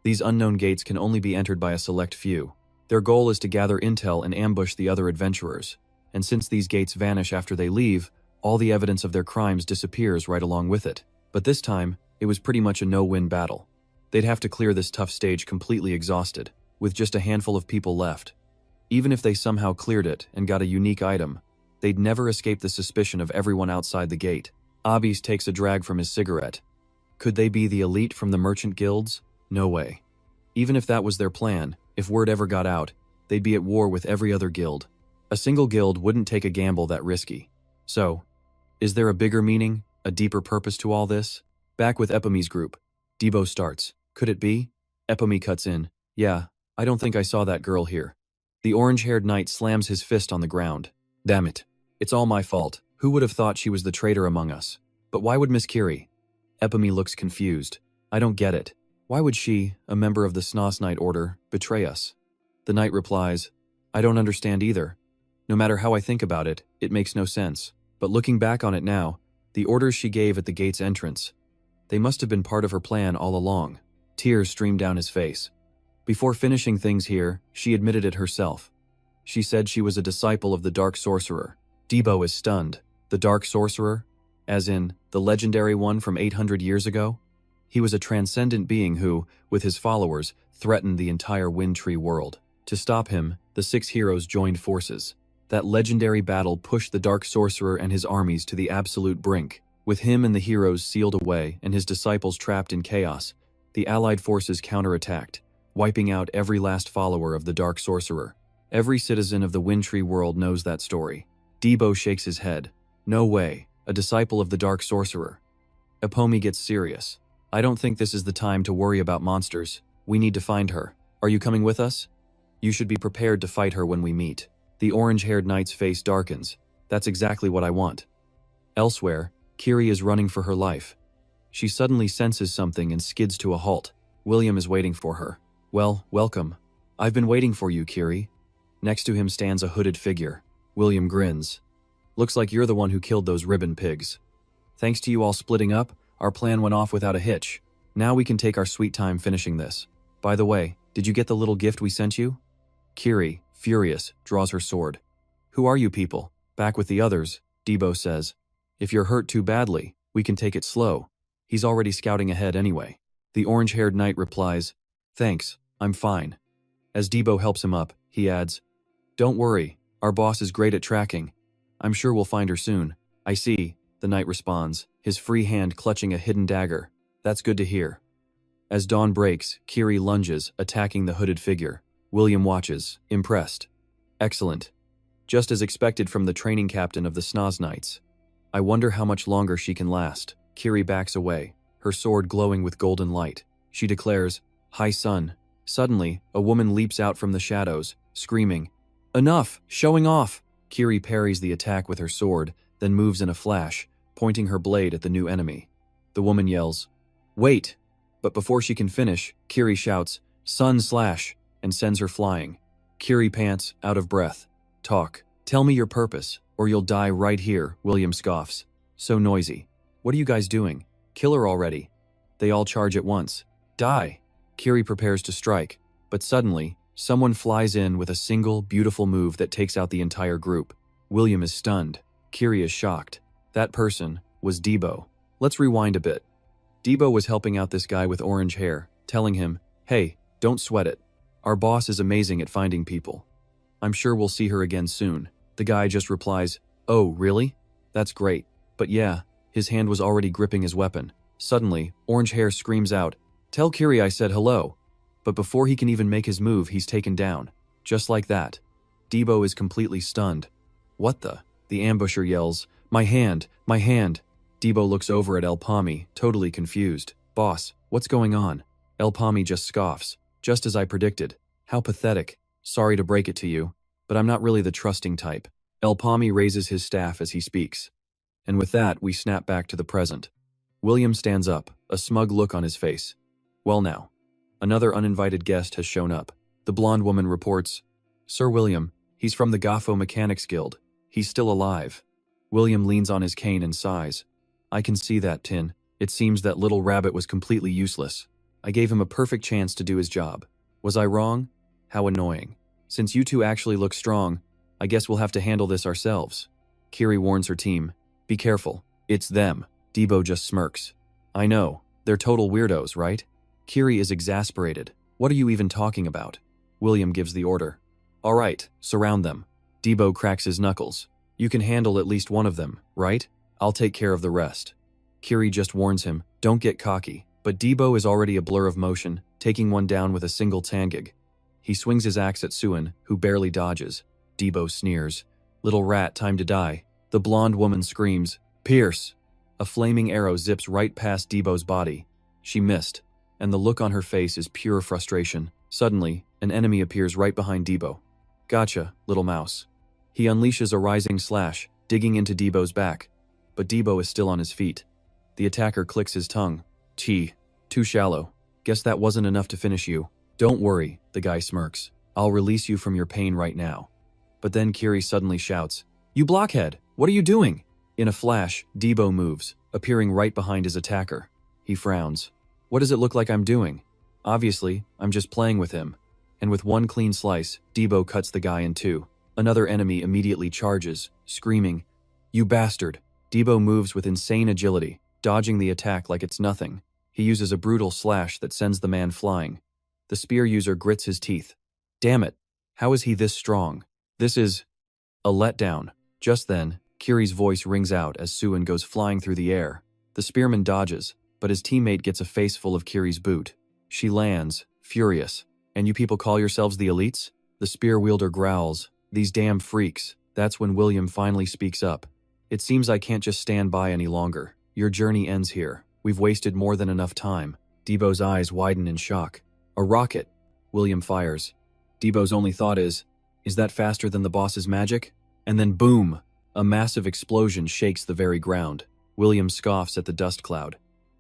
These unknown gates can only be entered by a select few. Their goal is to gather intel and ambush the other adventurers. And since these gates vanish after they leave, all the evidence of their crimes disappears right along with it. But this time, it was pretty much a no-win battle. They'd have to clear this tough stage completely exhausted, with just a handful of people left. Even if they somehow cleared it and got a unique item, they'd never escape the suspicion of everyone outside the gate." Abis takes a drag from his cigarette. Could they be the elite from the merchant guilds? No way. Even if that was their plan, if word ever got out, they'd be at war with every other guild. A single guild wouldn't take a gamble that risky. So, is there a bigger meaning, a deeper purpose to all this? Back with Epomi's group, Debo starts. "Could it be?" Epomi cuts in. "Yeah, I don't think I saw that girl here." The orange-haired knight slams his fist on the ground. "Damn it. It's all my fault. Who would have thought she was the traitor among us? But why would Miss Kiri?" Epomi looks confused. "I don't get it. Why would she, a member of the Snoz Knight Order, betray us?" The knight replies, "I don't understand either. No matter how I think about it, it makes no sense. But looking back on it now, the orders she gave at the gate's entrance, they must have been part of her plan all along." Tears streamed down his face. Before finishing things here, she admitted it herself. She said she was a disciple of the Dark Sorcerer. Debo is stunned. The Dark Sorcerer? As in, the legendary one from 800 years ago? He was a transcendent being who, with his followers, threatened the entire Wind Tree world. To stop him, the 6 heroes joined forces. That legendary battle pushed the Dark Sorcerer and his armies to the absolute brink. With him and the heroes sealed away and his disciples trapped in chaos, the allied forces counterattacked, wiping out every last follower of the Dark Sorcerer. Every citizen of the Wind Tree world knows that story. Debo shakes his head. "No way, a disciple of the Dark Sorcerer." Epomi gets serious. "I don't think this is the time to worry about monsters. We need to find her. Are you coming with us? You should be prepared to fight her when we meet." The orange-haired knight's face darkens. "That's exactly what I want." Elsewhere, Kiri is running for her life. She suddenly senses something and skids to a halt. William is waiting for her. "Well, welcome. I've been waiting for you, Kiri." Next to him stands a hooded figure. William grins. "Looks like you're the one who killed those ribbon pigs. Thanks to you all splitting up, our plan went off without a hitch. Now we can take our sweet time finishing this. By the way, did you get the little gift we sent you?" Kiri, furious, draws her sword. "Who are you people?" "Back with the others," Debo says. "If you're hurt too badly, we can take it slow. He's already scouting ahead anyway." The orange-haired knight replies, "Thanks, I'm fine." As Debo helps him up, he adds, "Don't worry, our boss is great at tracking. I'm sure we'll find her soon." "I see. the knight responds, his free hand clutching a hidden dagger. That's good to hear. As dawn breaks, Kiri lunges, attacking the hooded figure. William watches, impressed. Excellent. Just as expected from the training captain of the Snoz Knights. I wonder how much longer she can last. Kiri backs away, her sword glowing with golden light. She declares, High sun. Suddenly, a woman leaps out from the shadows, screaming, Enough! Showing off! Kiri parries the attack with her sword, then moves in a flash, pointing her blade at the new enemy. The woman yells, Wait! But before she can finish, Kiri shouts, Sun slash! And sends her flying. Kiri pants, out of breath. Talk. Tell me your purpose, or you'll die right here, William scoffs. So noisy. What are you guys doing? Kill her already. They all charge at once. Die! Kiri prepares to strike, but suddenly, someone flies in with a single, beautiful move that takes out the entire group. William is stunned. Kiri is shocked. That person was Debo. Let's rewind a bit. Debo was helping out this guy with orange hair, telling him, Hey, don't sweat it. Our boss is amazing at finding people. I'm sure we'll see her again soon. The guy just replies, Oh, really? That's great. But yeah, his hand was already gripping his weapon. Suddenly, orange hair screams out, Tell Kiri I said hello. But before he can even make his move, he's taken down. Just like that. Debo is completely stunned. What the? The ambusher yells, My hand! My hand! Debo looks over at El Palmi, totally confused. Boss, what's going on? El Palmi just scoffs. Just as I predicted. How pathetic. Sorry to break it to you, but I'm not really the trusting type. El Palmi raises his staff as he speaks. And with that, we snap back to the present. William stands up, a smug look on his face. Well now. Another uninvited guest has shown up. The blonde woman reports, Sir William, he's from the Gafo Mechanics Guild. He's still alive. William leans on his cane and sighs. I can see that, Tin. It seems that little rabbit was completely useless. I gave him a perfect chance to do his job. Was I wrong? How annoying. Since you two actually look strong, I guess we'll have to handle this ourselves. Kiri warns her team. Be careful. It's them. Debo just smirks. I know. They're total weirdos, right? Kiri is exasperated. What are you even talking about? William gives the order. All right, surround them. Debo cracks his knuckles. You can handle at least one of them, right? I'll take care of the rest. Kiri just warns him, don't get cocky. But Debo is already a blur of motion, taking one down with a single tangig. He swings his axe at Suin, who barely dodges. Debo sneers. Little rat, time to die. The blonde woman screams, Pierce! A flaming arrow zips right past Debo's body. She missed, and the look on her face is pure frustration. Suddenly, an enemy appears right behind Debo. Gotcha, little mouse. He unleashes a rising slash, digging into Debo's back. But Debo is still on his feet. The attacker clicks his tongue. Too shallow. Guess that wasn't enough to finish you. Don't worry, the guy smirks. I'll release you from your pain right now. But then Kiri suddenly shouts, You blockhead! What are you doing? In a flash, Debo moves, appearing right behind his attacker. He frowns. What does it look like I'm doing? Obviously, I'm just playing with him. And with one clean slice, Debo cuts the guy in two. Another enemy immediately charges, screaming, You bastard! Debo moves with insane agility, dodging the attack like it's nothing. He uses a brutal slash that sends the man flying. The spear user grits his teeth. Damn it! How is he this strong? This is a letdown. Just then, Kiri's voice rings out as Suin goes flying through the air. The spearman dodges, but his teammate gets a face full of Kiri's boot. She lands, furious. And you people call yourselves the elites? The spear wielder growls. These damn freaks. That's when William finally speaks up. It seems I can't just stand by any longer. Your journey ends here. We've wasted more than enough time. Debo's eyes widen in shock. A rocket. William fires. Debo's only thought is that faster than the boss's magic? And then boom! A massive explosion shakes the very ground. William scoffs at the dust cloud.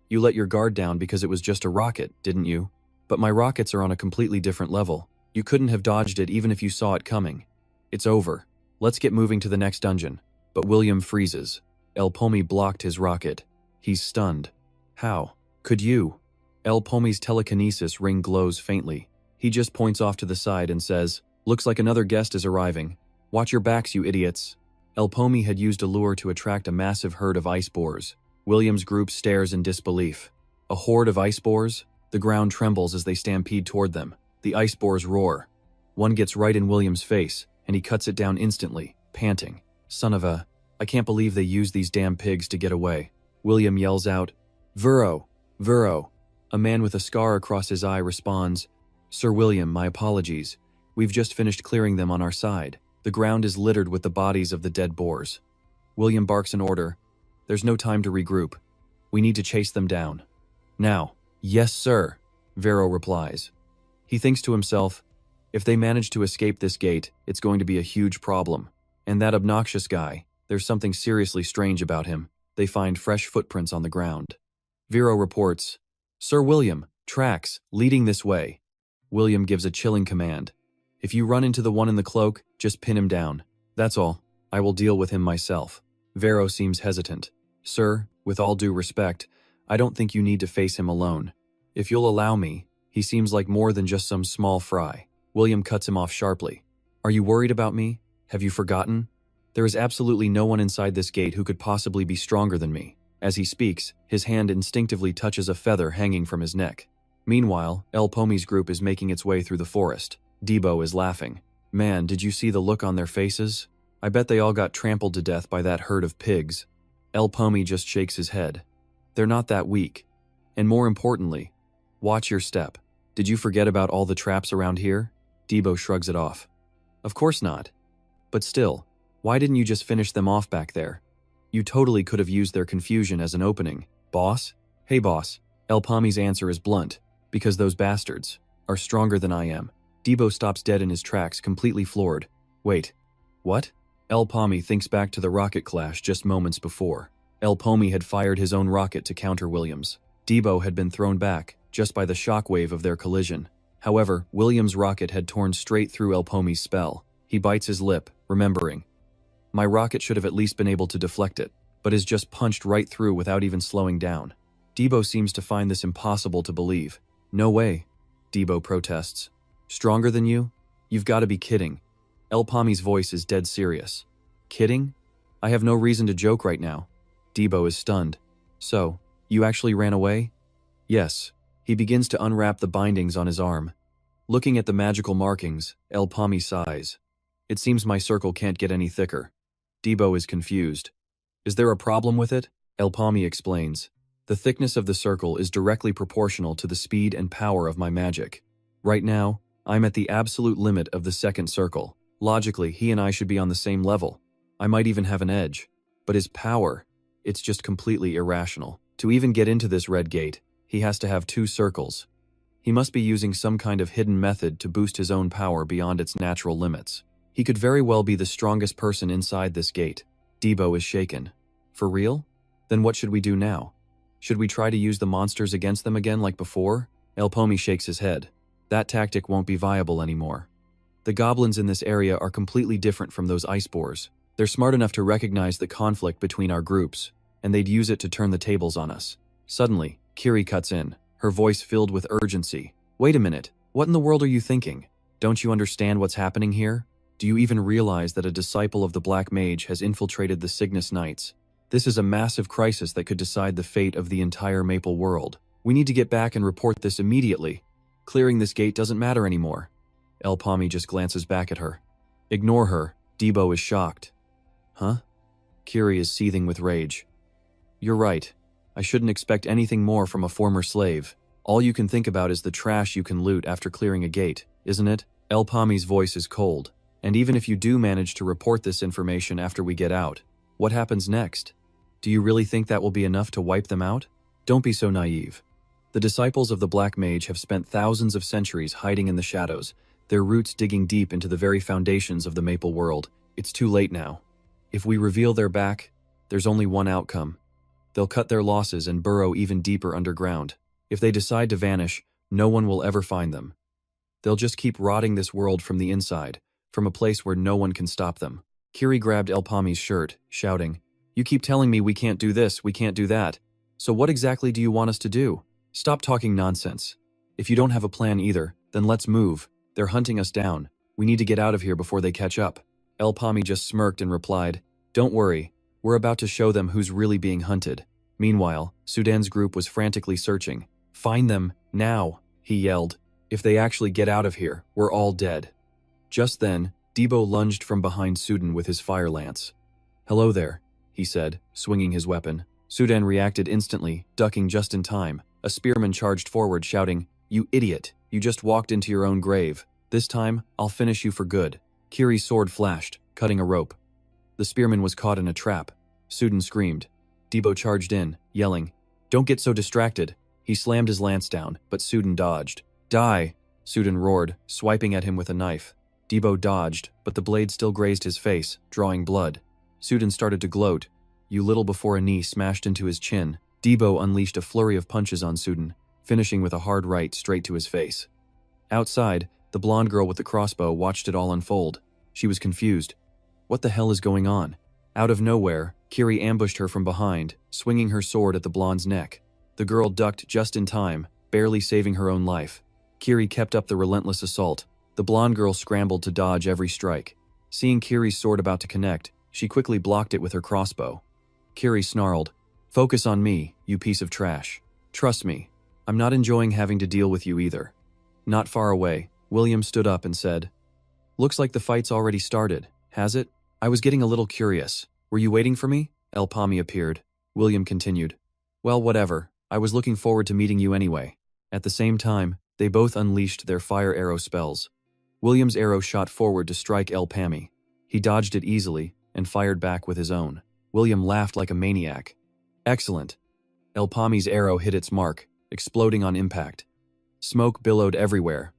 You let your guard down because it was just a rocket, didn't you? But my rockets are on a completely different level. You couldn't have dodged it even if you saw it coming. It's over. Let's get moving to the next dungeon. But William freezes. El Pomi blocked his rocket. He's stunned. How? Could you? El Pomi's telekinesis ring glows faintly. He just points off to the side and says, Looks like another guest is arriving. Watch your backs, you idiots. El Pomi had used a lure to attract a massive herd of ice boars. William's group stares in disbelief. A horde of ice boars? The ground trembles as they stampede toward them. The ice boars roar. One gets right in William's face, and he cuts it down instantly, panting. Son of a I can't believe they used these damn pigs to get away. William yells out, Vero! Vero! A man with a scar across his eye responds, Sir William, my apologies. We've just finished clearing them on our side. The ground is littered with the bodies of the dead boars. William barks an order. There's no time to regroup. We need to chase them down. Now. Yes, sir, Vero replies. He thinks to himself, if they manage to escape this gate, it's going to be a huge problem. And that obnoxious guy, there's something seriously strange about him. They find fresh footprints on the ground. Vero reports, Sir William, tracks, leading this way. William gives a chilling command. If you run into the one in the cloak, just pin him down. That's all. I will deal with him myself. Vero seems hesitant. Sir, with all due respect, I don't think you need to face him alone. If you'll allow me, he seems like more than just some small fry. William cuts him off sharply. Are you worried about me? Have you forgotten? There is absolutely no one inside this gate who could possibly be stronger than me. As he speaks, his hand instinctively touches a feather hanging from his neck. Meanwhile, El Pomi's group is making its way through the forest. Debo is laughing. Man, did you see the look on their faces? I bet they all got trampled to death by that herd of pigs. El Pomi just shakes his head. They're not that weak. And more importantly, watch your step. Did you forget about all the traps around here? Debo shrugs it off. Of course not. But still, why didn't you just finish them off back there? You totally could have used their confusion as an opening. Boss? Hey boss. El Pomi's answer is blunt. Because those bastards are stronger than I am. Debo stops dead in his tracks, completely floored. Wait. What? El Pomi thinks back to the rocket clash just moments before. El Pomi had fired his own rocket to counter Williams. Debo had been thrown back, just by the shockwave of their collision. However, Williams' rocket had torn straight through El Pomi's spell. He bites his lip, remembering. My rocket should have at least been able to deflect it, but is just punched right through without even slowing down. Debo seems to find this impossible to believe. No way, Debo protests. Stronger than you? You've got to be kidding. El Pomi's voice is dead serious. Kidding? I have no reason to joke right now. Debo is stunned. So, you actually ran away? Yes. He begins to unwrap the bindings on his arm. Looking at the magical markings, El Pomi sighs. It seems my circle can't get any thicker. Debo is confused. Is there a problem with it? El Pomi explains. The thickness of the circle is directly proportional to the speed and power of my magic. Right now, I'm at the absolute limit of the second circle. Logically, he and I should be on the same level. I might even have an edge. But his power, it's just completely irrational. To even get into this red gate, he has to have 2 circles. He must be using some kind of hidden method to boost his own power beyond its natural limits. He could very well be the strongest person inside this gate. Debo is shaken. For real? Then what should we do now? Should we try to use the monsters against them again like before? El Pomi shakes his head. That tactic won't be viable anymore. The goblins in this area are completely different from those ice boars. They're smart enough to recognize the conflict between our groups, and they'd use it to turn the tables on us. Suddenly, Kiri cuts in, her voice filled with urgency. Wait a minute, what in the world are you thinking? Don't you understand what's happening here? Do you even realize that a disciple of the Black Mage has infiltrated the Cygnus Knights? This is a massive crisis that could decide the fate of the entire Maple world. We need to get back and report this immediately. Clearing this gate doesn't matter anymore. El Pomi just glances back at her. Ignore her. Debo is shocked. Huh? Kiri is seething with rage. You're right. I shouldn't expect anything more from a former slave. All you can think about is the trash you can loot after clearing a gate, isn't it? El Pomi's voice is cold. And even if you do manage to report this information after we get out, what happens next? Do you really think that will be enough to wipe them out? Don't be so naive. The disciples of the Black Mage have spent thousands of centuries hiding in the shadows, their roots digging deep into the very foundations of the Maple world. It's too late now. If we reveal their back, there's only one outcome. They'll cut their losses and burrow even deeper underground. If they decide to vanish, no one will ever find them. They'll just keep rotting this world from the inside, from a place where no one can stop them. Kiri grabbed El Pomi's shirt, shouting, You keep telling me we can't do this, we can't do that. So what exactly do you want us to do? Stop talking nonsense. If you don't have a plan either, then let's move. They're hunting us down. We need to get out of here before they catch up. El Pomi just smirked and replied, Don't worry. We're about to show them who's really being hunted. Meanwhile, Sudan's group was frantically searching. Find them, now, he yelled. If they actually get out of here, we're all dead. Just then, Debo lunged from behind Sudan with his fire lance. Hello there. he said, swinging his weapon. Suden reacted instantly, ducking just in time. A spearman charged forward, shouting, "You idiot! You just walked into your own grave. This time, I'll finish you for good." Kiri's sword flashed, cutting a rope. The spearman was caught in a trap. Suden screamed. Debo charged in, yelling, "Don't get so distracted." He slammed his lance down, but Suden dodged. "Die!" Suden roared, swiping at him with a knife. Debo dodged, but the blade still grazed his face, drawing blood. Suden started to gloat. You little before a knee smashed into his chin. Debo unleashed a flurry of punches on Suden, finishing with a hard right straight to his face. Outside, the blonde girl with the crossbow watched it all unfold. She was confused. What the hell is going on? Out of nowhere, Kiri ambushed her from behind, swinging her sword at the blonde's neck. The girl ducked just in time, barely saving her own life. Kiri kept up the relentless assault. The blonde girl scrambled to dodge every strike. Seeing Kiri's sword about to connect, she quickly blocked it with her crossbow. Kiri snarled, "Focus on me, you piece of trash. Trust me, I'm not enjoying having to deal with you either." Not far away, William stood up and said, "Looks like the fight's already started, has it? I was getting a little curious. Were you waiting for me?" El Pami appeared. William continued, "Well, whatever. I was looking forward to meeting you anyway." At the same time, they both unleashed their fire arrow spells. William's arrow shot forward to strike El Pami. He dodged it easily and fired back with his own. William laughed like a maniac. "Excellent." El Pami's arrow hit its mark, exploding on impact. Smoke billowed everywhere.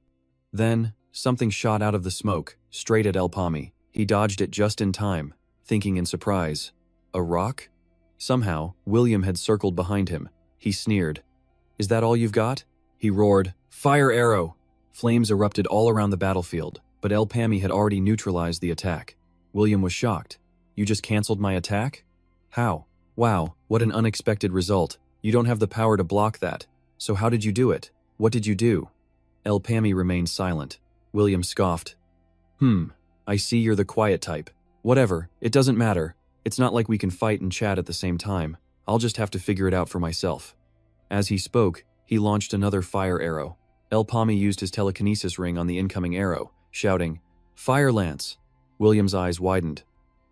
Then, something shot out of the smoke, straight at El Pami. He dodged it just in time, thinking in surprise, "A rock?" Somehow, William had circled behind him. He sneered. "Is that all you've got?" He roared, "Fire arrow!" Flames erupted all around the battlefield, but El Pami had already neutralized the attack. William was shocked. "You just canceled my attack? How? Wow, what an unexpected result. You don't have the power to block that. So how did you do it? What did you do?" El Pami remained silent. William scoffed. I see you're the quiet type. Whatever, it doesn't matter. It's not like we can fight and chat at the same time. I'll just have to figure it out for myself." As he spoke, he launched another fire arrow. El Pami used his telekinesis ring on the incoming arrow, shouting, "Fire lance!" William's eyes widened.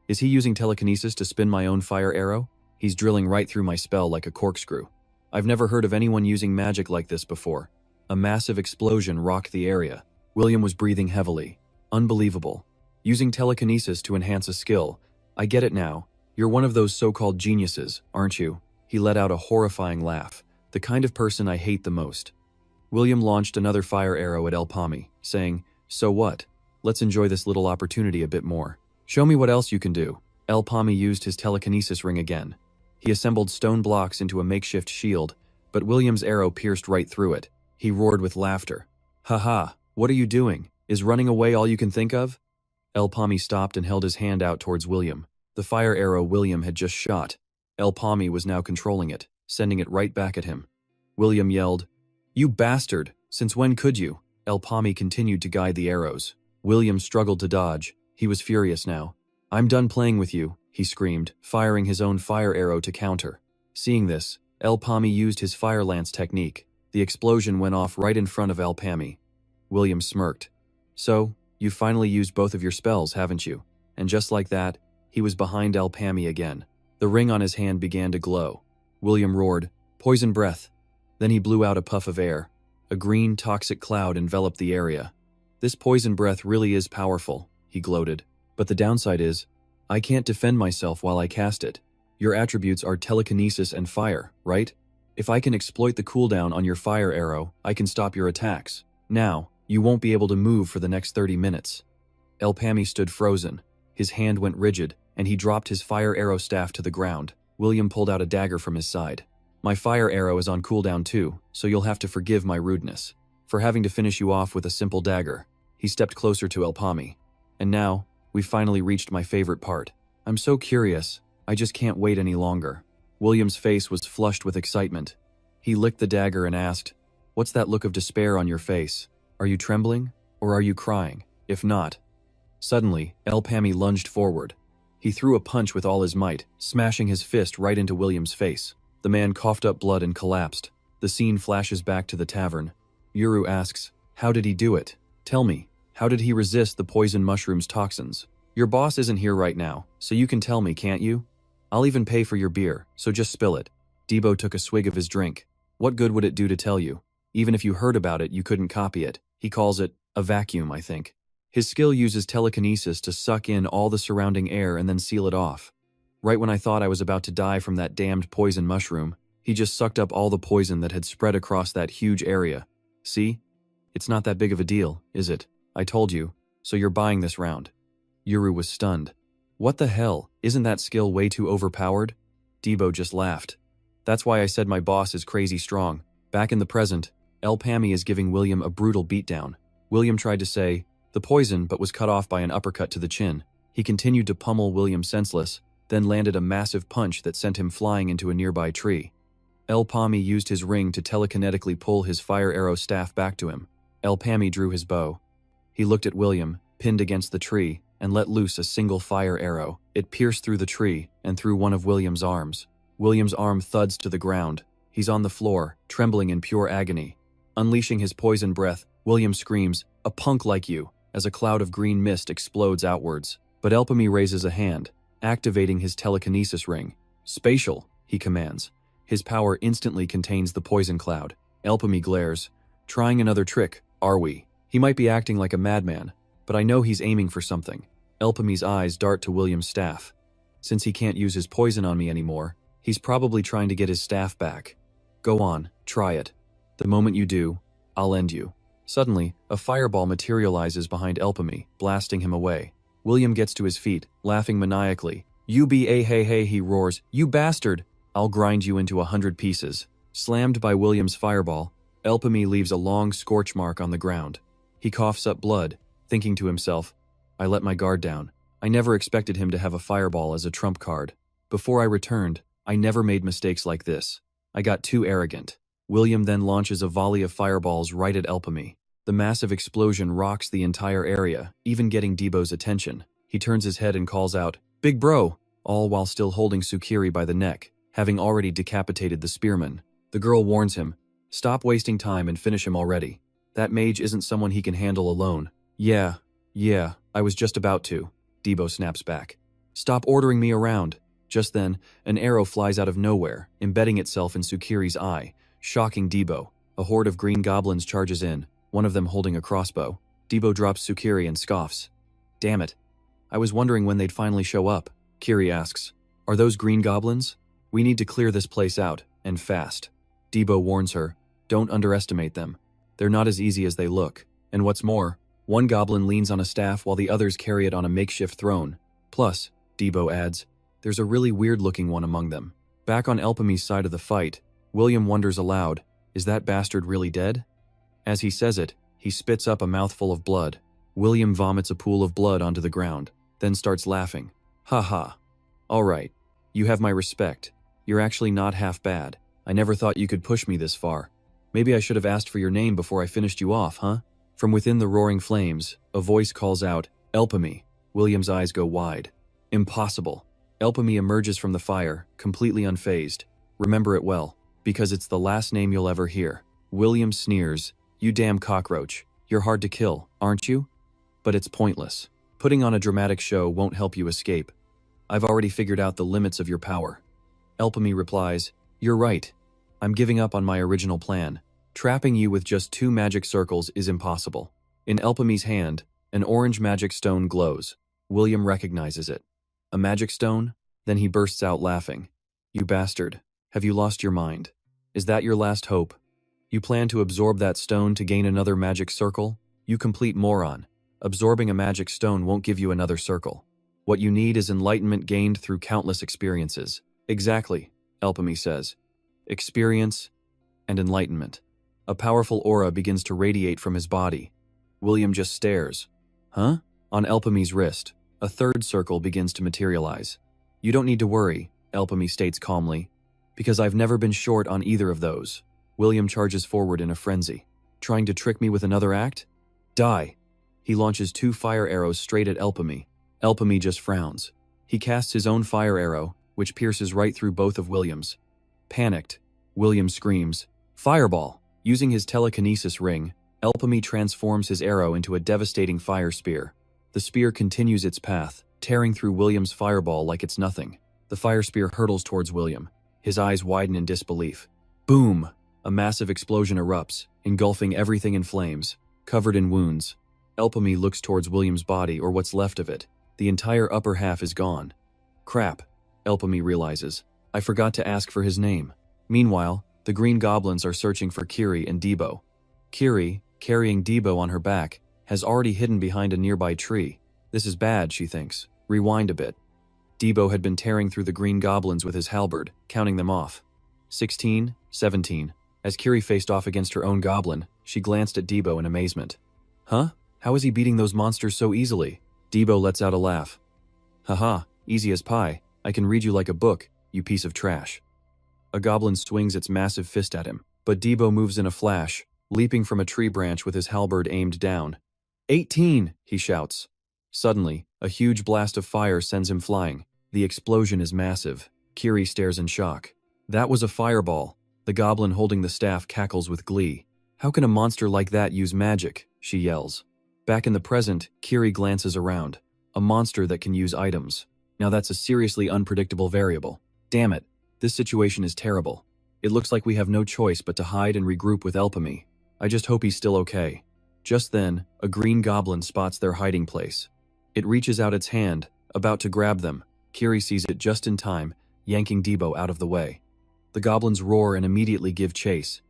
Is he using telekinesis to spin my own fire arrow? He's drilling right through my spell like a corkscrew. I've never heard of anyone using magic like this before. A massive explosion rocked the area. William was breathing heavily. Unbelievable. Using telekinesis to enhance a skill. I get it now. You're one of those so-called geniuses, aren't you? He let out a horrifying laugh. The kind of person I hate the most. William launched another fire arrow at El Pami, saying, "So what? Let's enjoy this little opportunity a bit more. Show me what else you can do." El Pami used his telekinesis ring again. He assembled stone blocks into a makeshift shield, but William's arrow pierced right through it. He roared with laughter. "Ha, what are you doing? Is running away all you can think of?" El Pami stopped and held his hand out towards William. The fire arrow William had just shot. El Pami was now controlling it, sending it right back at him. William yelled, "You bastard! Since when could you?" El Pami continued to guide the arrows. William struggled to dodge. He was furious now. "I'm done playing with you," he screamed, firing his own fire arrow to counter. Seeing this, El Pami used his fire lance technique. The explosion went off right in front of El Pami. William smirked. "So, you finally used both of your spells, haven't you?" And just like that, he was behind El Pami again. The ring on his hand began to glow. William roared, "Poison breath." Then he blew out a puff of air. A green, toxic cloud enveloped the area. "This poison breath really is powerful," he gloated. "But the downside is, I can't defend myself while I cast it. Your attributes are telekinesis and fire, right? If I can exploit the cooldown on your fire arrow, I can stop your attacks. Now, you won't be able to move for the next 30 minutes. El Pami stood frozen. His hand went rigid, and he dropped his fire arrow staff to the ground. William pulled out a dagger from his side. "My fire arrow is on cooldown too, so you'll have to forgive my rudeness. For having to finish you off with a simple dagger." He stepped closer to El Pami. "And now, we've finally reached my favorite part. I'm so curious, I just can't wait any longer." William's face was flushed with excitement. He licked the dagger and asked, "What's that look of despair on your face? Are you trembling, or are you crying? If not..." Suddenly, El Pami lunged forward. He threw a punch with all his might, smashing his fist right into William's face. The man coughed up blood and collapsed. The scene flashes back to the tavern. Yuru asks, "How did he do it? Tell me, how did he resist the poison mushroom's toxins? Your boss isn't here right now, so you can tell me, can't you?" I'll even pay for your beer, so just spill it. Debo took a swig of his drink. What good would it do to tell you? Even if you heard about it, you couldn't copy it. He calls it a vacuum, I think. His skill uses telekinesis to suck in all the surrounding air and then seal it off. Right when I thought I was about to die from that damned poison mushroom, he just sucked up all the poison that had spread across that huge area. See? It's not that big of a deal, is it? I told you, so you're buying this round. Yuru was stunned. What the hell, isn't that skill way too overpowered? Debo just laughed. That's why I said my boss is crazy strong. Back in the present, El Pami is giving William a brutal beatdown. William tried to say, the poison, but was cut off by an uppercut to the chin. He continued to pummel William senseless, then landed a massive punch that sent him flying into a nearby tree. El Pami used his ring to telekinetically pull his fire arrow staff back to him. El Pami drew his bow. He looked at William, pinned against the tree, and let loose a single fire arrow. It pierced through the tree and through one of William's arms. William's arm thuds to the ground. He's on the floor, trembling in pure agony. Unleashing his poison breath, William screams, "A punk like you," as a cloud of green mist explodes outwards. But El Pami raises a hand, activating his telekinesis ring. "Spatial," he commands. His power instantly contains the poison cloud. El Pami glares. "Trying another trick, are we?" He might be acting like a madman, but I know he's aiming for something. El Pami's eyes dart to William's staff. Since he can't use his poison on me anymore, he's probably trying to get his staff back. Go on, try it. The moment you do, I'll end you. Suddenly, a fireball materializes behind El Pami, blasting him away. William gets to his feet, laughing maniacally. "You be a hey hey," he roars. "You bastard! I'll grind you into 100 pieces." Slammed by William's fireball, El Pami leaves a long scorch mark on the ground. He coughs up blood, thinking to himself, I let my guard down. I never expected him to have a fireball as a trump card. Before I returned, I never made mistakes like this. I got too arrogant. William then launches a volley of fireballs right at El Pami. The massive explosion rocks the entire area, even getting Debo's attention. He turns his head and calls out, "Big bro!" all while still holding Tsukiri by the neck, having already decapitated the spearman. The girl warns him, "Stop wasting time and finish him already. That mage isn't someone he can handle alone." Yeah, I was just about to," Debo snaps back. "Stop ordering me around." Just then, an arrow flies out of nowhere, embedding itself in Tsukiri's eye, shocking Debo. A horde of green goblins charges in, one of them holding a crossbow. Debo drops Tsukiri and scoffs. "Damn it. I was wondering when they'd finally show up." Kiri asks, "Are those green goblins? We need to clear this place out, and fast." Debo warns her, "Don't underestimate them. They're not as easy as they look. And what's more, one goblin leans on a staff while the others carry it on a makeshift throne. Plus," Debo adds, "there's a really weird-looking one among them." Back on El Pami's side of the fight, William wonders aloud, "Is that bastard really dead?" As he says it, he spits up a mouthful of blood. William vomits a pool of blood onto the ground, then starts laughing. "Ha ha. All right. You have my respect. You're actually not half bad. I never thought you could push me this far. Maybe I should have asked for your name before I finished you off, huh?" From within the roaring flames, a voice calls out, "El Pami." William's eyes go wide. Impossible. El Pami emerges from the fire, completely unfazed. Remember it well, because it's the last name you'll ever hear. William sneers, "You damn cockroach. You're hard to kill, aren't you? But it's pointless. Putting on a dramatic show won't help you escape. I've already figured out the limits of your power." El Pami replies, "You're right. I'm giving up on my original plan. Trapping you with just 2 magic circles is impossible." In El Pami's hand, an orange magic stone glows. William recognizes it. A magic stone? Then he bursts out laughing. "You bastard. Have you lost your mind? Is that your last hope? You plan to absorb that stone to gain another magic circle? You complete moron. Absorbing a magic stone won't give you another circle. What you need is enlightenment gained through countless experiences." "Exactly," El Pami says. "Experience and enlightenment." A powerful aura begins to radiate from his body. William just stares. Huh? On El Pami's wrist, a 3rd circle begins to materialize. "You don't need to worry," El Pami states calmly, "because I've never been short on either of those." William charges forward in a frenzy. "Trying to trick me with another act? Die!" He launches 2 fire arrows straight at El Pami. El Pami just frowns. He casts his own fire arrow, which pierces right through both of William's. Panicked, William screams, "Fireball!" Using his telekinesis ring, El Pami transforms his arrow into a devastating fire spear. The spear continues its path, tearing through William's fireball like it's nothing. The fire spear hurtles towards William. His eyes widen in disbelief. Boom! A massive explosion erupts, engulfing everything in flames, covered in wounds. Elpami looks towards William's body, or what's left of it. The entire upper half is gone. Crap, Elpami realizes. I forgot to ask for his name. Meanwhile, the Green Goblins are searching for Kiri and Debo. Kiri, carrying Debo on her back, has already hidden behind a nearby tree. This is bad, she thinks. Rewind a bit. Debo had been tearing through the Green Goblins with his halberd, counting them off. 16, 17. As Kiri faced off against her own goblin, she glanced at Debo in amazement. Huh? How is he beating those monsters so easily? Debo lets out a laugh. Haha, easy as pie. I can read you like a book, you piece of trash. A goblin swings its massive fist at him, but Debo moves in a flash, leaping from a tree branch with his halberd aimed down. 18, he shouts. Suddenly, a huge blast of fire sends him flying. The explosion is massive. Kiri stares in shock. That was a fireball. The goblin holding the staff cackles with glee. How can a monster like that use magic? She yells. Back in the present, Kiri glances around. A monster that can use items. Now that's a seriously unpredictable variable. Damn it, this situation is terrible. It looks like we have no choice but to hide and regroup with Elpami. I just hope he's still okay. Just then, a green goblin spots their hiding place. It reaches out its hand, about to grab them. Kiri sees it just in time, yanking Debo out of the way. The goblins roar and immediately give chase.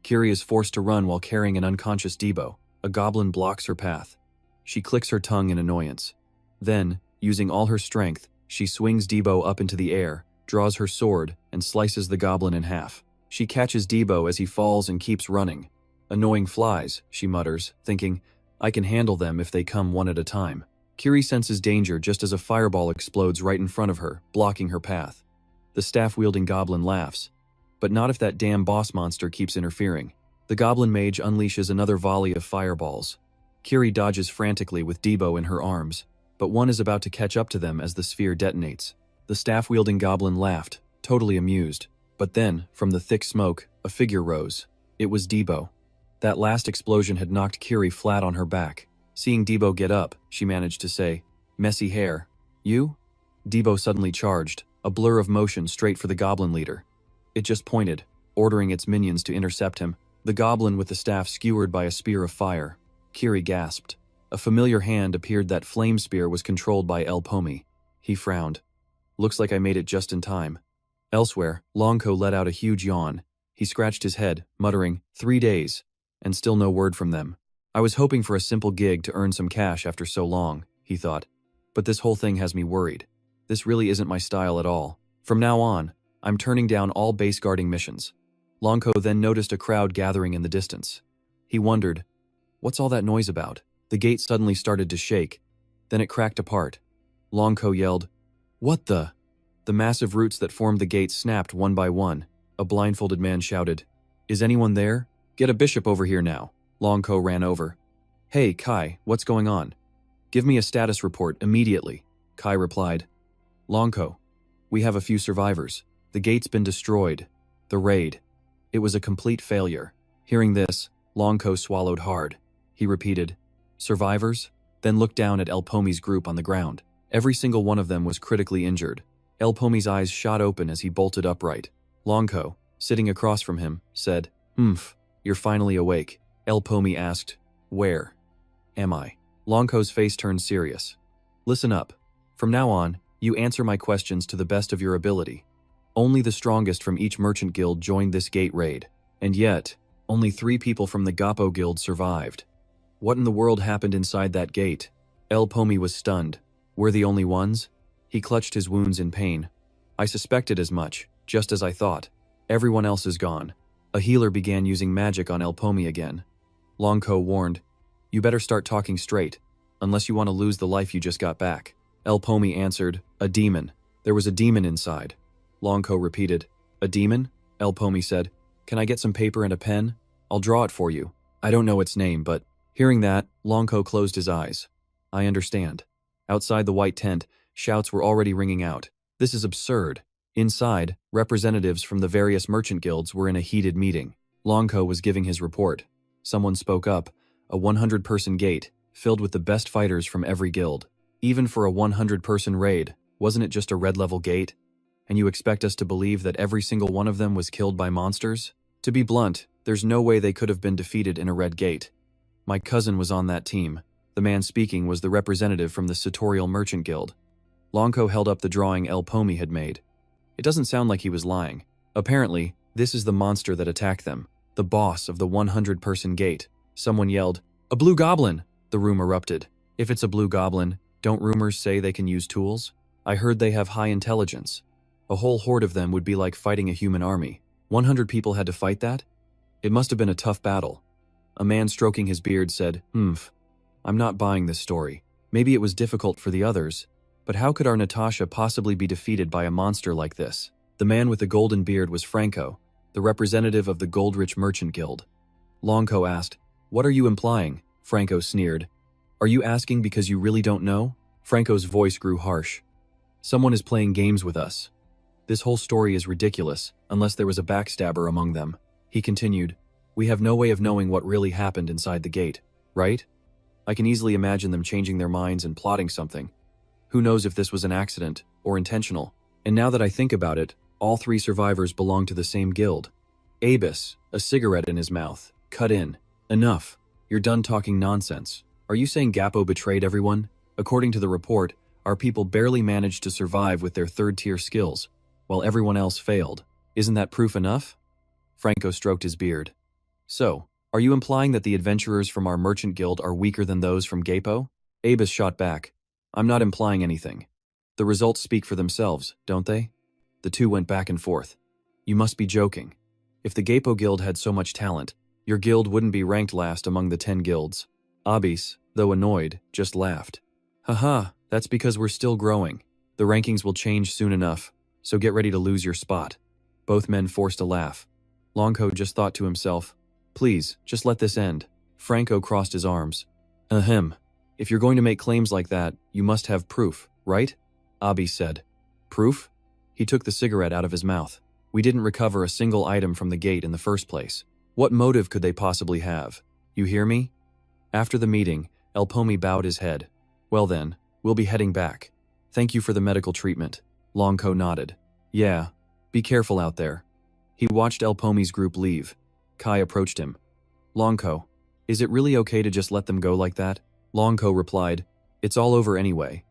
Kiri is forced to run while carrying an unconscious Debo. A goblin blocks her path. She clicks her tongue in annoyance. Then, using all her strength, she swings Debo up into the air, draws her sword, and slices the goblin in half. She catches Debo as he falls and keeps running. Annoying flies, she mutters, thinking, I can handle them if they come one at a time. Kiri senses danger just as a fireball explodes right in front of her, blocking her path. The staff-wielding goblin laughs. But not if that damn boss monster keeps interfering. The goblin mage unleashes another volley of fireballs. Kiri dodges frantically with Debo in her arms, but one is about to catch up to them as the sphere detonates. The staff-wielding goblin laughed, totally amused. But then, from the thick smoke, a figure rose. It was Debo. That last explosion had knocked Kiri flat on her back. Seeing Debo get up, she managed to say, Messy hair. You? Debo suddenly charged, a blur of motion straight for the goblin leader. It just pointed, ordering its minions to intercept him. The goblin with the staff skewered by a spear of fire. Kiri gasped. A familiar hand appeared. That flame spear was controlled by Elpami. He frowned. Looks like I made it just in time. Elsewhere, Longko let out a huge yawn. He scratched his head, muttering, 3 days, and still no word from them. I was hoping for a simple gig to earn some cash after so long, he thought. But this whole thing has me worried. This really isn't my style at all. From now on, I'm turning down all base guarding missions. Longko then noticed a crowd gathering in the distance. He wondered, what's all that noise about? The gate suddenly started to shake. Then it cracked apart. Longko yelled, What the? The massive roots that formed the gate snapped one by one. A blindfolded man shouted, Is anyone there? Get a bishop over here now. Longko ran over. Hey, Kai, what's going on? Give me a status report immediately, Kai replied. Longko, we have a few survivors. The gate's been destroyed. The raid. It was a complete failure. Hearing this, Longko swallowed hard. He repeated, Survivors? Then looked down at Elpomi's group on the ground. Every single one of them was critically injured. Elpomi's eyes shot open as he bolted upright. Longko, sitting across from him, said, You're finally awake. Elpomi asked, Where am I? Longko's face turned serious. Listen up. From now on, you answer my questions to the best of your ability. Only the strongest from each merchant guild joined this gate raid. And yet, only 3 people from the Gappo guild survived. What in the world happened inside that gate? Elpomi was stunned. We're the only ones? He clutched his wounds in pain. I suspected as much, just as I thought. Everyone else is gone. A healer began using magic on Elpomi again. Longko warned, You better start talking straight, unless you want to lose the life you just got back. Elpomi answered, A demon. There was a demon inside. Longko repeated, A demon? Elpomi said, Can I get some paper and a pen? I'll draw it for you. I don't know its name, but... Hearing that, Longko closed his eyes. I understand. Outside the white tent, shouts were already ringing out. This is absurd. Inside, representatives from the various merchant guilds were in a heated meeting. Longko was giving his report. Someone spoke up. A 100-person gate, filled with the best fighters from every guild. Even for a 100-person raid, wasn't it just a red-level gate? And you expect us to believe that every single one of them was killed by monsters? To be blunt, there's no way they could have been defeated in a red gate. My cousin was on that team. The man speaking was the representative from the Sartorial Merchant Guild. Lonko held up the drawing El Pomi had made. It doesn't sound like he was lying. Apparently, this is the monster that attacked them, the boss of the 100-person gate. Someone yelled, "A blue goblin!" The room erupted. If it's a blue goblin, don't rumors say they can use tools? I heard they have high intelligence. A whole horde of them would be like fighting a human army. 100 people had to fight that? It must have been a tough battle. A man stroking his beard said, I'm not buying this story. Maybe it was difficult for the others, but how could our Natasha possibly be defeated by a monster like this? The man with the golden beard was Franco, the representative of the Goldrich Merchant Guild. Lonko asked, "What are you implying?" Franco sneered. "Are you asking because you really don't know?" Franco's voice grew harsh. "Someone is playing games with us. This whole story is ridiculous, unless there was a backstabber among them." He continued, "We have no way of knowing what really happened inside the gate, right? I can easily imagine them changing their minds and plotting something. Who knows if this was an accident or intentional? And now that I think about it, all 3 survivors belong to the same guild." Abis, a cigarette in his mouth, cut in. "Enough. You're done talking nonsense. Are you saying Gappo betrayed everyone? According to the report, our people barely managed to survive with their 3rd-tier skills, while everyone else failed. Isn't that proof enough?" Franco stroked his beard. "So, are you implying that the adventurers from our merchant guild are weaker than those from Gappo?" Abis shot back. "I'm not implying anything. The results speak for themselves, don't they?" The two went back and forth. "You must be joking. If the Gappo guild had so much talent, your guild wouldn't be ranked last among the 10 guilds." Abis, though annoyed, just laughed. "Haha, that's because we're still growing. The rankings will change soon enough, so get ready to lose your spot." Both men forced a laugh. Lonko just thought to himself, "Please, just let this end." Franco crossed his arms. "Ahem. If you're going to make claims like that, you must have proof, right?" Abis said. "Proof?" He took the cigarette out of his mouth. "We didn't recover a single item from the gate in the first place. What motive could they possibly have? You hear me?" After the meeting, El Pomi bowed his head. "Well then, we'll be heading back. Thank you for the medical treatment." Lonko nodded. "Yeah, be careful out there." He watched El Pomi's group leave. Kai approached him. "Lonko, is it really okay to just let them go like that?" Lonko replied, "It's all over anyway."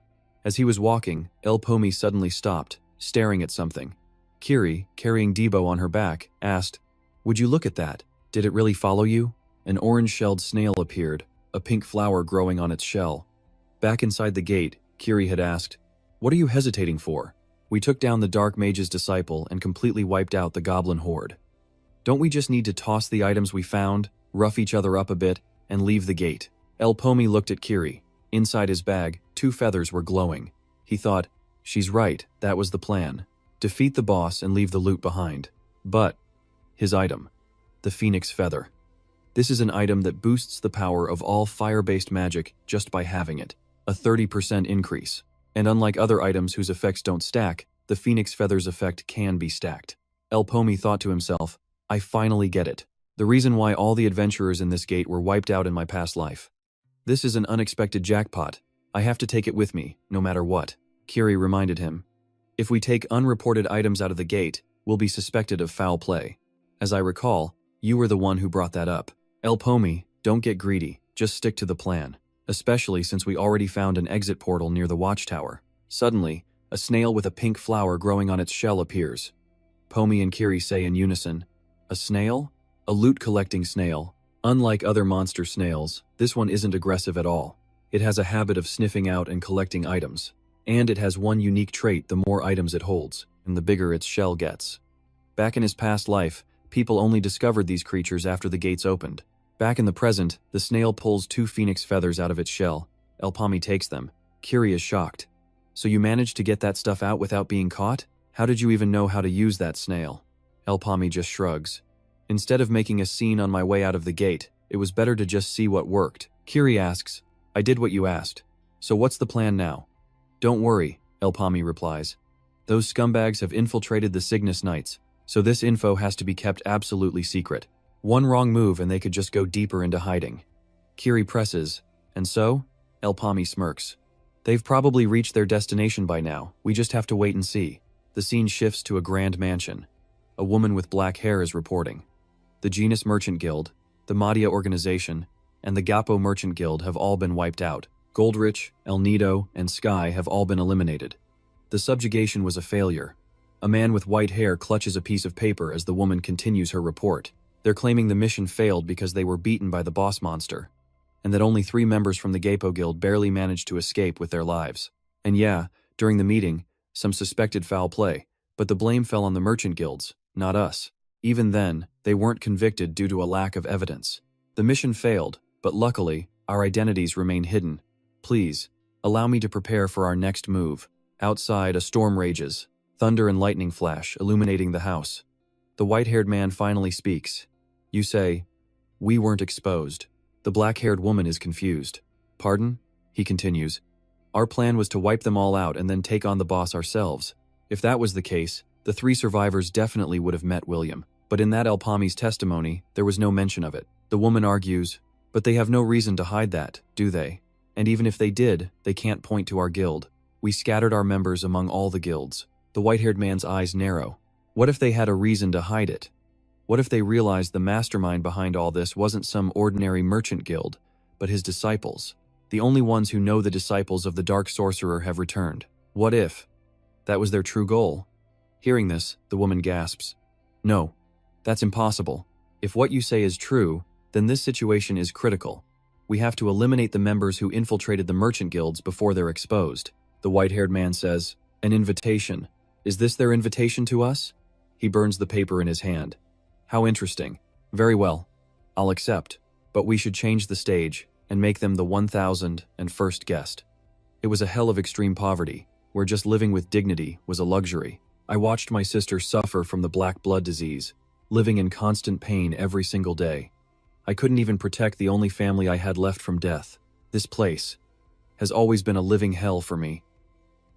As he was walking, El Pomi suddenly stopped, staring at something. Kiri, carrying Debo on her back, asked, "Would you look at that? Did it really follow you?" An orange-shelled snail appeared, a pink flower growing on its shell. Back inside the gate, Kiri had asked, "What are you hesitating for? We took down the Dark Mage's disciple and completely wiped out the goblin horde. Don't we just need to toss the items we found, rough each other up a bit, and leave the gate?" El Pomi looked at Kiri. Inside his bag, 2 feathers were glowing. He thought, she's right, that was the plan. Defeat the boss and leave the loot behind. But his item, the Phoenix Feather. This is an item that boosts the power of all fire-based magic just by having it, a 30% increase. And unlike other items whose effects don't stack, the Phoenix Feather's effect can be stacked. El Pomi thought to himself, I finally get it. The reason why all the adventurers in this gate were wiped out in my past life. This is an unexpected jackpot. I have to take it with me, no matter what. Kiri reminded him. If we take unreported items out of the gate, we'll be suspected of foul play. As I recall, you were the one who brought that up. El Pomi, don't get greedy, just stick to the plan. Especially since we already found an exit portal near the watchtower. Suddenly, a snail with a pink flower growing on its shell appears. Pomi and Kiri say in unison, a snail? A loot-collecting snail. Unlike other monster snails, this one isn't aggressive at all. It has a habit of sniffing out and collecting items. And it has one unique trait: the more items it holds, and the bigger its shell gets. Back in his past life, people only discovered these creatures after the gates opened. Back in the present, the snail pulls 2 phoenix feathers out of its shell. El Pomi takes them. Kiri is shocked. So you managed to get that stuff out without being caught? How did you even know how to use that snail? El Pomi just shrugs. Instead of making a scene on my way out of the gate, it was better to just see what worked. Kiri asks, I did what you asked. So what's the plan now? Don't worry, El Pomi replies. Those scumbags have infiltrated the Cygnus Knights, so this info has to be kept absolutely secret. One wrong move and they could just go deeper into hiding. Kiri presses, and so? El Pomi smirks. They've probably reached their destination by now, we just have to wait and see. The scene shifts to a grand mansion. A woman with black hair is reporting. The Genus Merchant Guild, the Madia organization, and the Gapo Merchant Guild have all been wiped out. Goldrich, El Nido, and Sky have all been eliminated. The subjugation was a failure. A man with white hair clutches a piece of paper as the woman continues her report. They're claiming the mission failed because they were beaten by the boss monster, and that only 3 members from the Gapo Guild barely managed to escape with their lives. And yeah, during the meeting, some suspected foul play, but the blame fell on the merchant guilds, not us. Even then, they weren't convicted due to a lack of evidence. The mission failed, but luckily, our identities remain hidden. Please, allow me to prepare for our next move. Outside, a storm rages. Thunder and lightning flash, illuminating the house. The white-haired man finally speaks. You say, "We weren't exposed." The black-haired woman is confused. "Pardon?" He continues. "Our plan was to wipe them all out and then take on the boss ourselves. If that was the case, the 3 survivors definitely would have met William. But in that Alpami's testimony, there was no mention of it." The woman argues, "But they have no reason to hide that, do they? And even if they did, they can't point to our guild. We scattered our members among all the guilds." The white-haired man's eyes narrow. What if they had a reason to hide it? What if they realized the mastermind behind all this wasn't some ordinary merchant guild, but his disciples? The only ones who know the disciples of the Dark Sorcerer have returned. What if that was their true goal? Hearing this, the woman gasps. "No, that's impossible. If what you say is true, then this situation is critical. We have to eliminate the members who infiltrated the merchant guilds before they're exposed." The white-haired man says, "An invitation. Is this their invitation to us?" He burns the paper in his hand. "How interesting. Very well. I'll accept. But we should change the stage and make them the 1,001st guest." It was a hell of extreme poverty, where just living with dignity was a luxury. I watched my sister suffer from the black blood disease, living in constant pain every single day. I couldn't even protect the only family I had left from death. This place has always been a living hell for me.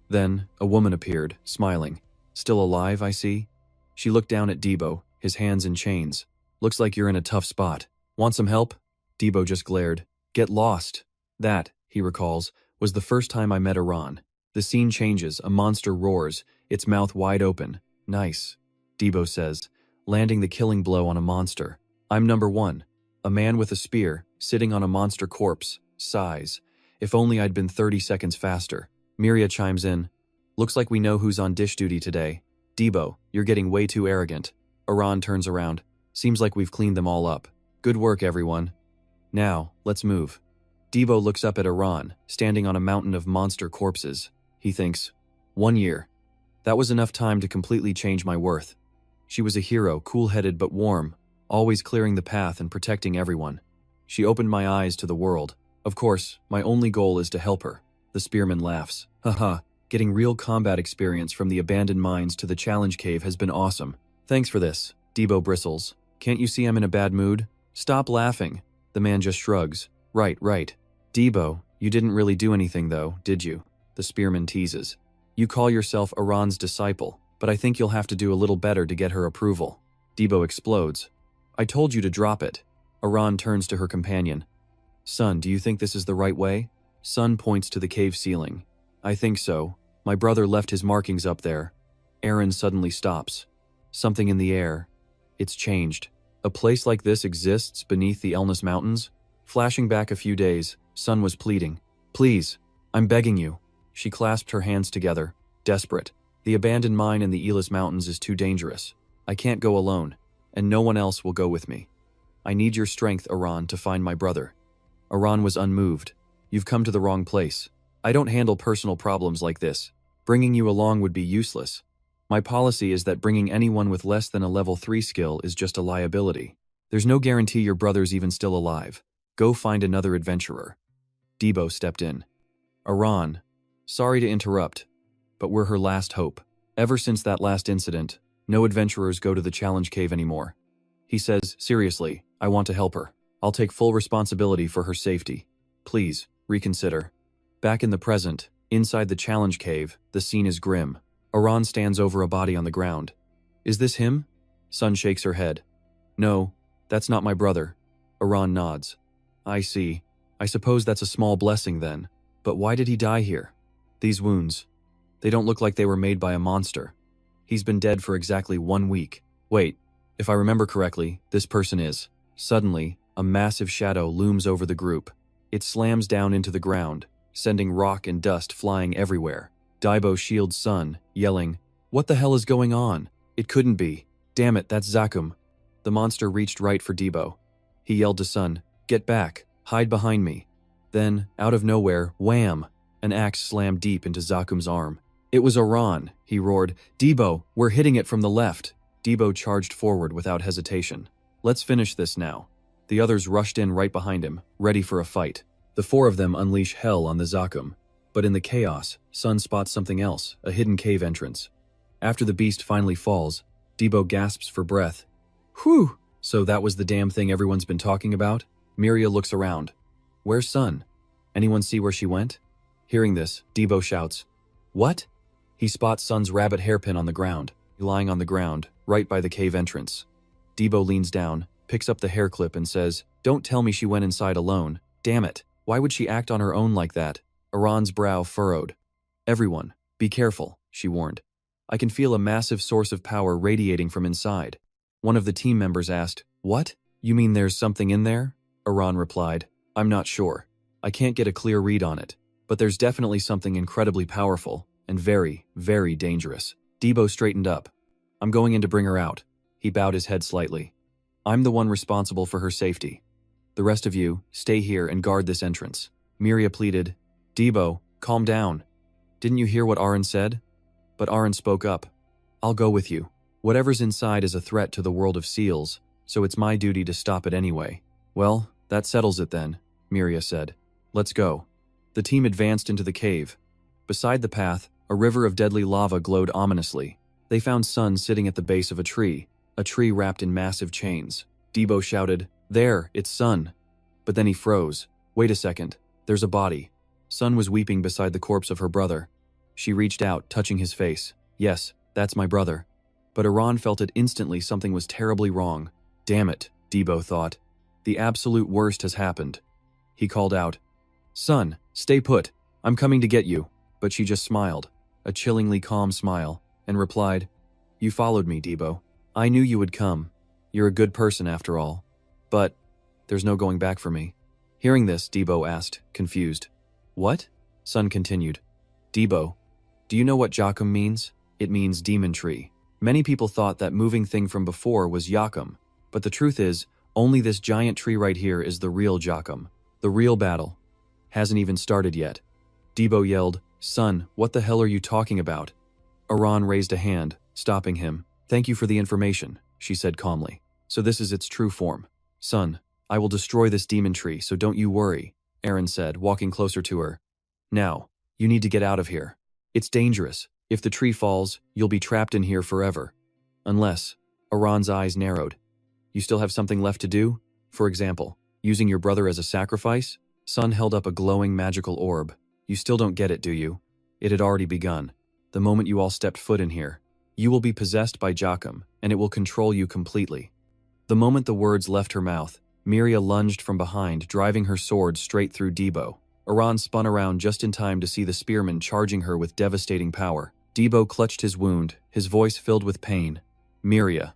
Then, a woman appeared, smiling. "Still alive, I see?" She looked down at Debo, his hands in chains. "Looks like you're in a tough spot. Want some help?" Debo just glared. "Get lost." That, he recalls, was the first time I met Iran. The scene changes, a monster roars, its mouth wide open. "Nice," Debo says, landing the killing blow on a monster. "I'm number 1. A man with a spear, sitting on a monster corpse, sighs. If only I'd been 30 seconds faster." Miria chimes in. "Looks like we know who's on dish duty today. Debo, you're getting way too arrogant." Iran turns around. "Seems like we've cleaned them all up. Good work, everyone. Now, let's move." Debo looks up at Iran, standing on a mountain of monster corpses. He thinks, 1 year. That was enough time to completely change my worth. She was a hero, cool-headed but warm, always clearing the path and protecting everyone. She opened my eyes to the world. Of course, my only goal is to help her. The spearman laughs. "Haha, getting real combat experience from the abandoned mines to the challenge cave has been awesome. Thanks for this." Debo bristles. "Can't you see I'm in a bad mood?" "Stop laughing." The man just shrugs. Right. "Debo, you didn't really do anything though, did you?" The spearman teases. "You call yourself Iran's disciple, but I think you'll have to do a little better to get her approval." Debo explodes. "I told you to drop it." Iran turns to her companion. "Son, do you think this is the right way?" Son points to the cave ceiling. "I think so. My brother left his markings up there." Aaron suddenly stops. Something in the air. It's changed. A place like this exists beneath the Elnus Mountains? Flashing back a few days, Son was pleading. "Please, I'm begging you." She clasped her hands together, desperate. "The abandoned mine in the Elis Mountains is too dangerous. I can't go alone, and no one else will go with me. I need your strength, Iran, to find my brother." Iran was unmoved. "You've come to the wrong place. I don't handle personal problems like this. Bringing you along would be useless. My policy is that bringing anyone with less than a level 3 skill is just a liability. There's no guarantee your brother's even still alive. Go find another adventurer." Debo stepped in. "Iran, sorry to interrupt, but we're her last hope. Ever since that last incident, no adventurers go to the challenge cave anymore." He says, "Seriously, I want to help her. I'll take full responsibility for her safety. Please, reconsider." Back in the present, inside the challenge cave, the scene is grim. Iran stands over a body on the ground. "Is this him?" Sun shakes her head. "No, that's not my brother." Iran nods. "I see. I suppose that's a small blessing then. But why did he die here? These wounds, they don't look like they were made by a monster." He's been dead for exactly 1 week. Wait, if I remember correctly, this person is. Suddenly, a massive shadow looms over the group. It slams down into the ground, sending rock and dust flying everywhere. Daibo shields Sun, yelling, "What the hell is going on? It couldn't be. Damn it, that's Zakum." The monster reached right for Daibo. He yelled to Sun, "Get back, hide behind me." Then, out of nowhere, wham! An axe slammed deep into Zakum's arm. It was Iran, he roared. "Daibo, we're hitting it from the left." Daibo charged forward without hesitation. "Let's finish this now." The others rushed in right behind him, ready for a fight. The 4 of them unleash hell on the Zakum. But in the chaos, Sun spots something else, a hidden cave entrance. After the beast finally falls, Daibo gasps for breath. "Whew! So that was the damn thing everyone's been talking about?" Miria looks around. "Where's Sun? Anyone see where she went?" Hearing this, Daibo shouts, "What?" He spots Sun's rabbit hairpin on the ground, lying on the ground, right by the cave entrance. Daibo leans down, picks up the hair clip and says, "Don't tell me she went inside alone. Damn it. Why would she act on her own like that?" Iran's brow furrowed. "Everyone, be careful," she warned. "I can feel a massive source of power radiating from inside." One of the team members asked, "What? You mean there's something in there?" Iran replied, "I'm not sure. I can't get a clear read on it. But there's definitely something incredibly powerful and very, very dangerous." Daibo straightened up. "I'm going in to bring her out." He bowed his head slightly. "I'm the one responsible for her safety. The rest of you, stay here and guard this entrance." Miria pleaded, "Daibo, calm down. Didn't you hear what Aaron said?" But Aaron spoke up. "I'll go with you. Whatever's inside is a threat to the world of seals, so it's my duty to stop it anyway." "Well, that settles it then," Miria said. "Let's go." The team advanced into the cave. Beside the path, a river of deadly lava glowed ominously. They found Sun sitting at the base of a tree wrapped in massive chains. Daibo shouted, "There, it's Sun." But then he froze. "Wait a second, there's a body." Sun was weeping beside the corpse of her brother. She reached out, touching his face. "Yes, that's my brother." But Iran felt it instantly something was terribly wrong. "Damn it," Daibo thought. "The absolute worst has happened." He called out, "Sun, stay put. I'm coming to get you." But she just smiled, a chillingly calm smile, and replied, "You followed me, Daibo. I knew you would come. You're a good person after all. But there's no going back for me." Hearing this, Daibo asked, confused, "What?" Sun continued, "Daibo, do you know what Jakum means? It means demon tree. Many people thought that moving thing from before was Yakum, but the truth is, only this giant tree right here is the real Jakum. The real battle hasn't even started yet." Daibo yelled, "Sun, what the hell are you talking about?" Iran raised a hand, stopping him. "Thank you for the information," she said calmly. "So this is its true form. Sun, I will destroy this demon tree, so don't you worry," Aaron said, walking closer to her. "Now, you need to get out of here. It's dangerous. If the tree falls, you'll be trapped in here forever. Unless," Iran's eyes narrowed, "you still have something left to do? For example, using your brother as a sacrifice?" Sun held up a glowing magical orb. "You still don't get it, do you? It had already begun. The moment you all stepped foot in here, you will be possessed by Jakum, and it will control you completely." The moment the words left her mouth, Miria lunged from behind, driving her sword straight through Daibo. Iran spun around just in time to see the spearman charging her with devastating power. Daibo clutched his wound, his voice filled with pain. "Miria,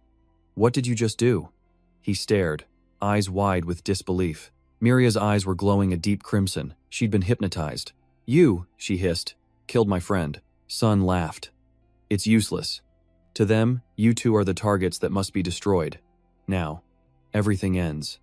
what did you just do?" He stared, eyes wide with disbelief. Miria's eyes were glowing a deep crimson. She'd been hypnotized. "You," she hissed, "killed my friend." Sun laughed. "It's useless. To them, you two are the targets that must be destroyed. Now, everything ends.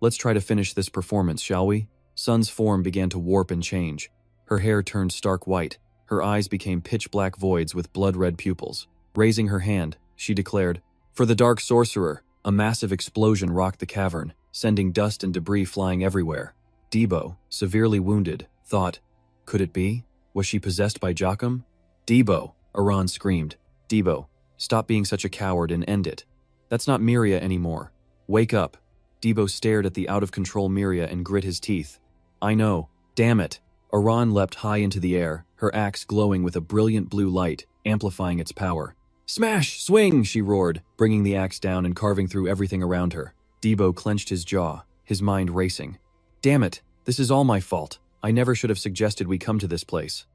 Let's try to finish this performance, shall we?" Sun's form began to warp and change. Her hair turned stark white. Her eyes became pitch-black voids with blood-red pupils. Raising her hand, she declared, "For the Dark Sorcerer!" A massive explosion rocked the cavern, sending dust and debris flying everywhere. Daibo, severely wounded, thought, could it be? Was she possessed by Jakum? "Daibo!" Iran screamed. "Daibo, stop being such a coward and end it. That's not Miria anymore. Wake up." Daibo stared at the out-of-control Miria and grit his teeth. "I know. Damn it." Iran leapt high into the air, her axe glowing with a brilliant blue light, amplifying its power. "Smash! Swing!" she roared, bringing the axe down and carving through everything around her. Daibo clenched his jaw, his mind racing. "Damn it! This is all my fault. I never should have suggested we come to this place."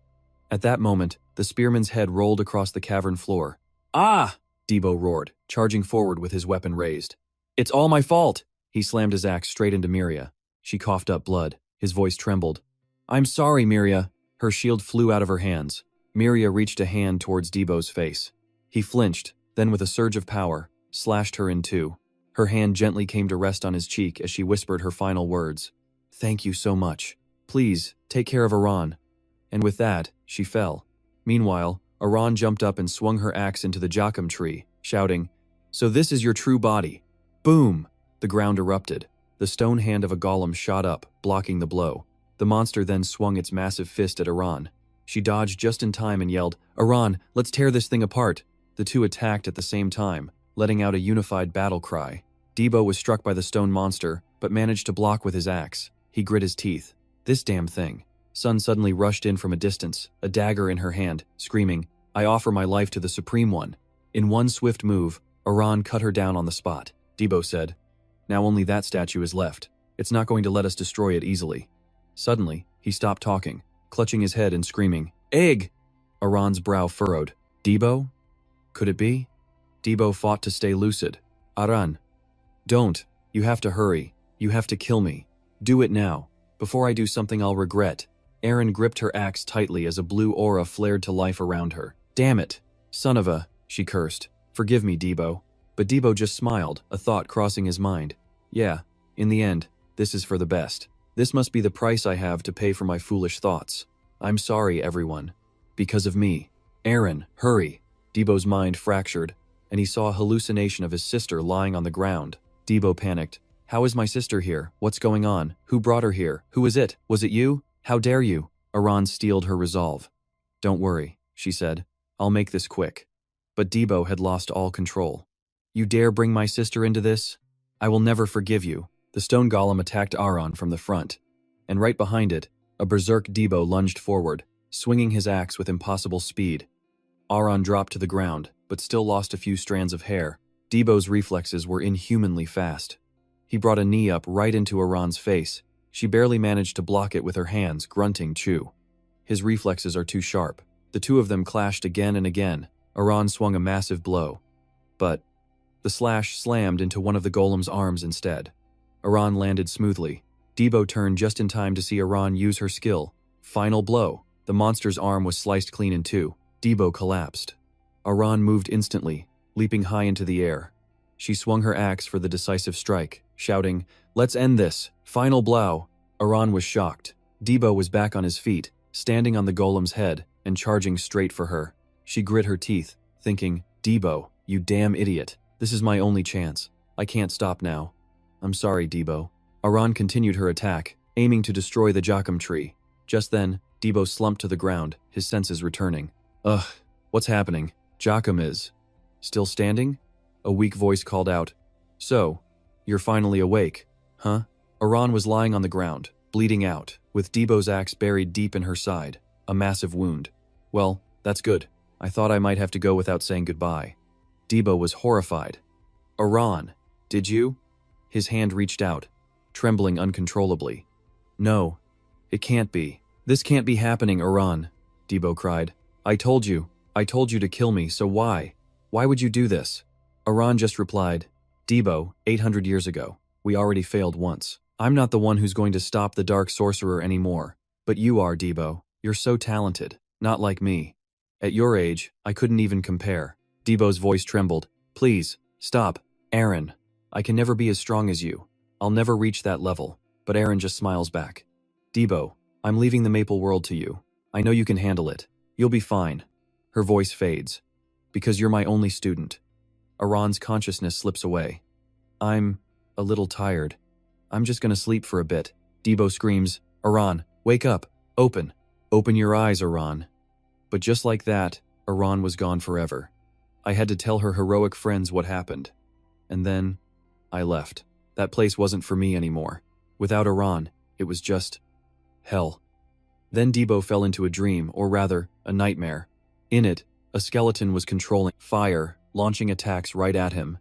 At that moment, the spearman's head rolled across the cavern floor. Ah! Debo roared, charging forward with his weapon raised. It's all my fault! He slammed his axe straight into Miria. She coughed up blood. His voice trembled. I'm sorry, Miria. Her shield flew out of her hands. Miria reached a hand towards Debo's face. He flinched, then with a surge of power, slashed her in two. Her hand gently came to rest on his cheek as she whispered her final words. Thank you so much. Please, take care of Iran. And with that, she fell. Meanwhile, Iran jumped up and swung her axe into the jacum tree, shouting, So this is your true body. Boom! The ground erupted. The stone hand of a golem shot up, blocking the blow. The monster then swung its massive fist at Iran. She dodged just in time and yelled, Iran, let's tear this thing apart. The two attacked at the same time, letting out a unified battle cry. Debo was struck by the stone monster, but managed to block with his axe. He grit his teeth. This damn thing. Sun suddenly rushed in from a distance, a dagger in her hand, screaming, I offer my life to the Supreme One. In one swift move, Iran cut her down on the spot. Debo said, Now only that statue is left. It's not going to let us destroy it easily. Suddenly, he stopped talking, clutching his head and screaming, Egg! Iran's brow furrowed. Debo? Could it be? Debo fought to stay lucid. Aran. Don't. You have to hurry. You have to kill me. Do it now. Before I do something I'll regret. Erin gripped her axe tightly as a blue aura flared to life around her. Damn it. Son of a, she cursed. Forgive me, Debo. But Debo just smiled, a thought crossing his mind. Yeah, in the end, this is for the best. This must be the price I have to pay for my foolish thoughts. I'm sorry, everyone. Because of me. Erin, hurry. Debo's mind fractured, and he saw a hallucination of his sister lying on the ground. Debo panicked. How is my sister here? What's going on? Who brought her here? Who is it? Was it you? How dare you? Iran steeled her resolve. Don't worry, she said. I'll make this quick. But Debo had lost all control. You dare bring my sister into this? I will never forgive you. The stone golem attacked Aran from the front. And right behind it, a berserk Debo lunged forward, swinging his axe with impossible speed. Aran dropped to the ground, but still lost a few strands of hair. Debo's reflexes were inhumanly fast. He brought a knee up right into Aran's face. She barely managed to block it with her hands, grunting chew. His reflexes are too sharp. The two of them clashed again and again. Aran swung a massive blow. But the slash slammed into one of the golem's arms instead. Aran landed smoothly. Debo turned just in time to see Aran use her skill. Final blow. The monster's arm was sliced clean in two. Debo collapsed. Aran moved instantly, leaping high into the air. She swung her axe for the decisive strike, shouting, Let's end this. Final blow. Aran was shocked. Debo was back on his feet, standing on the golem's head and charging straight for her. She grit her teeth, thinking, Debo, you damn idiot. This is my only chance. I can't stop now. I'm sorry, Debo. Aran continued her attack, aiming to destroy the jacum tree. Just then, Debo slumped to the ground, his senses returning. Ugh, what's happening? Jacum is still standing? A weak voice called out. So, you're finally awake, huh? Aran was lying on the ground, bleeding out, with Debo's axe buried deep in her side, a massive wound. Well, that's good. I thought I might have to go without saying goodbye. Debo was horrified. Aran, did you? His hand reached out, trembling uncontrollably. No, it can't be. This can't be happening, Aran, Debo cried. I told you to kill me, so why? Why would you do this? Aran just replied, Debo, 800 years ago, we already failed once. I'm not the one who's going to stop the dark sorcerer anymore, but you are, Debo. You're so talented, not like me. At your age, I couldn't even compare. Debo's voice trembled. Please, stop. Aaron, I can never be as strong as you. I'll never reach that level. But Aaron just smiles back. Debo, I'm leaving the Maple World to you. I know you can handle it. You'll be fine. Her voice fades. Because you're my only student. Aran's consciousness slips away. I'm a little tired. I'm just gonna sleep for a bit. Debo screams, Aran, wake up. Open. Open your eyes, Aran. But just like that, Aran was gone forever. I had to tell her heroic friends what happened. And then, I left. That place wasn't for me anymore. Without Aran, it was just hell. Then Debo fell into a dream, or rather, a nightmare. In it, a skeleton was controlling fire, launching attacks right at him.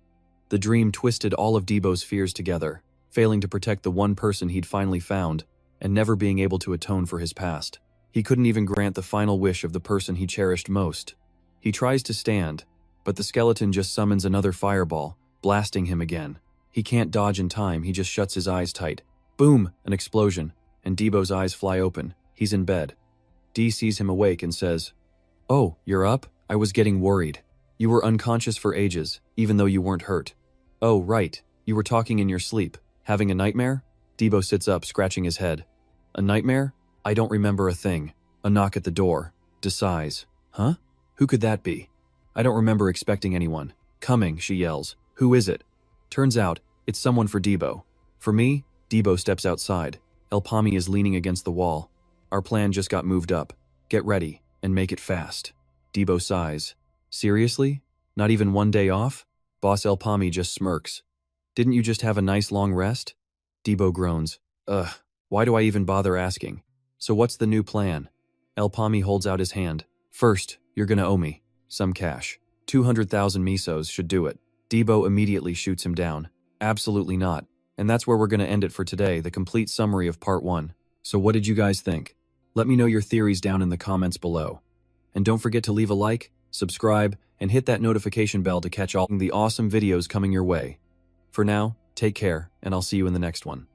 The dream twisted all of Debo's fears together, failing to protect the one person he'd finally found, and never being able to atone for his past. He couldn't even grant the final wish of the person he cherished most. He tries to stand, But the skeleton just summons another fireball, blasting him again. He can't dodge in time, he just shuts his eyes tight. Boom! An explosion, and Debo's eyes fly open. He's in bed. D sees him awake and says, "Oh, you're up? I was getting worried. You were unconscious for ages, even though you weren't hurt." "Oh, right. You were talking in your sleep. Having a nightmare?" Debo sits up, scratching his head. "A nightmare? I don't remember a thing." A knock at the door. D sighs. "Huh? Who could that be? I don't remember expecting anyone." "Coming," she yells. "Who is it?" Turns out, it's someone for Debo. For me, Debo steps outside. El Pami is leaning against the wall. "Our plan just got moved up. Get ready, and make it fast." Debo sighs. "Seriously? Not even one day off?" Boss El Pami just smirks. "Didn't you just have a nice long rest?" Debo groans. "Ugh, why do I even bother asking? So what's the new plan?" El Pami holds out his hand. "First, you're gonna owe me some cash. 200,000 misos should do it." Debo immediately shoots him down. "Absolutely not." And that's where we're gonna end it for today, the complete summary of part 1. So what did you guys think? Let me know your theories down in the comments below. And don't forget to leave a like, subscribe, and hit that notification bell to catch all the awesome videos coming your way. For now, take care, and I'll see you in the next one.